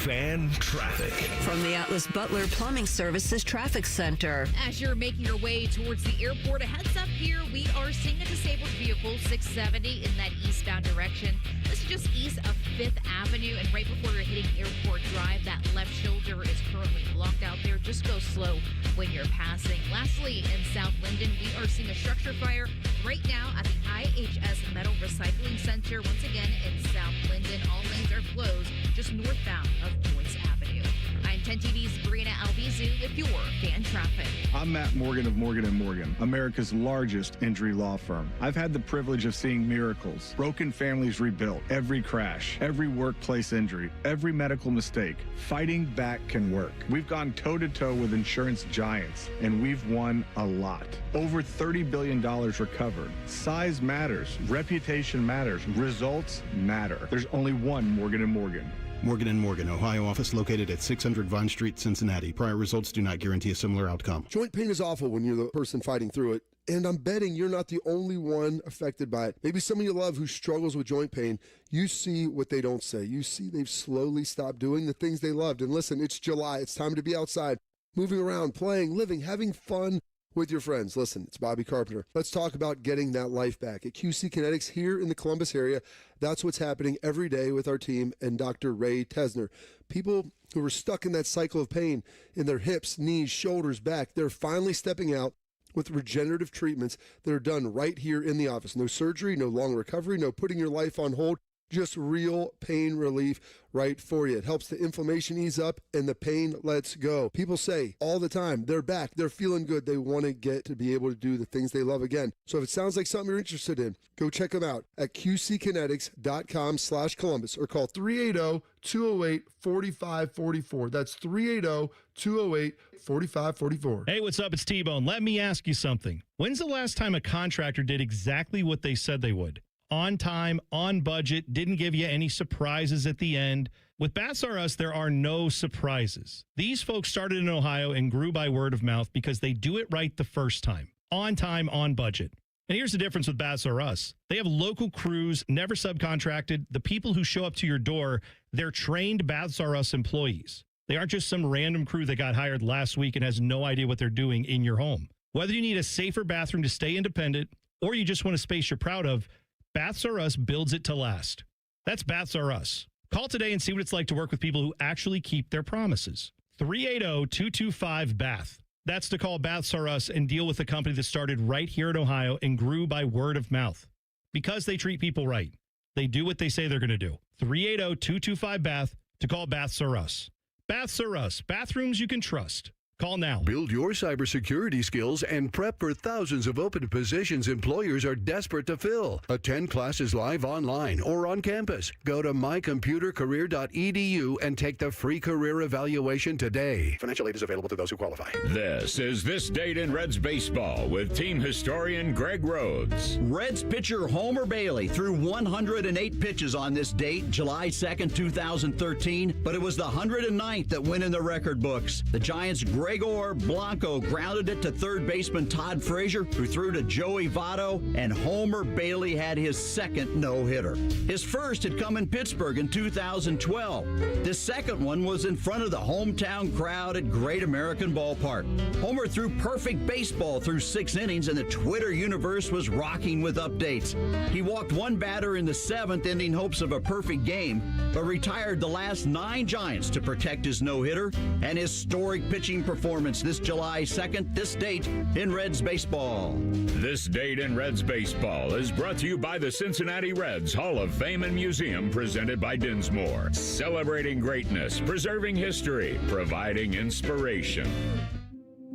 Fan traffic. From the Atlas Butler Plumbing Services Traffic Center. As you're making your way towards the airport, a heads up here, we are seeing a disabled vehicle, 670, in that eastbound direction. This is just east of 5th Avenue, and right before you're hitting Airport Drive, that left shoulder is currently blocked out there. Just go slow when you're passing. Lastly, in South Linden, we are seeing a structure fire right now at the IHS Metal Recycling Center. Once again, in South Linden, all lanes are closed, just northbound of Joyce Avenue. 910 TV's Brianna Albizu with your fan traffic. I'm Matt Morgan of Morgan & Morgan, America's largest injury law firm. I've had the privilege of seeing miracles, broken families rebuilt, every crash, every workplace injury, every medical mistake. Fighting back can work. We've gone toe-to-toe with insurance giants, and we've won a lot. Over $30 billion recovered. Size matters. Reputation matters. Results matter. There's only one Morgan & Morgan. Morgan & Morgan, Ohio office located at 600 Vine Street, Cincinnati. Prior results do not guarantee a similar outcome. Joint pain is awful when you're the person fighting through it. And I'm betting you're not the only one affected by it. Maybe someone you love who struggles with joint pain, you see what they don't say. You see they've slowly stopped doing the things they loved. And listen, it's July. It's time to be outside, moving around, playing, living, having fun with your friends. Listen, it's Bobby Carpenter. Let's talk about getting that life back. At QC Kinetics here in the Columbus area, that's what's happening every day with our team and Dr. Ray Tesner. People who are stuck in that cycle of pain in their hips, knees, shoulders, back, they're finally stepping out with regenerative treatments that are done right here in the office. No surgery, no long recovery, no putting your life on hold. just real pain relief right for you. It helps the inflammation ease up and the pain lets go. People say all the time, they're back, they're feeling good, they want to get to be able to do the things they love again. So if it sounds like something you're interested in, go check them out at qckinetics.com/Columbus or call 380-208-4544. That's 380-208-4544. Hey, what's up? It's T-Bone. Let me ask you something. When's the last time a contractor did exactly what they said they would? On time, on budget, didn't give you any surprises at the end. With Baths R Us, there are no surprises. These folks started in Ohio and grew by word of mouth because they do it right the first time. On time, on budget. And here's the difference with Baths R Us. They have local crews, never subcontracted. The people who show up to your door, they're trained Baths R Us employees. They aren't just some random crew that got hired last week and has no idea what they're doing in your home. Whether you need a safer bathroom to stay independent or you just want a space you're proud of, Baths R Us builds it to last. That's Baths R Us. Call today and see what it's like to work with people who actually keep their promises. 380-225-BATH. That's to call Baths R Us and deal with a company that started right here in Ohio and grew by word of mouth. Because they treat people right. They do what they say they're going to do. 380-225-BATH to call Baths R Us. Baths R Us. Bathrooms you can trust. Call now. Build your cybersecurity skills and prep for thousands of open positions employers are desperate to fill. Attend classes live online or on campus. Go to mycomputercareer.edu and take the free career evaluation today. Financial aid is available to those who qualify. This is This Date in Reds Baseball with team historian Greg Rhodes. Reds pitcher Homer Bailey threw 108 pitches on this date, July 2nd, 2013, but it was the 109th that went in the record books. The Giants' Gregor Blanco grounded it to third baseman Todd Frazier, who threw to Joey Votto, and Homer Bailey had his second no-hitter. His first had come in Pittsburgh in 2012. The second one was in front of the hometown crowd at Great American Ballpark. Homer threw perfect baseball through 6 innings, and the Twitter universe was rocking with updates. He walked one batter in the 7th, ending hopes of a perfect game, but retired the last 9 Giants to protect his no-hitter and historic pitching performance this July 2nd, this date in Reds baseball. This Date in Reds Baseball is brought to you by the Cincinnati Reds Hall of Fame and Museum, presented by Dinsmore. Celebrating greatness, preserving history, providing inspiration.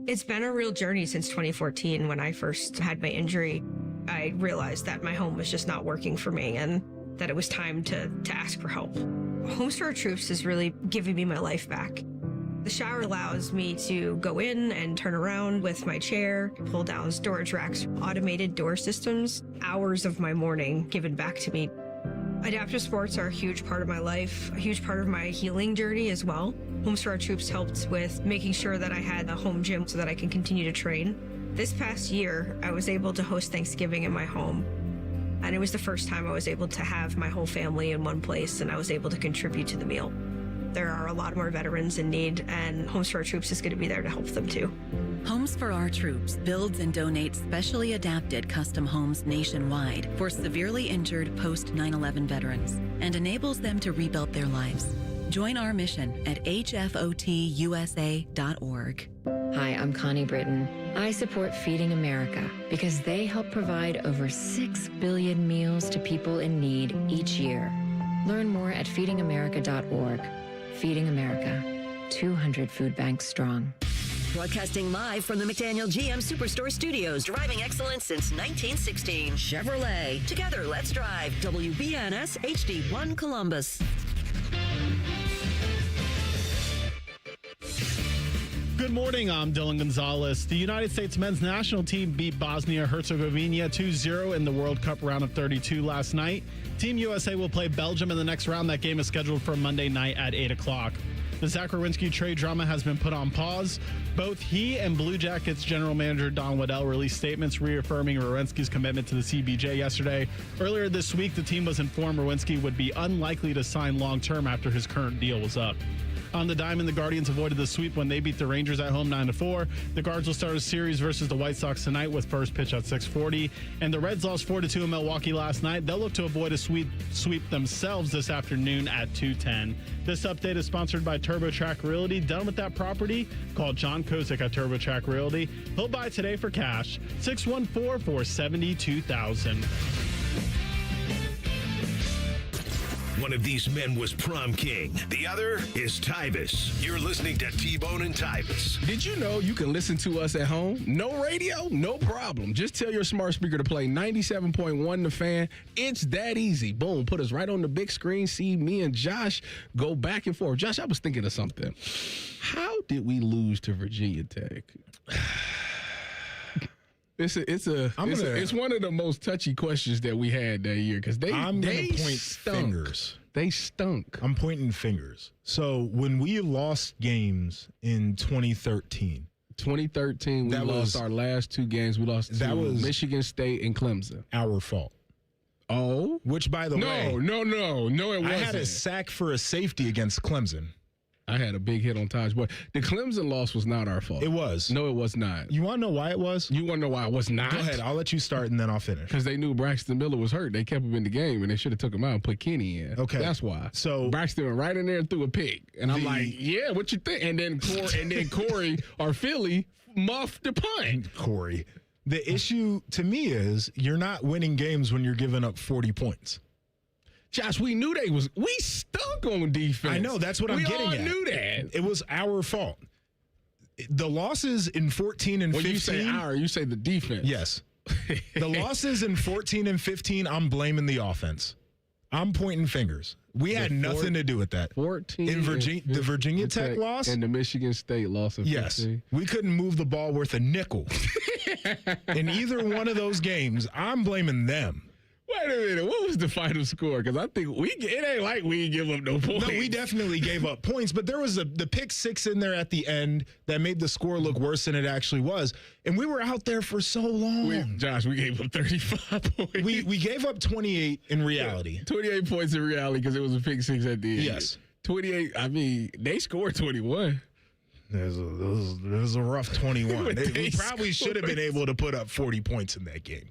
It's been a real journey since 2014 when I first had my injury. I realized that my home was just not working for me and that it was time to ask for help. Homes for Our Troops is really giving me my life back. The shower allows me to go in and turn around with my chair, pull down storage racks, automated door systems, hours of my morning given back to me. Adaptive sports are a huge part of my life, a huge part of my healing journey as well. Homes for Our Troops helped with making sure that I had a home gym so that I can continue to train. This past year, I was able to host Thanksgiving in my home. And it was the first time I was able to have my whole family in one place, and I was able to contribute to the meal. There are a lot more veterans in need, and Homes for Our Troops is going to be there to help them too. Homes for Our Troops builds and donates specially adapted custom homes nationwide for severely injured post 9/11 veterans and enables them to rebuild their lives. Join our mission at hfotusa.org. Hi, I'm Connie Britton. I support Feeding America because they help provide over 6 billion meals to people in need each year. Learn more at feedingamerica.org. Feeding America, 200 food banks strong. Broadcasting live from the McDaniel GM Superstore Studios. Driving excellence since 1916. Chevrolet. Together, let's drive. WBNS HD1 Columbus. Good morning, I'm Dylan Gonzalez. The United States men's national team beat Bosnia-Herzegovina 2-0 in the World Cup round of 32 last night. Team USA will play Belgium in the next round. That game is scheduled for Monday night at 8 o'clock. The Zach Werenski trade drama has been put on pause. Both he and Blue Jackets general manager Don Waddell released statements reaffirming Werenski's commitment to the CBJ yesterday. Earlier this week, the team was informed Werenski would be unlikely to sign long-term after his current deal was up. On the diamond, the Guardians avoided the sweep when they beat the Rangers at home 9-4. The Guards will start a series versus the White Sox tonight with first pitch at 6:40. And the Reds lost 4-2 in Milwaukee last night. They'll look to avoid a sweep themselves this afternoon at 2:10. This update is sponsored by TurboTrack Realty. Done with that property? Call John Kozik at TurboTrack Realty. He'll buy today for cash. 614-472-0000. One of these men was prom king. The other is Tyvis. You're listening to T-Bone and Tyvis. Did you know you can listen to us at home? No radio? No problem. Just tell your smart speaker to play 97.1 The Fan. It's that easy. Boom. Put us right on the big screen. See me and Josh go back and forth. Josh, I was thinking of something. How did we lose to Virginia Tech? It's one of the most touchy questions that we had that year because they point stunk. Fingers. They stunk. I'm pointing fingers. So when we lost games in 2013, we lost our last two games. We lost to Michigan State and Clemson. Our fault. Oh, which by the way, no, it wasn't. I had a sack for a safety against Clemson. I had a big hit on Taj Boyd. The Clemson loss was not our fault. It was. No, it was not. You want to know why it was? You want to know why it was not? Go ahead. I'll let you start and then I'll finish. Because they knew Braxton Miller was hurt. They kept him in the game and they should have took him out and put Kenny in. Okay. That's why. So Braxton went right in there and threw a pick. And I'm like, yeah, what you think? And then Corey or Philly muffed the punt. Corey. The issue to me is you're not winning games when you're giving up 40 points. Josh, we knew we stunk on defense. I know, that's what I'm getting at. We all knew that. It was our fault. The losses in 14 and 15. When you say our, you say the defense. Yes. The losses in 14 and 15, I'm blaming the offense. I'm pointing fingers. We had nothing to do with that. 14 in the Virginia Tech loss and the Michigan State loss. Yes, we couldn't move the ball worth a nickel. In either one of those games, I'm blaming them. Wait a minute. What was the final score? Because I think it ain't like we give up no points. No, we definitely gave up points, but there was the pick six in there at the end that made the score look worse than it actually was. And we were out there for so long. Josh, we gave up 35 points. We gave up 28 in reality. 28 points in reality because it was a pick six at the end. Yes. 28, I mean, they scored 21. It was a rough 21. We probably should have been able to put up 40 points in that game.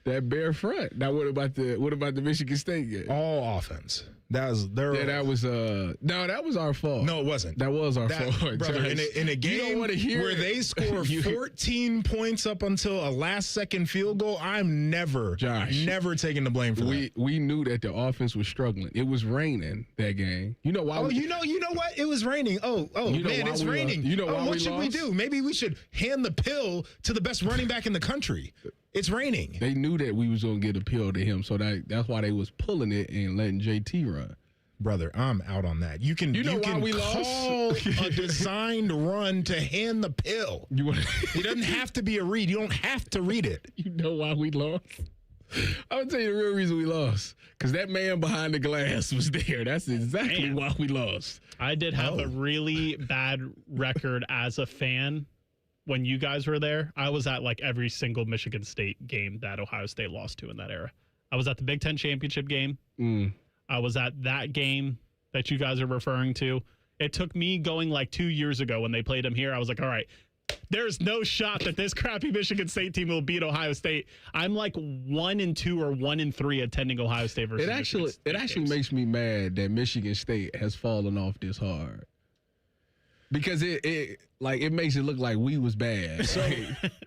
That bare front. Now, what about the Michigan State game? All offense. That was that was our fault. No, it wasn't. That was our fault, brother. In a game where they score 14 points up until a last-second field goal, I'm never taking the blame for that. We knew that the offense was struggling. It was raining that game. You know why? Oh, you know what? It was raining. Oh, man, it's raining. You know why? What should we do? Maybe we should hand the pill to the best running back in the country. It's raining. They knew that we was going to get a pill to him, so that's why they was pulling it and letting JT run. Brother, I'm out on that. You can call a designed run to hand the pill. It doesn't have to be a read. You don't have to read it. You know why we lost? I'm going to tell you the real reason we lost. Because that man behind the glass was there. That's exactly why we lost. I did have a really bad record as a fan. When you guys were there, I was at like every single Michigan State game that Ohio State lost to in that era. I was at the Big Ten championship game. I was at that game that you guys are referring to. It took me going like 2 years ago when they played them here. I was like, all right, there's no shot that this crappy Michigan State team will beat Ohio State. I'm like 1-2 or 1-3 attending Ohio State versus It actually makes me mad that Michigan State has fallen off this hard. Because it makes it look like we was bad. So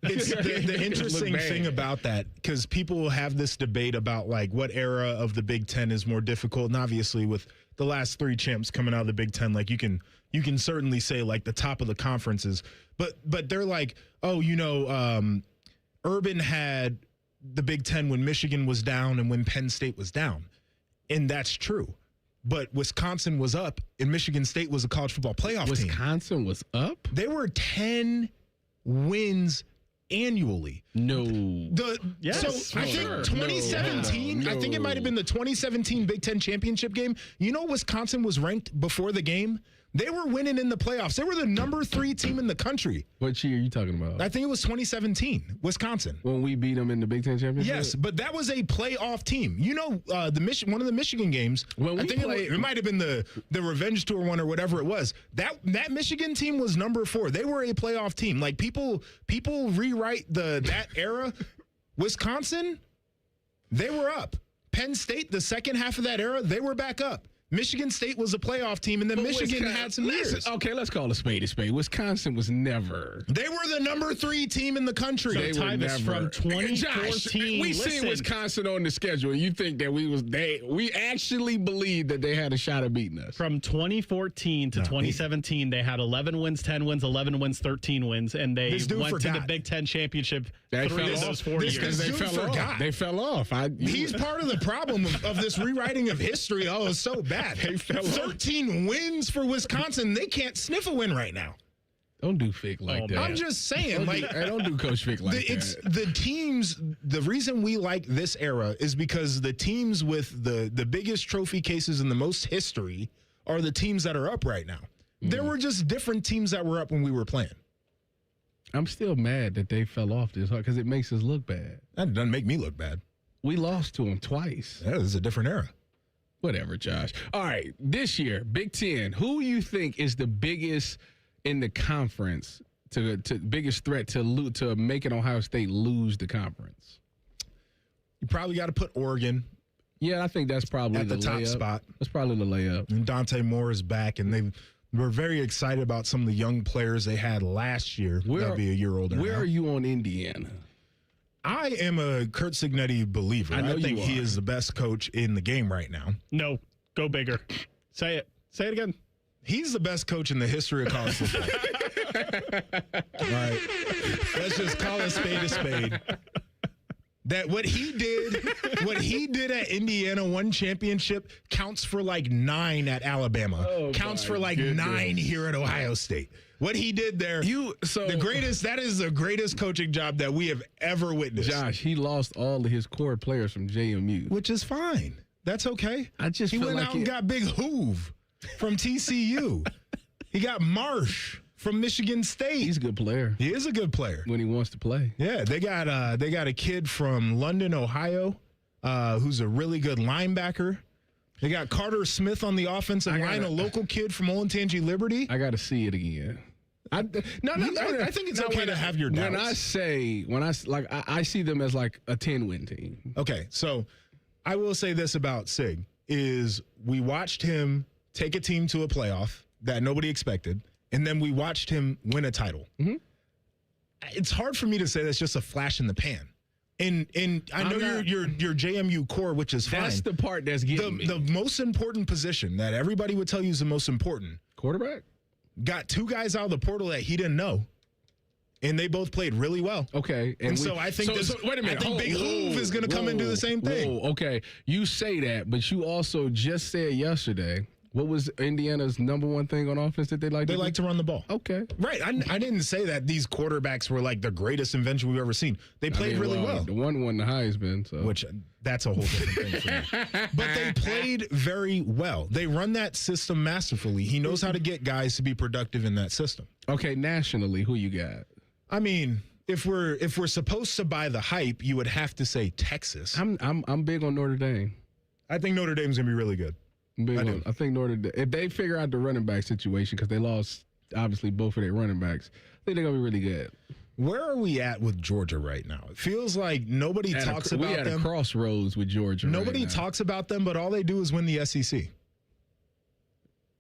it's the interesting thing about that, because people have this debate about like what era of the Big Ten is more difficult. And obviously with the last three champs coming out of the Big Ten, like you can certainly say like the top of the conferences. But they're like, Urban had the Big Ten when Michigan was down and when Penn State was down. And that's true. But Wisconsin was up, and Michigan State was a college football playoff team. Wisconsin was up? They were 10 wins annually. No. So I think 2017, I think it might have been the 2017 Big Ten championship game. You know, Wisconsin was ranked before the game. They were winning in the playoffs. They were the number 3 team in the country. What year are you talking about? I think it was 2017, Wisconsin. When we beat them in the Big Ten championship? Yes, but that was a playoff team. You know, one of the Michigan games, it might have been the Revenge Tour one or whatever it was. That Michigan team was number 4. They were a playoff team. Like people rewrite that era. Wisconsin, they were up. Penn State, the second half of that era, they were back up. Michigan State was a playoff team, and then Michigan had some years. Okay, let's call a spade a spade. Wisconsin was never. They were the number 3 team in the country. So They were Tyvus, from 2014. Josh, we seen Wisconsin on the schedule, and you think that we actually believed that they had a shot at beating us. From 2014 to 2017, they had 11 wins, 10 wins, 11 wins, 13 wins, and they went to the Big Ten championship They 3 of those 4 years. They fell off. They fell off. He's part of the problem of this rewriting of history. Oh, it's so bad. They fell off. 13 wins for Wisconsin. They can't sniff a win right now. Don't do Fick like that. I'm just saying, don't do Coach Fick like that. It's the teams. The reason we like this era is because the teams with the biggest trophy cases and the most history are the teams that are up right now. There were just different teams that were up when we were playing. I'm still mad that they fell off this hard because it makes us look bad. That doesn't make me look bad. We lost to them twice. Yeah, this is a different era. Whatever, Josh. All right, this year, Big Ten. Who you think is the biggest in the conference? To biggest threat to making Ohio State lose the conference? You probably got to put Oregon. Yeah, I think that's probably at the top layup. spot. That's probably the layup. And Dante Moore is back, and we're very excited about some of the young players they had last year. That'll be a year older. Where now. are you on Indiana? I am a Kurt Signetti believer. I think he is the best coach in the game right now. No, go bigger. Say it. Say it again. He's the best coach in the history of college football. All right. Let's just call a spade. That what he did at Indiana, one championship, counts for like 9 at Alabama. Counts for like 9 here at Ohio State. What he did there, that is the greatest coaching job that we have ever witnessed. Josh, he lost all of his core players from JMU. Which is fine. That's okay. He went out and got Big Hoove from TCU. He got Marsh from Michigan State. He's a good player. He is a good player when he wants to play. Yeah, they got a kid from London, Ohio, who's a really good linebacker. They got Carter Smith on the offensive line, a local kid from Olentangy Liberty. I got to see it again. I think it's okay to have your doubts. I see them as like a 10-win team. Okay, so I will say this about Sig is we watched him take a team to a playoff that nobody expected, and then we watched him win a title. Mm-hmm. It's hard for me to say that's just a flash in the pan. And I know your JMU core, which is fine. That's the part that's getting me. The most important position that everybody would tell you is the most important. Quarterback? Got 2 guys out of the portal that he didn't know. And they both played really well. Okay. And so I think wait a minute. I think Big Hoove is going to come and do the same thing. Okay. You say that, but you also just said yesterday, what was Indiana's number one thing on offense that they like to do? They like to run the ball. Okay. Right. I didn't say that these quarterbacks were like the greatest invention we've ever seen. They played really well. The one won the Heisman. So. Which, that's a whole different thing for me. But they played very well. They run that system masterfully. He knows how to get guys to be productive in that system. Okay, nationally, who you got? I mean, if we're supposed to buy the hype, you would have to say Texas. I'm big on Notre Dame. I think Notre Dame's going to be really good. I think Notre Dame, if they figure out the running back situation, because they lost obviously both of their running backs, I think they're gonna be really good. Where are we at with Georgia right now? It feels like nobody talks about them. We at a crossroads with Georgia. Nobody talks about them, but all they do is win the SEC.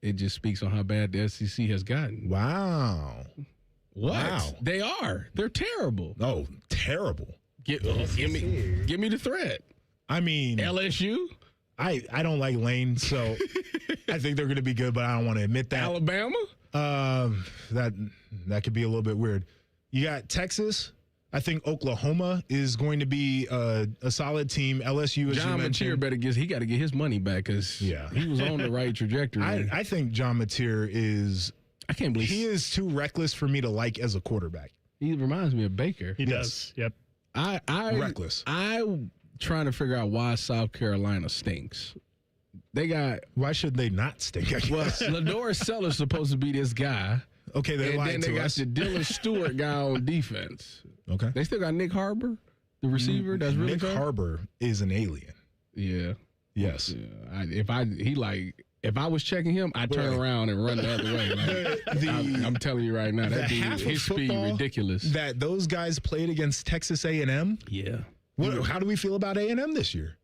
It just speaks on how bad the SEC has gotten. Wow. What? Wow. They are. They're terrible. Oh, terrible. Give me the threat. I mean, LSU. I don't like Lane, so I think they're going to be good, but I don't want to admit that. Alabama? That could be a little bit weird. You got Texas. I think Oklahoma is going to be a solid team. LSU, as John you mentioned. He got to get his money back because he was on the right trajectory. I think John Mateer is. I can't believe he is too reckless for me to like as a quarterback. He reminds me of Baker. He does. Yep. Reckless. Trying to figure out why South Carolina stinks. Why should they not stink? Well, Lador Seller's supposed to be this guy. Okay, they lied to us. And then they got the Dylan Stewart guy on defense. Okay. They still got Nick Harbor, the receiver. That's really Nick Harbor is an alien. Yeah. Yes. Yeah. If I was checking him, I'd turn around and run the other way. I'm telling you right now, that dude, his speed ridiculous. That those guys played against Texas A&M. Yeah. How do we feel about A&M this year?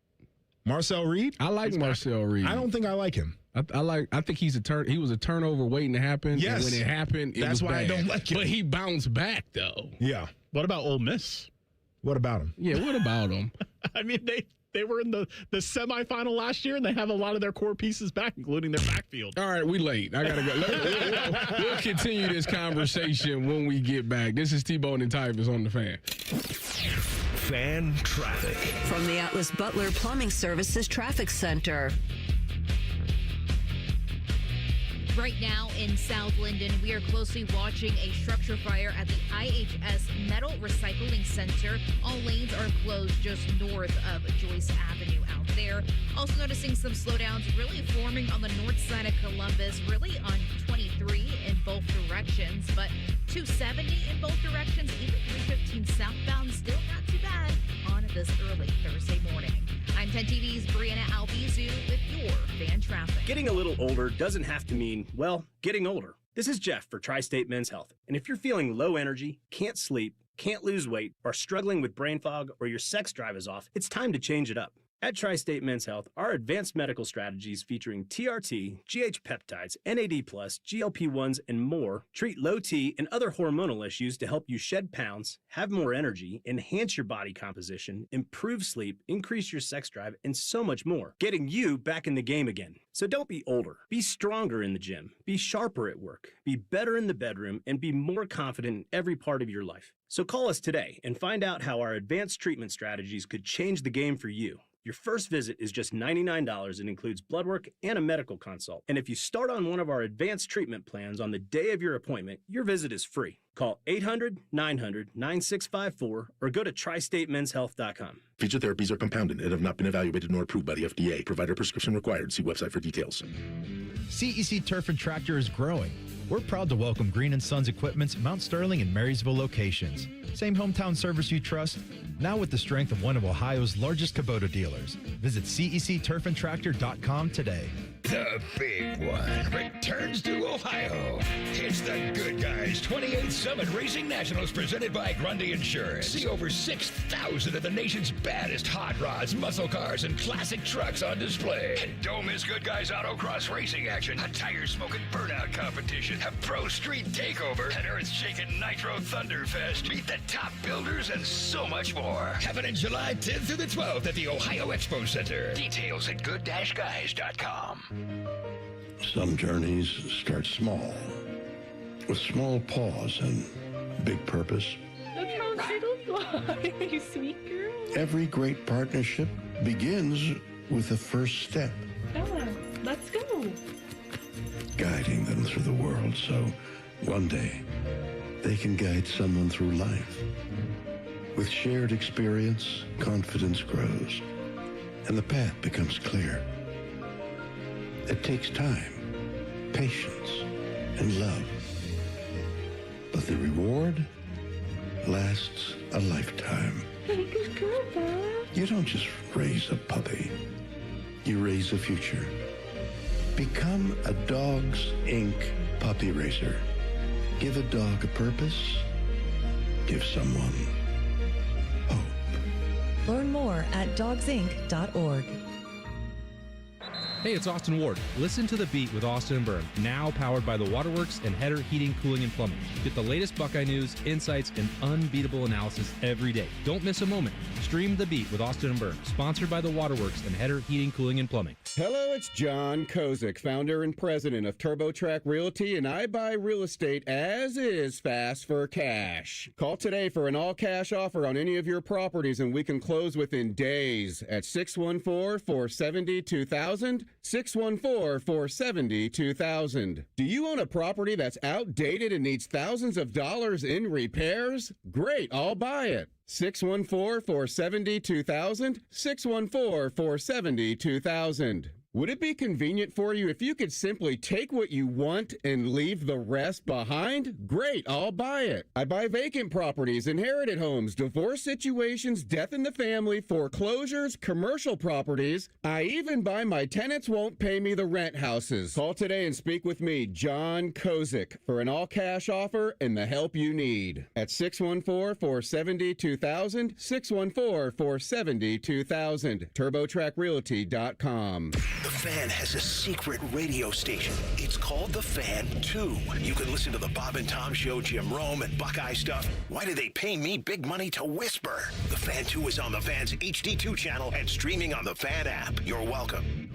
Marcel Reed? I like Marcel Reed. I don't think I like him. I think he was a turnover waiting to happen. Yes. And when it happened, That's was why I bad. don't like it. But he bounced back though. Yeah. What about Ole Miss? What about him? Yeah, what about him? I mean, they were in the semifinal last year, and they have a lot of their core pieces back, including their backfield. All right, we late. I gotta go. We'll continue this conversation when we get back. This is T-Bone and Tyvus on the Fan. Fan traffic From the Atlas Butler Plumbing Services Traffic Center. Right now in South Linden, we are closely watching a structure fire at the IHS Metal Recycling Center. All lanes are closed just north of Joyce Avenue out there. Also noticing some slowdowns really forming on the north side of Columbus, really on 23 in both directions, but 270 in both directions, even 315 southbound, still not too bad on this early Thursday morning. I'm 10 TV's Brianna Albizu with your fan traffic. Getting a little older doesn't have to mean, well, getting older. This is Jeff for Tri-State Men's Health. And if you're feeling low energy, can't sleep, can't lose weight, are struggling with brain fog, or your sex drive is off, it's time to change it up. At Tri-State Men's Health, our advanced medical strategies featuring TRT, GH peptides, NAD+, GLP-1s, and more treat low T and other hormonal issues to help you shed pounds, have more energy, enhance your body composition, improve sleep, increase your sex drive, and so much more, getting you back in the game again. So don't be older. Be stronger in the gym. Be sharper at work. Be better in the bedroom, and be more confident in every part of your life. So call us today and find out how our advanced treatment strategies could change the game for you. Your first visit is just $99 and includes blood work and a medical consult. And if you start on one of our advanced treatment plans on the day of your appointment, your visit is free. Call 800-900-9654 or go to tristatemenshealth.com. Feature therapies are compounded and have not been evaluated nor approved by the FDA. Provider prescription required. See website for details. CEC Turf and Tractor is growing. We're proud to welcome Green & Sons Equipment's Mount Sterling and Marysville locations. Same hometown service you trust, now with the strength of one of Ohio's largest Kubota dealers. Visit CECTurfandTractor.com today. The big one returns to Ohio. It's the Good Guys 28th Summit Racing Nationals presented by Grundy Insurance. See over 6,000 of the nation's baddest hot rods, muscle cars, and classic trucks on display. And don't miss Good Guys Autocross racing action, a tire-smoking burnout competition, a pro street takeover, an earth-shaking Nitro Thunderfest, meet the top builders, and so much more. Happening July 10th through the 12th at the Ohio Expo Center. Details at good-guys.com. Some journeys start small, with small pause and big purpose. Look how little fly, you sweet girl. Every great partnership begins with the first step, Bella, let's go. guiding them through the world so one day they can guide someone through life. With shared experience, confidence grows, and the path becomes clear. It takes time, patience, and love. But the reward lasts a lifetime. Good girl, Bella. You don't just raise a puppy. You raise a future. Become a Dogs Inc. puppy raiser. Give a dog a purpose. Give someone hope. Learn more at dogsinc.org. Hey, it's Austin Ward. Listen to The Beat with Austin and Byrne, now powered by the Waterworks and Header Heating, Cooling, and Plumbing. Get the latest Buckeye news, insights, and unbeatable analysis every day. Don't miss a moment. Stream The Beat with Austin and Byrne, sponsored by the Waterworks and Header Heating, Cooling, and Plumbing. Hello, it's John Kozik, founder and president of TurboTrack Realty, and I buy real estate as is fast for cash. Call today for an all-cash offer on any of your properties, and we can close within days at 614-470-2000, 614-470-2000. Do you own a property that's outdated and needs thousands of dollars in repairs? Great, I'll buy it. 614-470-2000, 614-470-2000. Would it be convenient for you if you could simply take what you want and leave the rest behind? Great, I'll buy it. I buy vacant properties, inherited homes, divorce situations, death in the family, foreclosures, commercial properties. I even buy my tenants won't pay me the rent houses. Call today and speak with me, John Kozik, for an all-cash offer and the help you need. At 614-470-2000, 614-470-2000, TurboTrackRealty.com. The Fan has a secret radio station. It's called The Fan 2. You can listen to the Bob and Tom Show, Jim Rome, and Buckeye stuff. Why do they pay me big money to whisper? The Fan 2 is on the Fan's HD2 channel and streaming on the Fan app. You're welcome.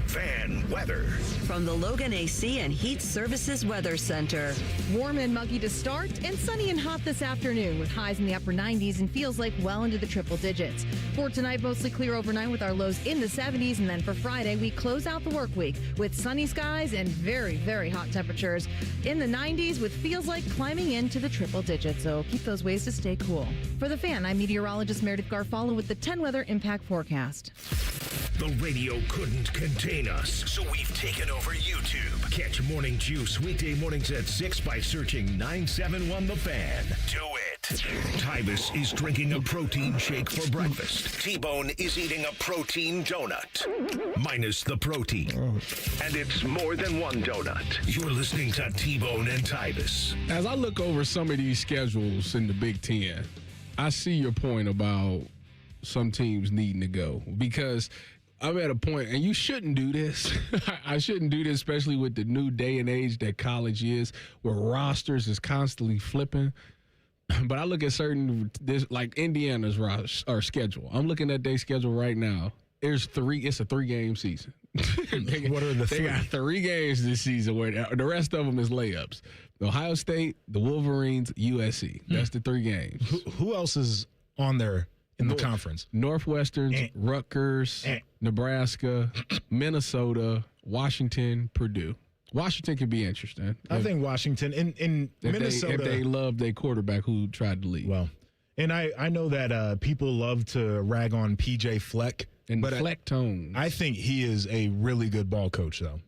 Fan weather. From the Logan AC and Heat Services Weather Center. Warm and muggy to start and sunny and hot this afternoon with highs in the upper 90s and feels like well into the triple digits. For tonight, mostly clear overnight with our lows in the 70s. And then for Friday, we close out the work week with sunny skies and very, very hot temperatures in the 90s with feels like climbing into the triple digits. So keep those ways to stay cool. For The Fan, I'm meteorologist Meredith Garfalo with the 10 weather impact forecast. The radio couldn't contain us, so we've taken over YouTube. Catch Morning Juice weekday mornings at 6 by searching 971 The Fan. Do it. Tybus is drinking a protein shake for breakfast. T-Bone is eating a protein donut. Minus the protein. And it's more than one donut. You're listening to T-Bone and Tybus. As I look over some of these schedules in the Big Ten, I see your point about some teams needing to go because I'm at a point, and you shouldn't do this. I shouldn't do this, especially with the new day and age that college is, where rosters is constantly flipping. But I look at like Indiana's or schedule. I'm looking at their schedule right now. It's a 3-game season. What are the They got 3 games this season where the rest of them is layups. Ohio State, the Wolverines, USC. That's the 3 games. Who else is on there in the conference? Northwestern, Rutgers, Nebraska, Minnesota, Washington, Purdue. Washington could be interesting. I think Washington in Minnesota. If they love their quarterback who tried to leave. Well, and I know that people love to rag on PJ Fleck. But Fleck tone. I think he is a really good ball coach, though.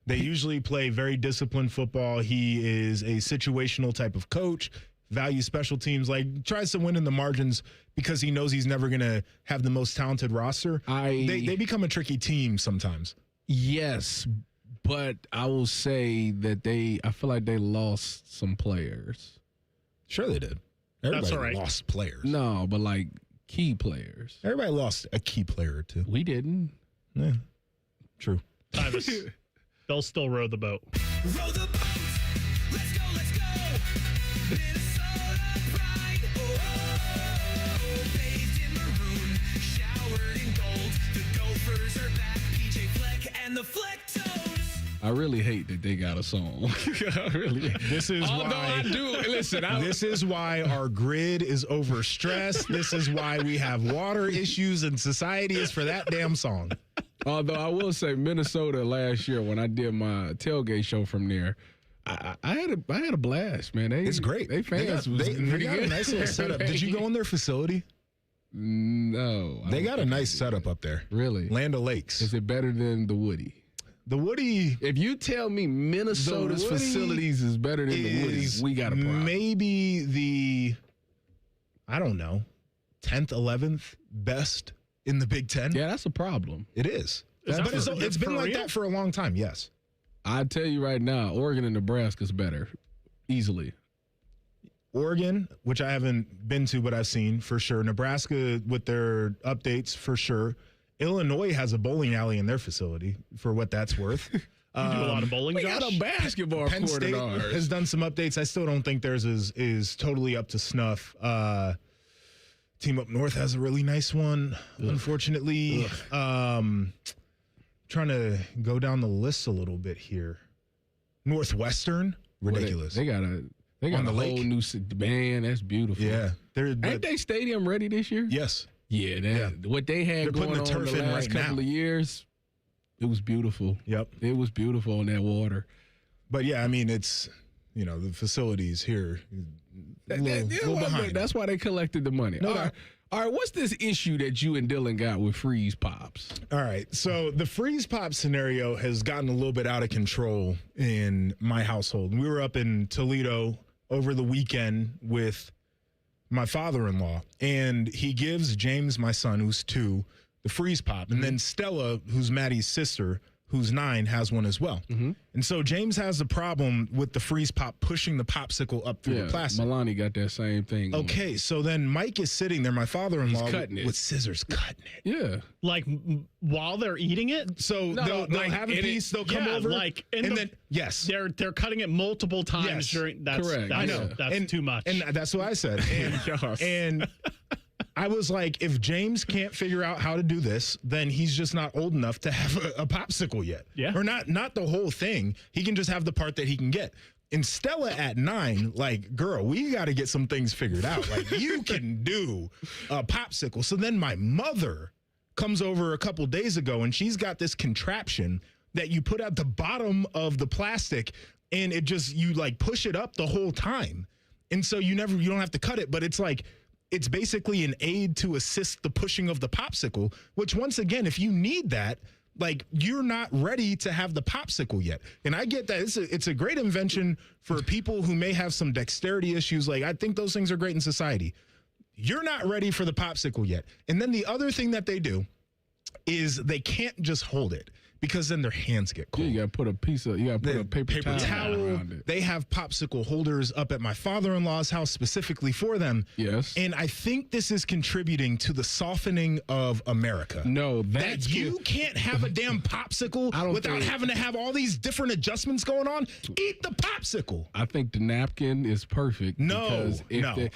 They usually play very disciplined football. He is a situational type of coach, values special teams, like tries to win in the margins because he knows he's never going to have the most talented roster. They become a tricky team sometimes. Yes, but I will say that I feel like they lost some players. Sure they did. Everybody That's all right. lost players. No, but like key players. Everybody lost a key player or two. We didn't. Yeah, true. Tyvus, they'll still row the boat. Row the boat. Let's go, let's go. Minnesota pride. Oh, bathed in maroon, showered in gold. The Gophers are back. PJ Fleck and the Fleck Toes. I really hate that they got a song. I really. This is Although why I do listen. This is why our grid is overstressed. This is why we have water issues in society. Is for that damn song. Although I will say, Minnesota last year when I did my tailgate show from there, I had a blast, man. It's great. They fans was they pretty got good. a nice little setup. Did you go in their facility? No. They got a nice setup up there. Really? Land O'Lakes. Is it better than the Woody? The Woody. If you tell me Minnesota's facilities is better than the Woody, we got a problem. Maybe I don't know, 10th, 11th best in the Big Ten. Yeah, that's a problem. It is. Is that But it's been like real? that for a long time, yes. I tell you right now, Oregon and Nebraska's better, easily. Oregon, which I haven't been to, but I've seen for sure. Nebraska with their updates for sure. Illinois has a bowling alley in their facility for what that's worth. You do a lot of bowling, We Josh? got a basketball Penn court in State ours. has done some updates. I still don't think theirs is totally up to snuff. Team up north has a really nice one, unfortunately. Trying to go down the list a little bit here. Northwestern, ridiculous. They got On a the whole lake? new man. That's beautiful. Yeah. Ain't they stadium ready this year? Yes. Yeah, what they had They're putting going the on turf the in last right couple now. of years, it was beautiful. Yep. It was beautiful on that water. But yeah, I mean, it's, the facilities here. A little behind. That's why they collected the money. No, All right, what's this issue that you and Dylan got with Freeze Pops? All right, so the freeze pop scenario has gotten a little bit out of control in my household. We were up in Toledo over the weekend with my father-in-law, and he gives James, my son, who's 2, the freeze pop, and then Stella, who's Maddie's sister, who's 9, has one as well. And so James has a problem with the freeze pop pushing the popsicle up through the plastic. Milani got that same thing going. Okay, so then Mike is sitting there, my father-in-law, He's cutting it. with scissors cutting it. Yeah. Like while they're eating it? So they'll have a piece, they'll come over. Like, and then, yes. They're cutting it multiple times Yes. during, that's, Correct. I know, Yeah. that's too much. And that's what I said. And I was like, if James can't figure out how to do this, then he's just not old enough to have a popsicle yet. Yeah. Or not the whole thing. He can just have the part that he can get. And Stella at 9, like, girl, we got to get some things figured out. Like, you can do a popsicle. So then my mother comes over a couple days ago, and she's got this contraption that you put at the bottom of the plastic, and it just, you like push it up the whole time. And so you don't have to cut it, but it's like, it's basically an aid to assist the pushing of the popsicle, which once again, if you need that, like, you're not ready to have the popsicle yet. And I get that it's a great invention for people who may have some dexterity issues. Like, I think those things are great in society. You're not ready for the popsicle yet. And then the other thing that they do is they can't just hold it, because then their hands get cold. You got to put a paper towel around it. They have popsicle holders up at my father-in-law's house specifically for them. Yes. And I think this is contributing to the softening of America. No, that you can't have a damn popsicle without having to have all these different adjustments going on. Eat the popsicle. I think the napkin is perfect. No,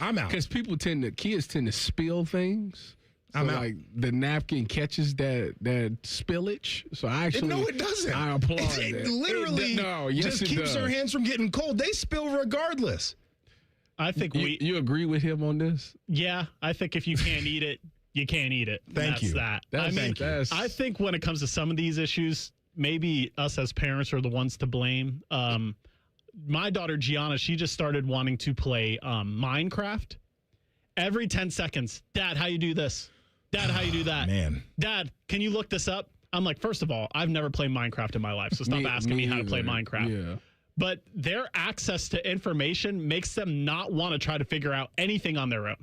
I'm out. Because kids tend to spill things. So I'm out. Like the napkin catches that spillage. So I actually no, it doesn't. I applaud It that. literally just keeps their hands from getting cold. They spill regardless. I think you agree with him on this? Yeah, I think if you can't eat it, you can't eat it. Thank you. That. Thank you. I think when it comes to some of these issues, maybe us as parents are the ones to blame. My daughter Gianna, she just started wanting to play Minecraft. Every 10 seconds, Dad, how you do this? Dad, how you do that? Man. Dad, can you look this up? I'm like, first of all, I've never played Minecraft in my life, so stop asking me how to play Minecraft. Yeah. But their access to information makes them not want to try to figure out anything on their own.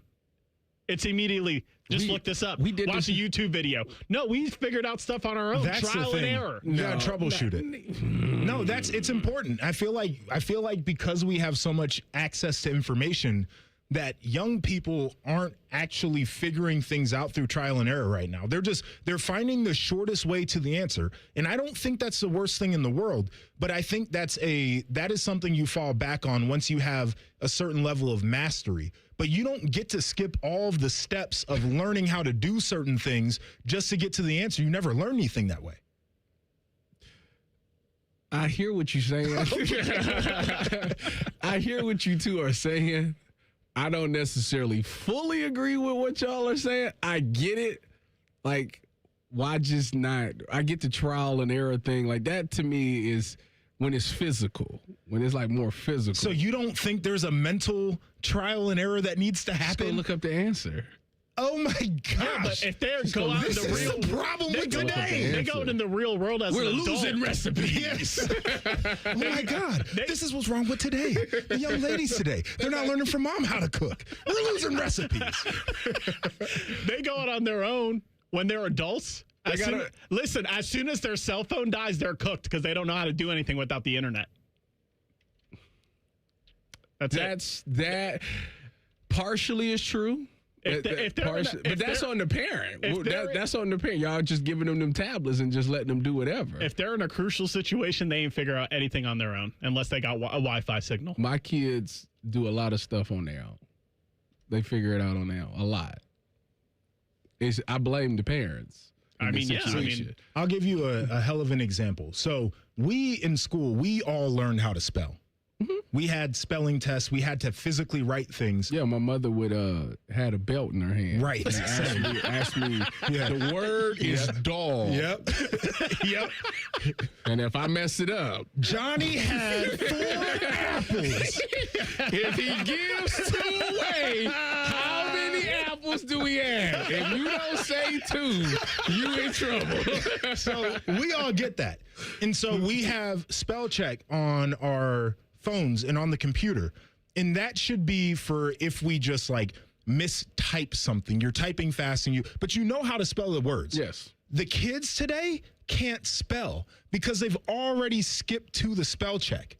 It's immediately, look this up. Watch a YouTube video. No, we figured out stuff on our own. That's Trial the and thing. error. You gotta troubleshoot it. No, it's important. I feel like because we have so much access to information, that young people aren't actually figuring things out through trial and error right now. They're finding the shortest way to the answer. And I don't think that's the worst thing in the world, but I think that is something you fall back on once you have a certain level of mastery. But you don't get to skip all of the steps of learning how to do certain things just to get to the answer. You never learn anything that way. I hear what you're saying. I hear what you two are saying. I don't necessarily fully agree with what y'all are saying. I get it. Like, why just not? I get the trial and error thing. Like, that to me is when it's physical, when it's like more physical. So you don't think there's a mental trial and error that needs to happen? Just go look up the answer. Oh my gosh! Yeah, but if they go out in the real the problem with today. They go in the real world as We're an adult. losing recipes. Yes. Oh my God! This is what's wrong with today. The young ladies today, they're not learning from mom how to cook. We're losing recipes. They go out on their own when they're adults. Listen, as soon as their cell phone dies, they're cooked because they don't know how to do anything without the internet. That partially is true. But that's on the parent. That's on the parent. Y'all just giving them tablets and just letting them do whatever. If they're in a crucial situation, they ain't figure out anything on their own unless they got a Wi-Fi signal. My kids do a lot of stuff on their own. They figure it out on their own a lot. I blame the parents. I'll give you a hell of an example. So we in school, we all learned how to spell. Mm-hmm. We had spelling tests. We had to physically write things. Yeah, my mother would had a belt in her hand. Right. Ask me. Yeah. The word is dog. Yep. Yep. And if I mess it up, Johnny had 4 apples. If he gives 2 away, how many apples do we have? If you don't say 2, you in trouble. So we all get that. And so we have spell check on our phones and on the computer. And that should be for if we just like mistype something. You're typing fast but you know how to spell the words. Yes. the kids today can't spell because they've already skipped to the spell check.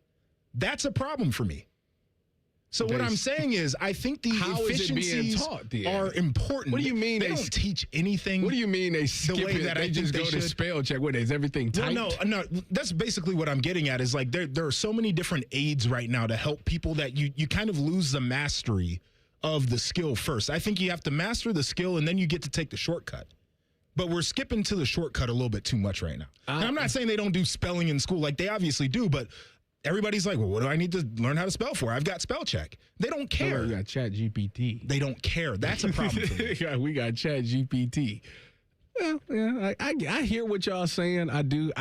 That's a problem for me. So what I'm saying is, I think the efficiencies are important. What do you mean they don't teach anything? What do you mean they skip the way it? that They just go to spell check. What is everything typed? Well, no. That's basically what I'm getting at. Is like there are so many different aids right now to help people that you kind of lose the mastery of the skill first. I think you have to master the skill and then you get to take the shortcut. But we're skipping to the shortcut a little bit too much right now. And I'm not saying they don't do spelling in school, like they obviously do, but everybody's like, well, what do I need to learn how to spell for? I've got spell check. They don't care. We got Chat GPT. They don't care. That's a problem for me. We got Chat GPT. Well, yeah, I hear what y'all saying. I do.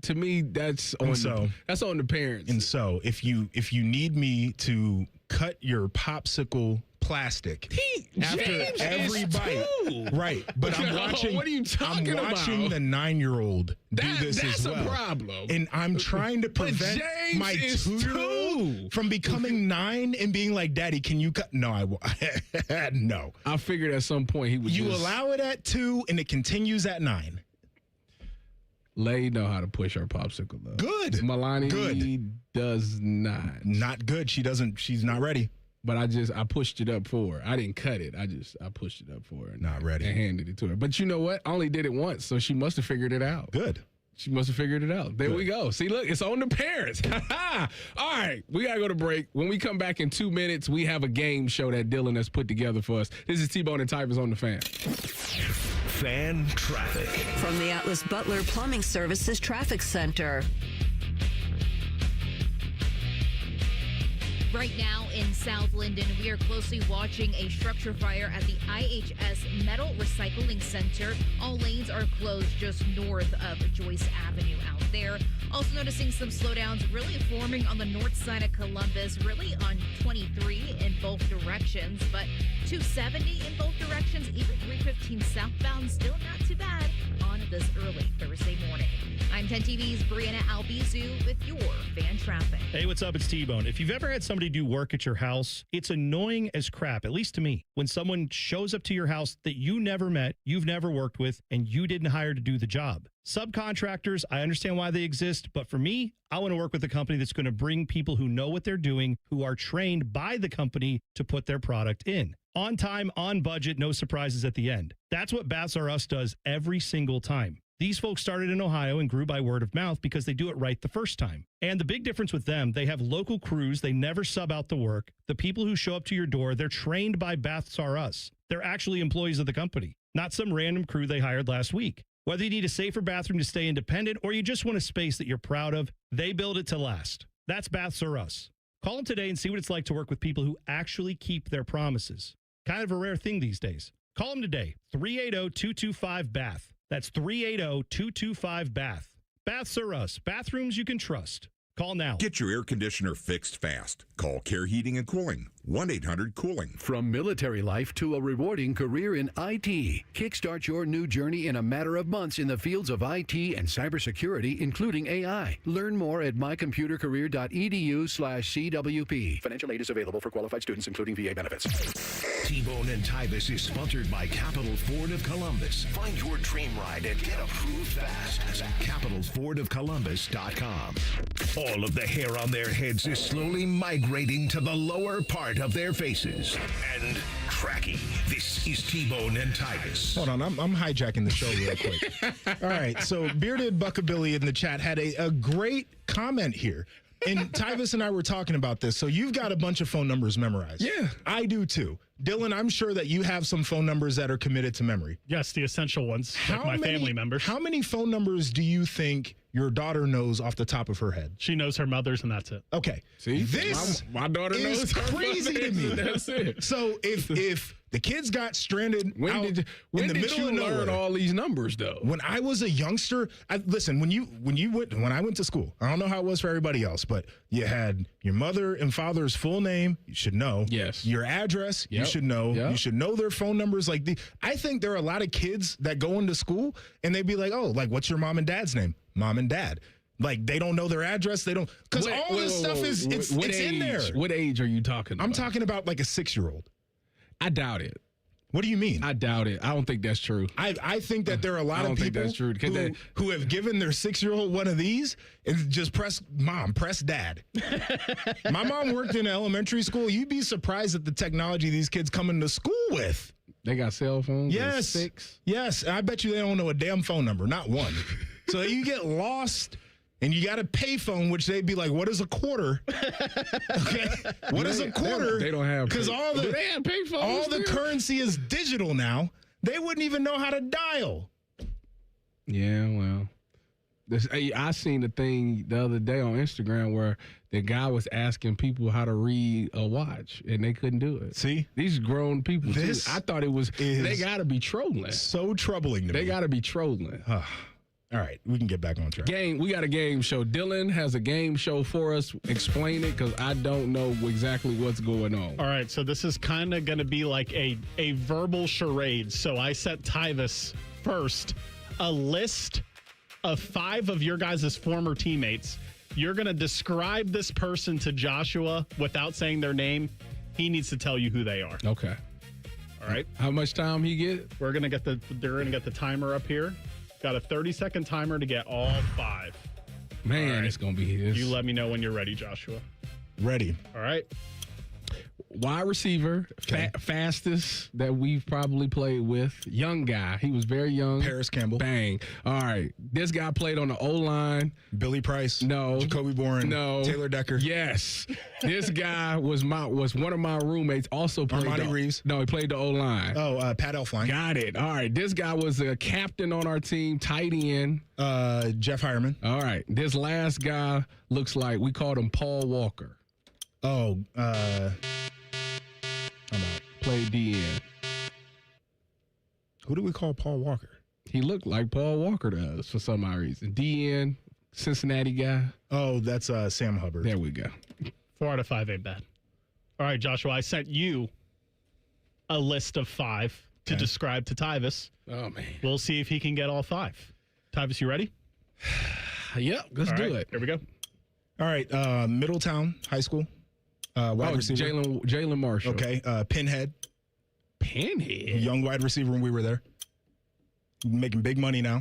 To me, that's on the parents. And so if you need me to cut your popsicle plastic after every bite, right? But I'm watching. What are you talking about? I'm watching the 9-year-old do this as well. That's a problem. And I'm trying to prevent my 2-year-old from becoming 9 and being like, "Daddy, can you cut?" No, I won't. No. I figured at some point he would. You allow it at 2, and it continues at 9. Lay know how to push her popsicle though. Good. Milani does not. Not good. She doesn't. She's not ready. But I pushed it up for her. I didn't cut it. I pushed it up for her. Not ready. And handed it to her. But you know what? I only did it once, so she must have figured it out. Good. She must have figured it out. There we go. See, look, it's on the parents. All right, we got to go to break. When we come back in 2 minutes, we have a game show that Dylan has put together for us. This is T-Bone and Tyvus on the Fan. Fan traffic. From the Atlas Butler Plumbing Services Traffic Center. Right now in South Linden, we are closely watching a structure fire at the IHS Metal Recycling Center. All lanes are closed just north of Joyce Avenue out there. Also noticing some slowdowns really forming on the north side of Columbus, really on 23 in both directions, but 270 in both directions, even 315 southbound, still not too bad on this early Thursday morning. I'm 10 TV's Brianna Albizu with your fan traffic. Hey, what's up? It's T-Bone. If you've ever had somebody do work at your house, it's annoying as crap, at least to me, when someone shows up to your house that you never met, you've never worked with, and you didn't hire to do the job. Subcontractors, I understand why they exist, but for me, I want to work with a company that's going to bring people who know what they're doing, who are trained by the company to put their product in. On time, on budget, no surprises at the end. That's what Baths R Us does every single time. These folks started in Ohio and grew by word of mouth because they do it right the first time. And the big difference with them, they have local crews. They never sub out the work. The people who show up to your door, they're trained by Baths R Us. They're actually employees of the company, not some random crew they hired last week. Whether you need a safer bathroom to stay independent or you just want a space that you're proud of, they build it to last. That's Baths R Us. Call them today and see what it's like to work with people who actually keep their promises. Kind of a rare thing these days. Call them today, 380-225-BATH. That's 380-225-BATH. Baths R Us. Bathrooms you can trust. Call now. Get your air conditioner fixed fast. Call Care Heating and Cooling. 1-800-COOLING. From military life to a rewarding career in IT, kickstart your new journey in a matter of months in the fields of IT and cybersecurity, including AI. Learn more at mycomputercareer.edu/CWP. Financial aid is available for qualified students, including VA benefits. T-Bone and Tyvus is sponsored by Capital Ford of Columbus. Find your dream ride and get approved fast at CapitalFordOfColumbus.com. All of the hair on their heads is slowly migrating to the lower part of their faces. And tracking. This is T-Bone and Tyvus. Hold on, I'm hijacking the show real quick. All right, so Bearded Buckabilly in the chat had a great comment here. And Tyvus and I were talking about this. So you've got a bunch of phone numbers memorized. Yeah. I do too. Dylan, I'm sure that you have some phone numbers that are committed to memory. Yes, the essential ones, like my family members. How many phone numbers do you think your daughter knows off the top of her head? She knows her mother's, and that's it. Okay. See, this my daughter is knows her crazy to me. That's it. So if the kids got stranded in the middle of nowhere, learn all these numbers though? When I was a youngster, listen, when I went to school, I don't know how it was for everybody else, but you had your mother and father's full name, you should know. Yes. Your address, you should know. Yep. You should know their phone numbers. I think there are a lot of kids that go into school and they'd be like, oh, like, what's your mom and dad's name? Mom and dad. Like, they don't know their address. They don't, because all this stuff is it's in there. What age are you talking about? I'm talking about like a 6-year-old. I doubt it. What do you mean? I doubt it. I don't think that's true. I think that there are a lot I of don't think people that's true. who have given their 6-year-old one of these and just press dad. My mom worked in elementary school. You'd be surprised at the technology these kids come into school with. They got cell phones? Yes. 6? Yes. I bet you they don't know a damn phone number, not one. So you get lost. And you got a pay phone, which they'd be like, what is a quarter? Okay. What is a quarter? They don't have because do they have pay phones? all the currency is digital now. They wouldn't even know how to dial. Yeah, well. I seen a thing the other day on Instagram where the guy was asking people how to read a watch, and they couldn't do it. See? These grown people. This I thought it was, they got to be trolling. So troubling to me. They got to be trolling. All right, we can get back on track. We got a game show. Dylan has a game show for us. Explain it, because I don't know exactly what's going on. All right, so this is kind of going to be like a verbal charade. So I set Tyvis first. A list of 5 of your guys' former teammates. You're going to describe this person to Joshua without saying their name. He needs to tell you who they are. Okay. All right. How much time he get? They're going to get the timer up here. Got a 30-second timer to get all 5. Man, right. It's going to be his. You let me know when you're ready, Joshua. Ready. All right. Wide receiver, fastest that we've probably played with. Young guy. He was very young. Paris Campbell. Bang. All right. This guy played on the O-line. Billy Price. No. Jacoby Bourne. No. Taylor Decker. Yes. This guy was one of my roommates. Also played Armani Reeves. No, he played the O-line. Oh, Pat Elfline. Got it. All right. This guy was a captain on our team, tight end. Jeff Hireman. All right. This last guy looks like we called him Paul Walker. Oh, Played DN. Who do we call Paul Walker? He looked like Paul Walker to us for some odd reason. DN, Cincinnati guy. Oh, that's Sam Hubbard. There we go. 4 out of 5 ain't bad. All right, Joshua, I sent you a list of 5 to describe to Tyvis. Oh, man. We'll see if he can get all 5. Tyvis, you ready? Yep, let's do it. Here we go. All right, Middletown High School. Wide receiver. Jalen Marshall. Okay, Pinhead. Pinhead? Young wide receiver when we were there. Making big money now.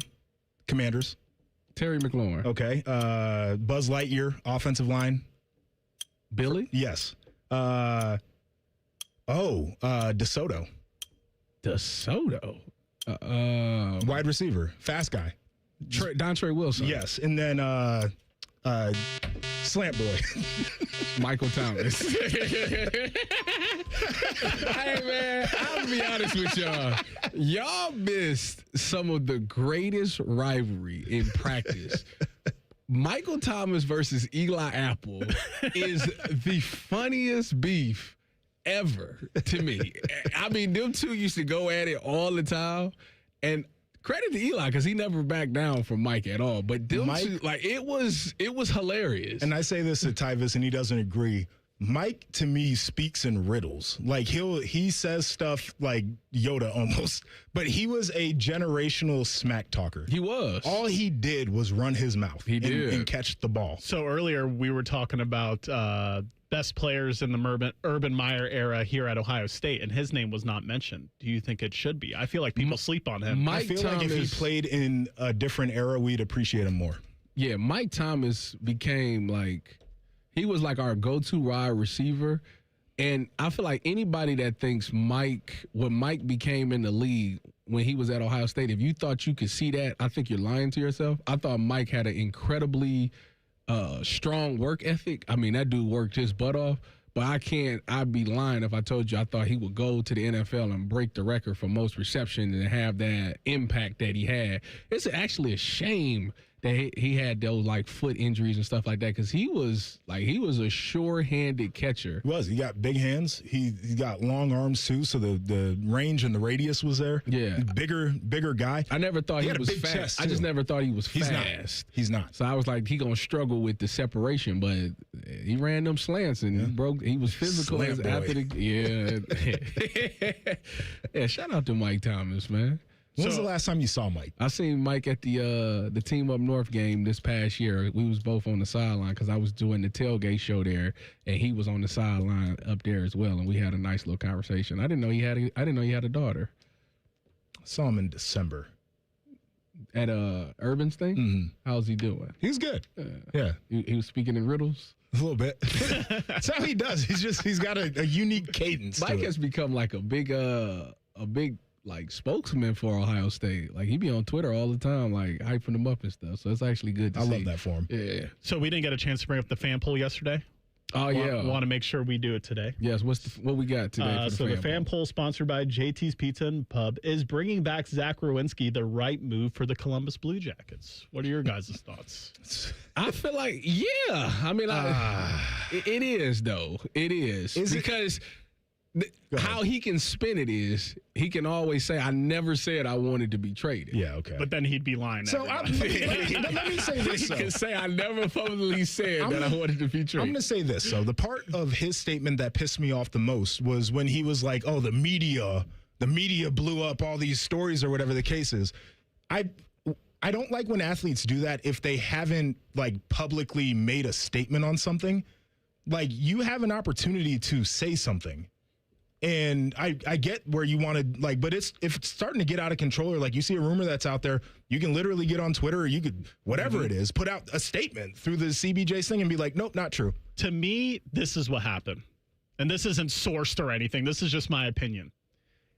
Commanders. Terry McLaurin. Okay, Buzz Lightyear, offensive line. Billy? Yes. DeSoto. DeSoto? Wide receiver. Fast guy. Dontre Wilson. Yes, and then Slant Boy. Michael Thomas. Hey, man, I'll be honest with y'all. Y'all missed some of the greatest rivalry in practice. Michael Thomas versus Eli Apple is the funniest beef ever to me. I mean, them two used to go at it all the time. And credit to Eli, because he never backed down from Mike at all. But them two, like, it was hilarious. And I say this to Tyvis, and he doesn't agree. Mike, to me, speaks in riddles. Like, he says stuff like Yoda almost, but he was a generational smack talker. He was. All he did was run his mouth. He did. And catch the ball. So earlier we were talking about best players in the Urban Meyer era here at Ohio State, and his name was not mentioned. Do you think it should be? I feel like people sleep on him. I feel like if he played in a different era, we'd appreciate him more. Yeah, Mike Thomas became like, he was like our go-to wide receiver. And I feel like anybody that thinks when Mike became in the league when he was at Ohio State, if you thought you could see that, I think you're lying to yourself. I thought Mike had an incredibly strong work ethic. I mean, that dude worked his butt off. But I'd be lying if I told you I thought he would go to the NFL and break the record for most reception and have that impact that he had. It's actually a shame that he had those like foot injuries and stuff like that, because he was a sure-handed catcher. He was. He got big hands. He got long arms too, so the range and the radius was there. Yeah, bigger guy. I never thought he was a big fast. chest, I just too. never thought he was fast. He's not. So I was like, he gonna struggle with the separation, but he ran them slants and he was physical Slant boy. after the yeah. Yeah, shout out to Mike Thomas, man. When was the last time you saw Mike? I seen Mike at the Team Up North game this past year. We was both on the sideline because I was doing the tailgate show there, and he was on the sideline up there as well, and we had a nice little conversation. I didn't know he had a daughter. Saw him in December at Urban's thing. Mm-hmm. How's he doing? He's good. Yeah, he was speaking in riddles. A little bit. That's how he does. He's got a unique cadence. Mike has become like a big like spokesman for Ohio State. Like he be on Twitter all the time, like hyping them up and stuff. So it's actually good to see. I love that for him. Yeah. So we didn't get a chance to bring up the fan poll yesterday. Oh yeah. Want to make sure we do it today. Yes. What we got today? For the fan poll sponsored by JT's Pizza and Pub is bringing back Zach Rowinski the right move for the Columbus Blue Jackets. What are your guys' thoughts? I feel like I mean it is though. It is because. How he can spin it is he can always say, I never said I wanted to be traded. Yeah, okay. But then he'd be lying. So let me say this. He can say, I never publicly said that I wanted to be traded. I'm going to say this. So the part of his statement that pissed me off the most was when he was like, oh, the media blew up all these stories or whatever the case is. I don't like when athletes do that if they haven't like publicly made a statement on something. Like you have an opportunity to say something. And I get where you want to but if it's starting to get out of control or like you see a rumor that's out there, you can literally get on Twitter or you could, whatever it is, put out a statement through the CBJ thing and be like, nope, not true. To me, this is what happened. And this isn't sourced or anything. This is just my opinion.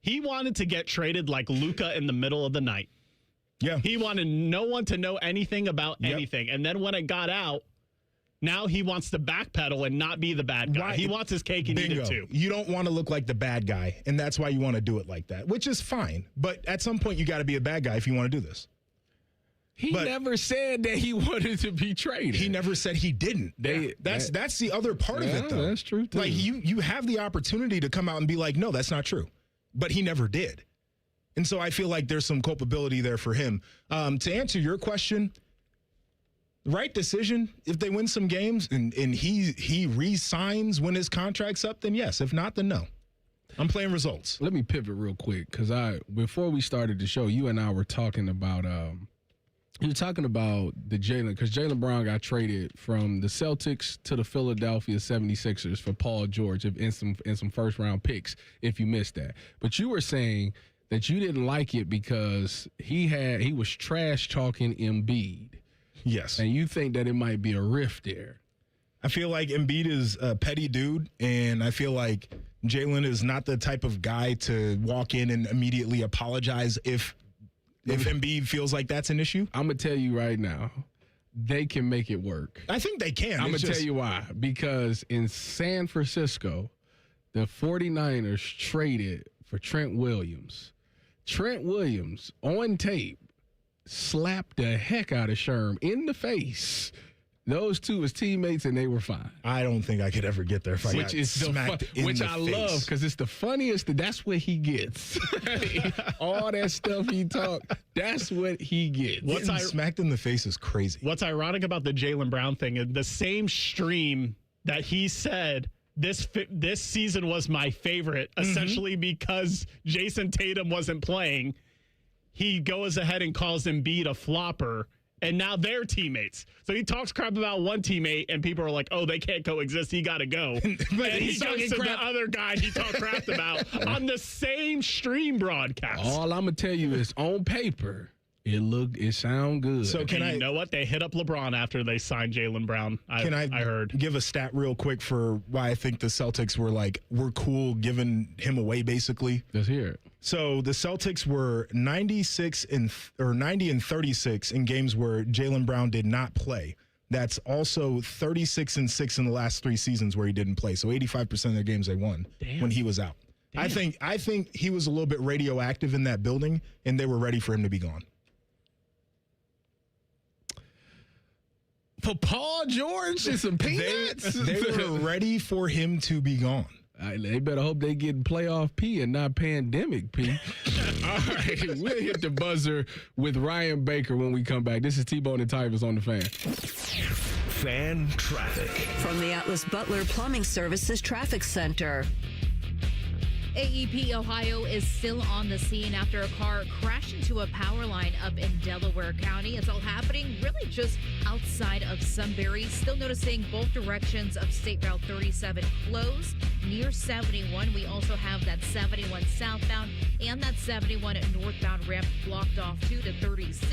He wanted to get traded like Luka in the middle of the night. Yeah. He wanted no one to know anything about anything. And then when it got out, now he wants to backpedal and not be the bad guy. Right. He wants his cake and eat it too. You don't want to look like the bad guy, and that's why you want to do it like that, which is fine. But at some point, you got to be a bad guy if you want to do this. He never said that he wanted to be traded. He never said he didn't. That's the other part of it, though. That's true, too. Like, you have the opportunity to come out and be like, no, that's not true. But he never did. And so I feel like there's some culpability there for him. To answer your question, right decision, if they win some games and he re-signs when his contract's up, then yes. If not, then no. I'm playing results. Let me pivot real quick because before we started the show, you and I were talking about the Jaylen, because Jaylen Brown got traded from the Celtics to the Philadelphia 76ers for Paul George in some first round picks, if you missed that. But you were saying that you didn't like it because he was trash talking Embiid. Yes. And you think that it might be a rift there. I feel like Embiid is a petty dude, and I feel like Jaylen is not the type of guy to walk in and immediately apologize if Embiid feels like that's an issue. I'm going to tell you right now, they can make it work. I think they can. I'm going to tell you why. Because in San Francisco, the 49ers traded for Trent Williams. Trent Williams, on tape, slapped the heck out of Sherm in the face. Those two was teammates and they were fine. I don't think I could ever get there if I got smacked in the face. I love because it's the funniest. That's what he gets. All that stuff he talked, that's what he gets. Smacked in the face is crazy. What's ironic about the Jaylen Brown thing is the same stream that he said this season was my favorite, essentially because Jason Tatum wasn't playing. He goes ahead and calls Embiid a flopper, and now they're teammates. So he talks crap about one teammate, and people are like, oh, they can't coexist. He got to go. And he goes to the other guy he talked crap about on the same stream broadcast. All I'm going to tell you is on paper, it sound good. So you know what? They hit up LeBron after they signed Jaylen Brown. I heard. Give a stat real quick for why I think the Celtics were cool giving him away, basically? Let's hear it. So the Celtics were 90 and 36 in games where Jaylen Brown did not play. That's also 36 and 6 in the last 3 seasons where he didn't play. So 85% of their games they won when he was out. Damn. I think he was a little bit radioactive in that building, and they were ready for him to be gone. For Paul George and some peanuts? They were ready for him to be gone. They better hope they get playoff P and not pandemic P. All right, we'll hit the buzzer with Ryan Baker when we come back. This is T-Bone and Tyvus on the Fan. Fan traffic. From the Atlas Butler Plumbing Services Traffic Center. AEP Ohio is still on the scene after a car crashed into a power line up in Delaware County. It's all happening really just outside of Sunbury. Still noticing both directions of State Route 37 closed near 71. We also have that 71 southbound and that 71 northbound ramp blocked off 2 to 36.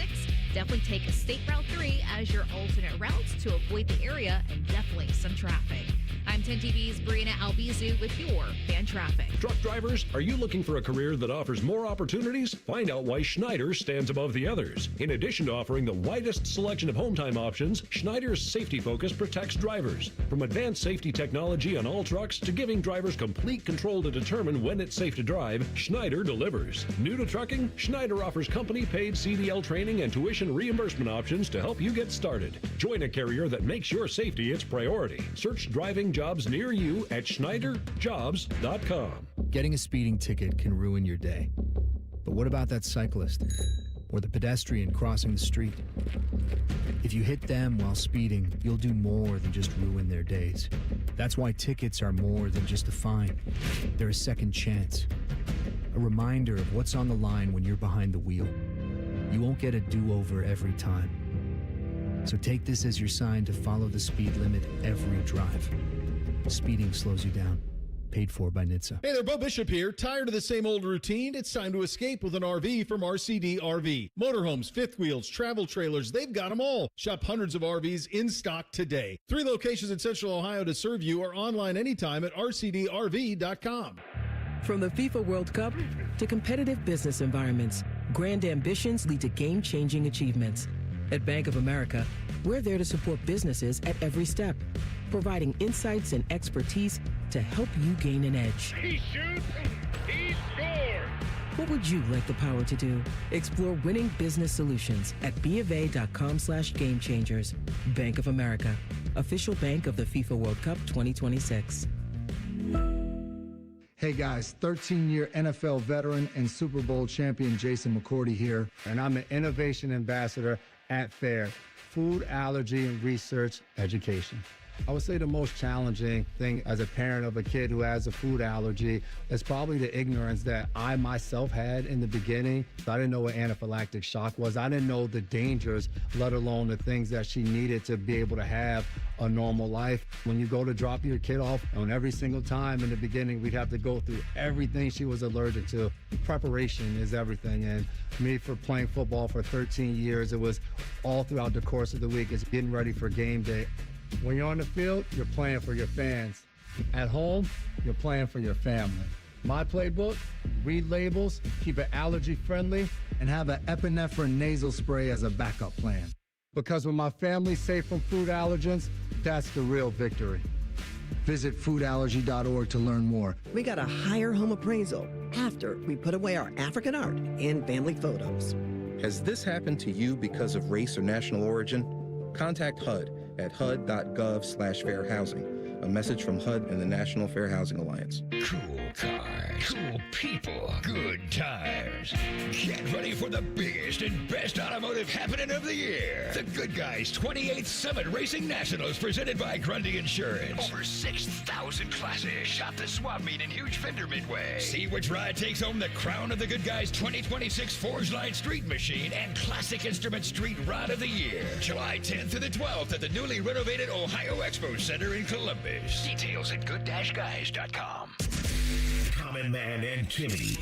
Definitely take a State Route 3 as your alternate routes to avoid the area and definitely some traffic. I'm 10 TV's Brianna Albizu with your fan traffic. Truck drivers, are you looking for a career that offers more opportunities? Find out why Schneider stands above the others. In addition to offering the widest selection of home time options, Schneider's safety focus protects drivers. From advanced safety technology on all trucks to giving drivers complete control to determine when it's safe to drive, Schneider delivers. New to trucking, Schneider offers company-paid CDL training and tuition reimbursement options to help you get started. Join a carrier that makes your safety its priority. Search driving jobs near you at SchneiderJobs.com. Getting a speeding ticket can ruin your day. But what about that cyclist or the pedestrian crossing the street? If you hit them while speeding, you'll do more than just ruin their days. That's why tickets are more than just a fine. They're a second chance. A reminder of what's on the line when you're behind the wheel. You won't get a do-over every time. So take this as your sign to follow the speed limit every drive. Speeding slows you down. Paid for by NHTSA. Hey there, Bo Bishop here. Tired of the same old routine? It's time to escape with an RV from RCD RV. Motorhomes, fifth wheels, travel trailers, they've got them all. Shop hundreds of RVs in stock today. 3 locations in Central Ohio to serve you or online anytime at rcdrv.com. From the FIFA World Cup to competitive business environments, grand ambitions lead to game-changing achievements. At Bank of America, we're there to support businesses at every step, providing insights and expertise to help you gain an edge. He shoots, he scores! What would you like the power to do? Explore winning business solutions at bofa.com/gamechangers. Bank of America, official bank of the FIFA World Cup 2026. Hey guys, 13-year NFL veteran and Super Bowl champion Jason McCourty here, and I'm an innovation ambassador at FAIR, Food Allergy and Research Education. I would say the most challenging thing as a parent of a kid who has a food allergy is probably the ignorance that I myself had in the beginning. I didn't know what anaphylactic shock was. I didn't know the dangers, let alone the things that she needed to be able to have a normal life. When you go to drop your kid off, and every single time in the beginning, we'd have to go through everything she was allergic to. Preparation is everything. And me, for playing football for 13 years, it was all throughout the course of the week. It's getting ready for game day. When you're on the field, you're playing for your fans. At home, you're playing for your family. My playbook, read labels, keep it allergy friendly, and have an epinephrine nasal spray as a backup plan. Because when my family's safe from food allergens, that's the real victory. Visit foodallergy.org to learn more. We got a higher home appraisal after we put away our African art and family photos. Has this happened to you because of race or national origin? Contact HUD at hud.gov/fair housing. A message from HUD and the National Fair Housing Alliance. Cool cars, cool people, good tires. Get ready for the biggest and best automotive happening of the year. The Good Guys 28th Summit Racing Nationals presented by Grundy Insurance. Over 6,000 classes. Shop the swap meet in Huge Fender Midway. See which ride takes home the crown of the Good Guys 2026 Forge Line Street Machine and Classic Instrument Street Rod of the Year. July 10th to the 12th at the newly renovated Ohio Expo Center in Columbus. Details at good-guys.com. Common Man and Timmy.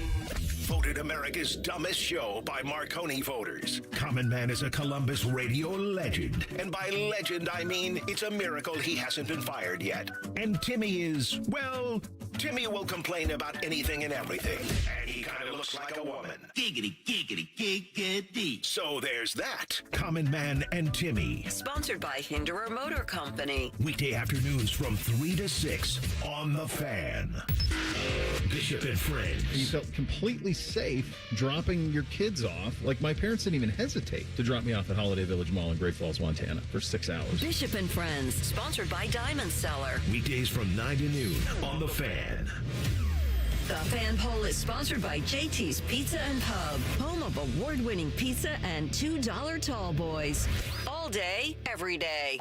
Voted America's dumbest show by Marconi voters. Common Man is a Columbus radio legend. And by legend, I mean it's a miracle he hasn't been fired yet. And Timmy is, well, Timmy will complain about anything and everything. And he kind of looks like a woman. Giggity, giggity, giggity. So there's that. Common Man and Timmy. Sponsored by Hinderer Motor Company. Weekday afternoons from 3 to 6 on The Fan. Bishop and Friends. You felt completely safe dropping your kids off. Like, my parents didn't even hesitate to drop me off at Holiday Village Mall in Great Falls, Montana for 6 hours. Bishop and Friends, sponsored by Diamond Cellar. Weekdays from 9 to noon on The Fan. The Fan Poll is sponsored by JT's Pizza and Pub, home of award-winning pizza and $2 tall boys. All day, every day.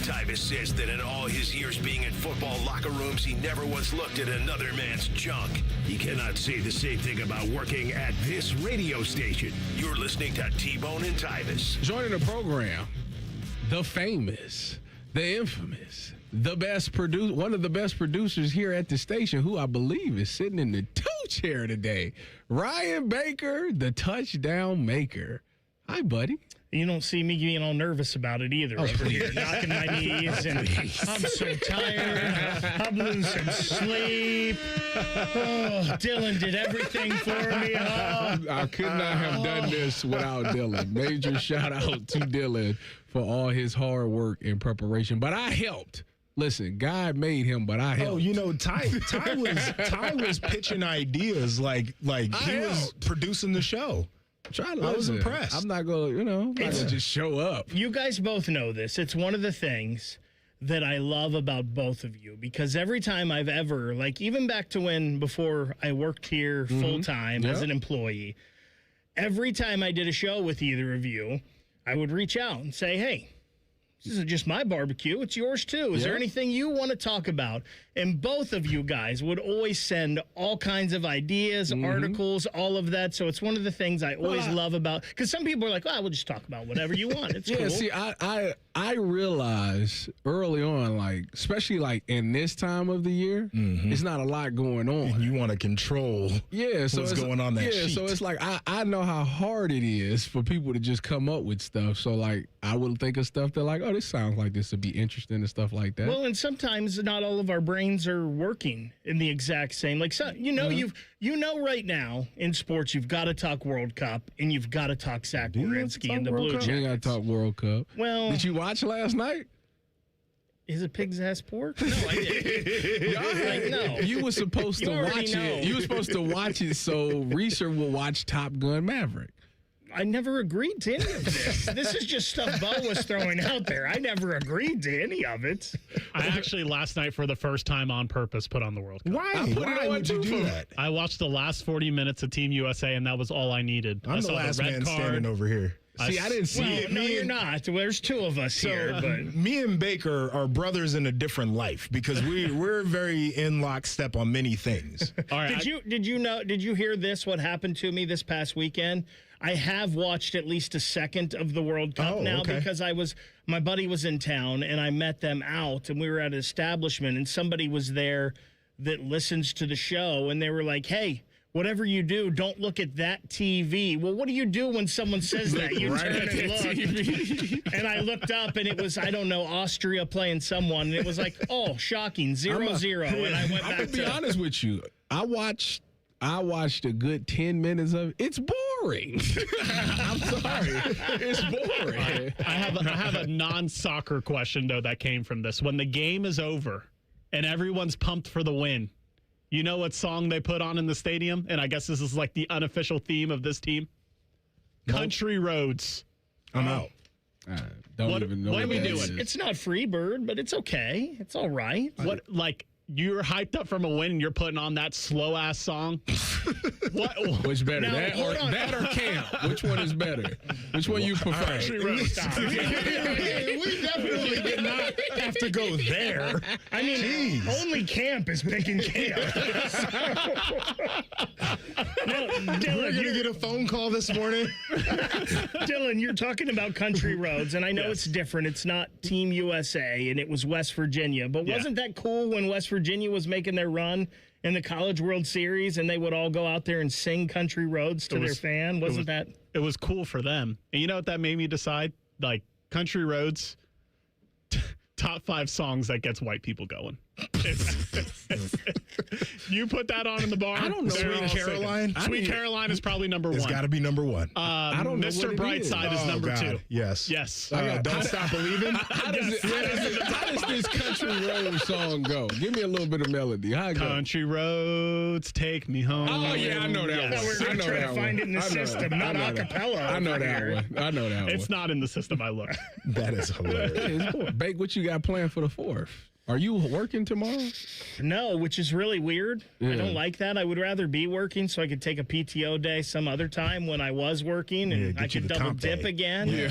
Tyvus says that in all his years being in football locker rooms, he never once looked at another man's junk. He cannot say the same thing about working at this radio station. You're listening to T-Bone and Tyvus. Joining the program, the famous, the infamous, the best producer, one of the best producers here at the station, who I believe is sitting in the 2 chair today, Ryan Baker, the touchdown maker. Hi, buddy. You don't see me getting all nervous about it either over here, knocking my knees, and I'm so tired. I'm losing some sleep. Oh, Dylan did everything for me. Oh. I could not have done this without Dylan. Major shout out to Dylan for all his hard work and preparation. But I helped. Listen, God made him, but I helped. Oh, you know, Ty was pitching ideas like he was producing the show. Try to I was impressed. I'm not going to, just show up. You guys both know this. It's one of the things that I love about both of you, because every time I've ever, like even back to before I worked here full time as an employee, every time I did a show with either of you, I would reach out and say, hey, this isn't just my barbecue, it's yours too. Is there anything you want to talk about? And both of you guys would always send all kinds of ideas, articles, all of that. So it's one of the things I always love about, because some people are like, we'll just talk about whatever you want. It's cool. See, I realized early on, like, especially like in this time of the year, it's not a lot going on. And you want to control what's going on that sheet. So it's like, I know how hard it is for people to just come up with stuff. So like, I would think of stuff that like, oh, this sounds like this would be interesting and stuff like that. Well, and sometimes not all of our brains are working in the exact same. Like, so, right now in sports, you've got to talk World Cup and you've got to talk Zach Werenski and the Blue Jackets. You got to talk World Cup. Well, did you watch last night? Is it pig's ass pork? No, I didn't. No. You were supposed to watch it. You were supposed to watch it so Reeser will watch Top Gun Maverick. I never agreed to any of this. This is just stuff Bo was throwing out there. I never agreed to any of it. I actually last night for the first time on purpose put on the World Cup. Why would you do that? I watched the last 40 minutes of Team USA, and that was all I needed. I'm the last man standing over here. See, I didn't see it. No, you're not. There's 2 of us here. But me and Baker are brothers in a different life because we're very in lockstep on many things. All right. Did you hear this? What happened to me this past weekend? I have watched at least a second of the World Cup because my buddy was in town and I met them out and we were at an establishment and somebody was there that listens to the show and they were like, hey, whatever you do, don't look at that TV. Well, what do you do when someone says that? You turn and look. And I looked up and it was, I don't know, Austria playing someone. And it was like, oh, shocking, 0-0. And I went back to be honest with you. I watched a good 10 minutes of it. It's boring. I'm sorry. It's boring. I have a non-soccer question, though, that came from this. When the game is over and everyone's pumped for the win, you know what song they put on in the stadium? And I guess this is like the unofficial theme of this team. Country Roads. I'm out. Don't even know what we do is. It's not Freebird, but it's okay. It's all right. What, like, you're hyped up from a win and you're putting on that slow ass song? What? Which better, Now, that or camp? Which one is better? Which one you prefer? Country Roads. We definitely did not have to go there. I mean, only camp is picking camp. No, Dylan, we're gonna get a phone call this morning. Dylan, you're talking about Country Roads, and I know it's different. It's not Team USA, and it was West Virginia. But wasn't that cool when West Virginia was making their run in the College World Series, and they would all go out there and sing Country Roads to their fan? Wasn't that? It was cool for them. And you know what that made me decide? Like, Country Roads, top 5 songs that gets white people going. You put that on in the bar. I don't know. Sweet Caroline. Sweet Caroline is probably number 1. It's got to be number 1. I don't know. Mr. Brightside is number 2. Yes. Yes. Don't Stop Believing. How does this Country Road song go? Give me a little bit of melody. How it go? Country Roads, take me home. Oh yeah, I know that one. We're going to try to find it in the system, not a cappella. I know that one. I know that one. It's not in the system. I looked. That is hilarious. Bake, what you got planned for the 4th? Are you working tomorrow? No, which is really weird. I don't like that. I would rather be working so I could take a PTO day some other time when I was working and I could double dip again. Yeah.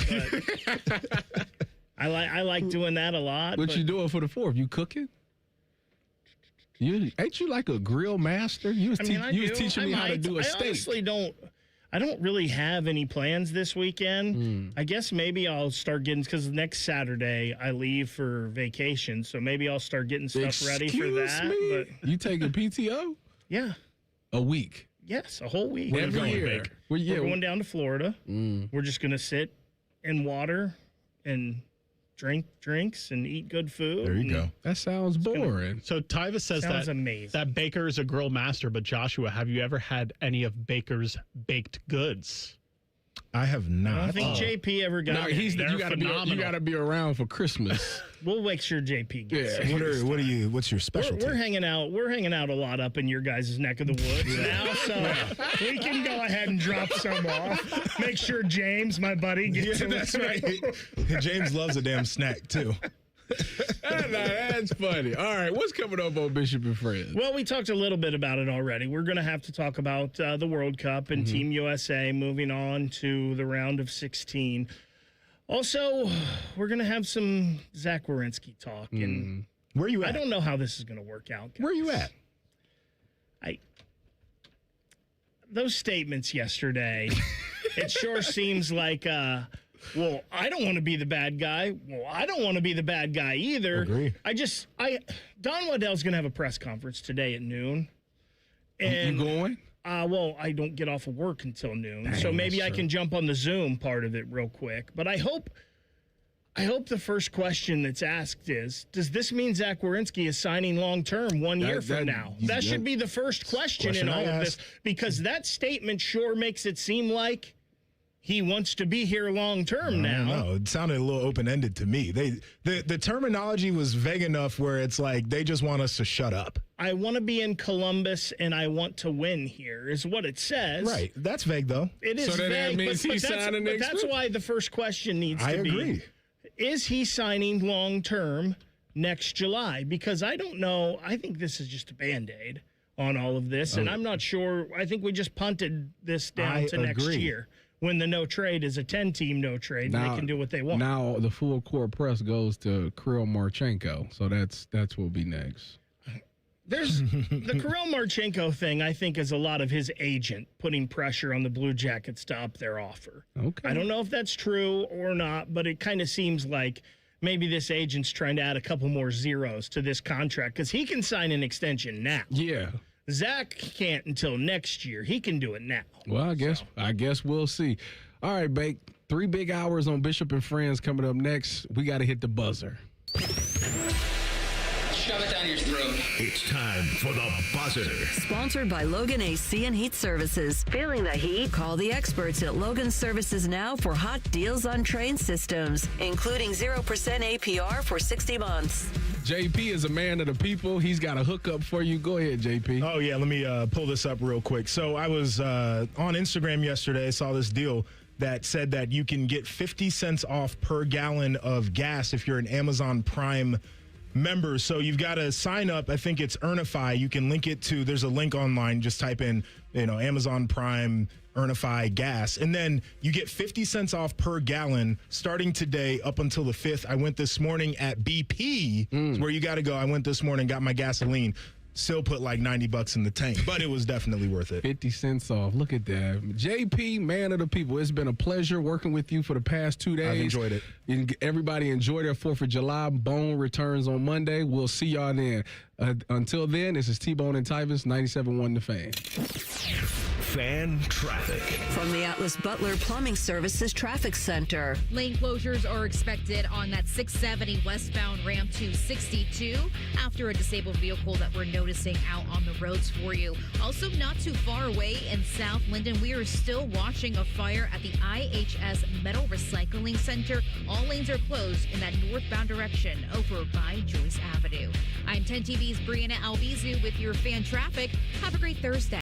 I like doing that a lot. What but you doing for the 4th? You cooking? Ain't you like a grill master? You was, you was teaching me how to do a steak. I honestly I don't really have any plans this weekend. I guess maybe I'll start getting, because next Saturday I leave for vacation, so maybe I'll start getting stuff ready for that. Me? But you taking PTO? Yeah. A week? Yes, a whole week. Every year. We're going down to Florida. We're just going to sit in water and drink drinks and eat good food. There you go. That sounds boring. So Tyva says Sounds amazing. that Baker is a grill master, but Joshua, have you ever had any of Baker's baked goods? I have not. I don't think JP ever got No, it. you gotta be around for Christmas. We'll make sure JP gets it. What's your specialty? We're hanging out a lot up in your guys' neck of the woods now, so we can go ahead and drop some off. Make sure James, my buddy, gets it. That's right. James loves a damn snack too. That's funny. All right, what's coming up on Bishop and Friends? Well, we talked a little bit about it already. We're going to have to talk about the World Cup and Team USA moving on to the round of 16. Also, we're going to have some Zach Werenski talk. And where you at? I don't know how this is going to work out, guys. Where you at? Those statements yesterday, it sure seems like... well, I don't want to be the bad guy. Well, I don't want to be the bad guy either. Agree. Don Waddell's going to have a press conference today at noon. And you going? Well, I don't get off of work until noon, so maybe I can jump on the Zoom part of it real quick. But I hope the first question that's asked is, does this mean Zach Werenski is signing long-term 1 year from now? That should be the first question in all of this, because that statement sure makes it seem like he wants to be here long term now. No, it sounded a little open ended to me. The terminology was vague enough where it's like they just want us to shut up. I want to be in Columbus and I want to win here is what it says. Right. That's vague though. It is so vague. That means he's signing next that's week? why the first question needs to be. I agree. Is he signing long term next July? Because I don't know. I think this is just a Band-Aid on all of this, and I'm not sure. I think we just punted this down to next year. When the no trade is a 10-team no trade, they can do what they want. Now the full court press goes to Kirill Marchenko, so that's what will be next. There's the Kirill Marchenko thing. I think is a lot of his agent putting pressure on the Blue Jackets to up their offer. Okay, I don't know if that's true or not, but it kind of seems like maybe this agent's trying to add a couple more zeros to this contract because he can sign an extension now. Yeah. Zach can't until next year. He can do it now. Well, I guess we'll see. All right, Bake. 3 big hours on Bishop and Friends coming up next. We got to hit the buzzer. Shove it down your throat. It's time for the buzzer. Sponsored by Logan AC and Heat Services. Feeling the heat? Call the experts at Logan Services now for hot deals on train systems, including 0% APR for 60 months. JP is a man of the people. He's got a hookup for you. Go ahead, JP. Oh, yeah. Let me pull this up real quick. So I was on Instagram yesterday. I saw this deal that said that you can get 50 cents off per gallon of gas if you're an Amazon Prime member. So you've got to sign up. I think it's Earnify. You can link it to, there's a link online. Just type in, Amazon Prime Earnify gas. And then you get 50 cents off per gallon starting today up until the 5th. I went this morning at BP, where you got to go. I went this morning, got my gasoline. Still put like $90 in the tank, but it was definitely worth it. 50 cents off. Look at that. JP, man of the people. It's been a pleasure working with you for the past 2 days. I've enjoyed it. Everybody enjoy their 4th of July. Bone returns on Monday. We'll see y'all then. Until then, this is T-Bone and Tyvis, 97.1 The Fan. Fan traffic. From the Atlas Butler Plumbing Services Traffic Center. Lane closures are expected on that 670 westbound ramp to 62 after a disabled vehicle that we're noticing out on the roads for you. Also, not too far away in South Linden, we are still watching a fire at the IHS Metal Recycling Center. All lanes are closed in that northbound direction over by Joyce Avenue. I'm 10 TV's Brianna Albizu with your fan traffic. Have a great Thursday.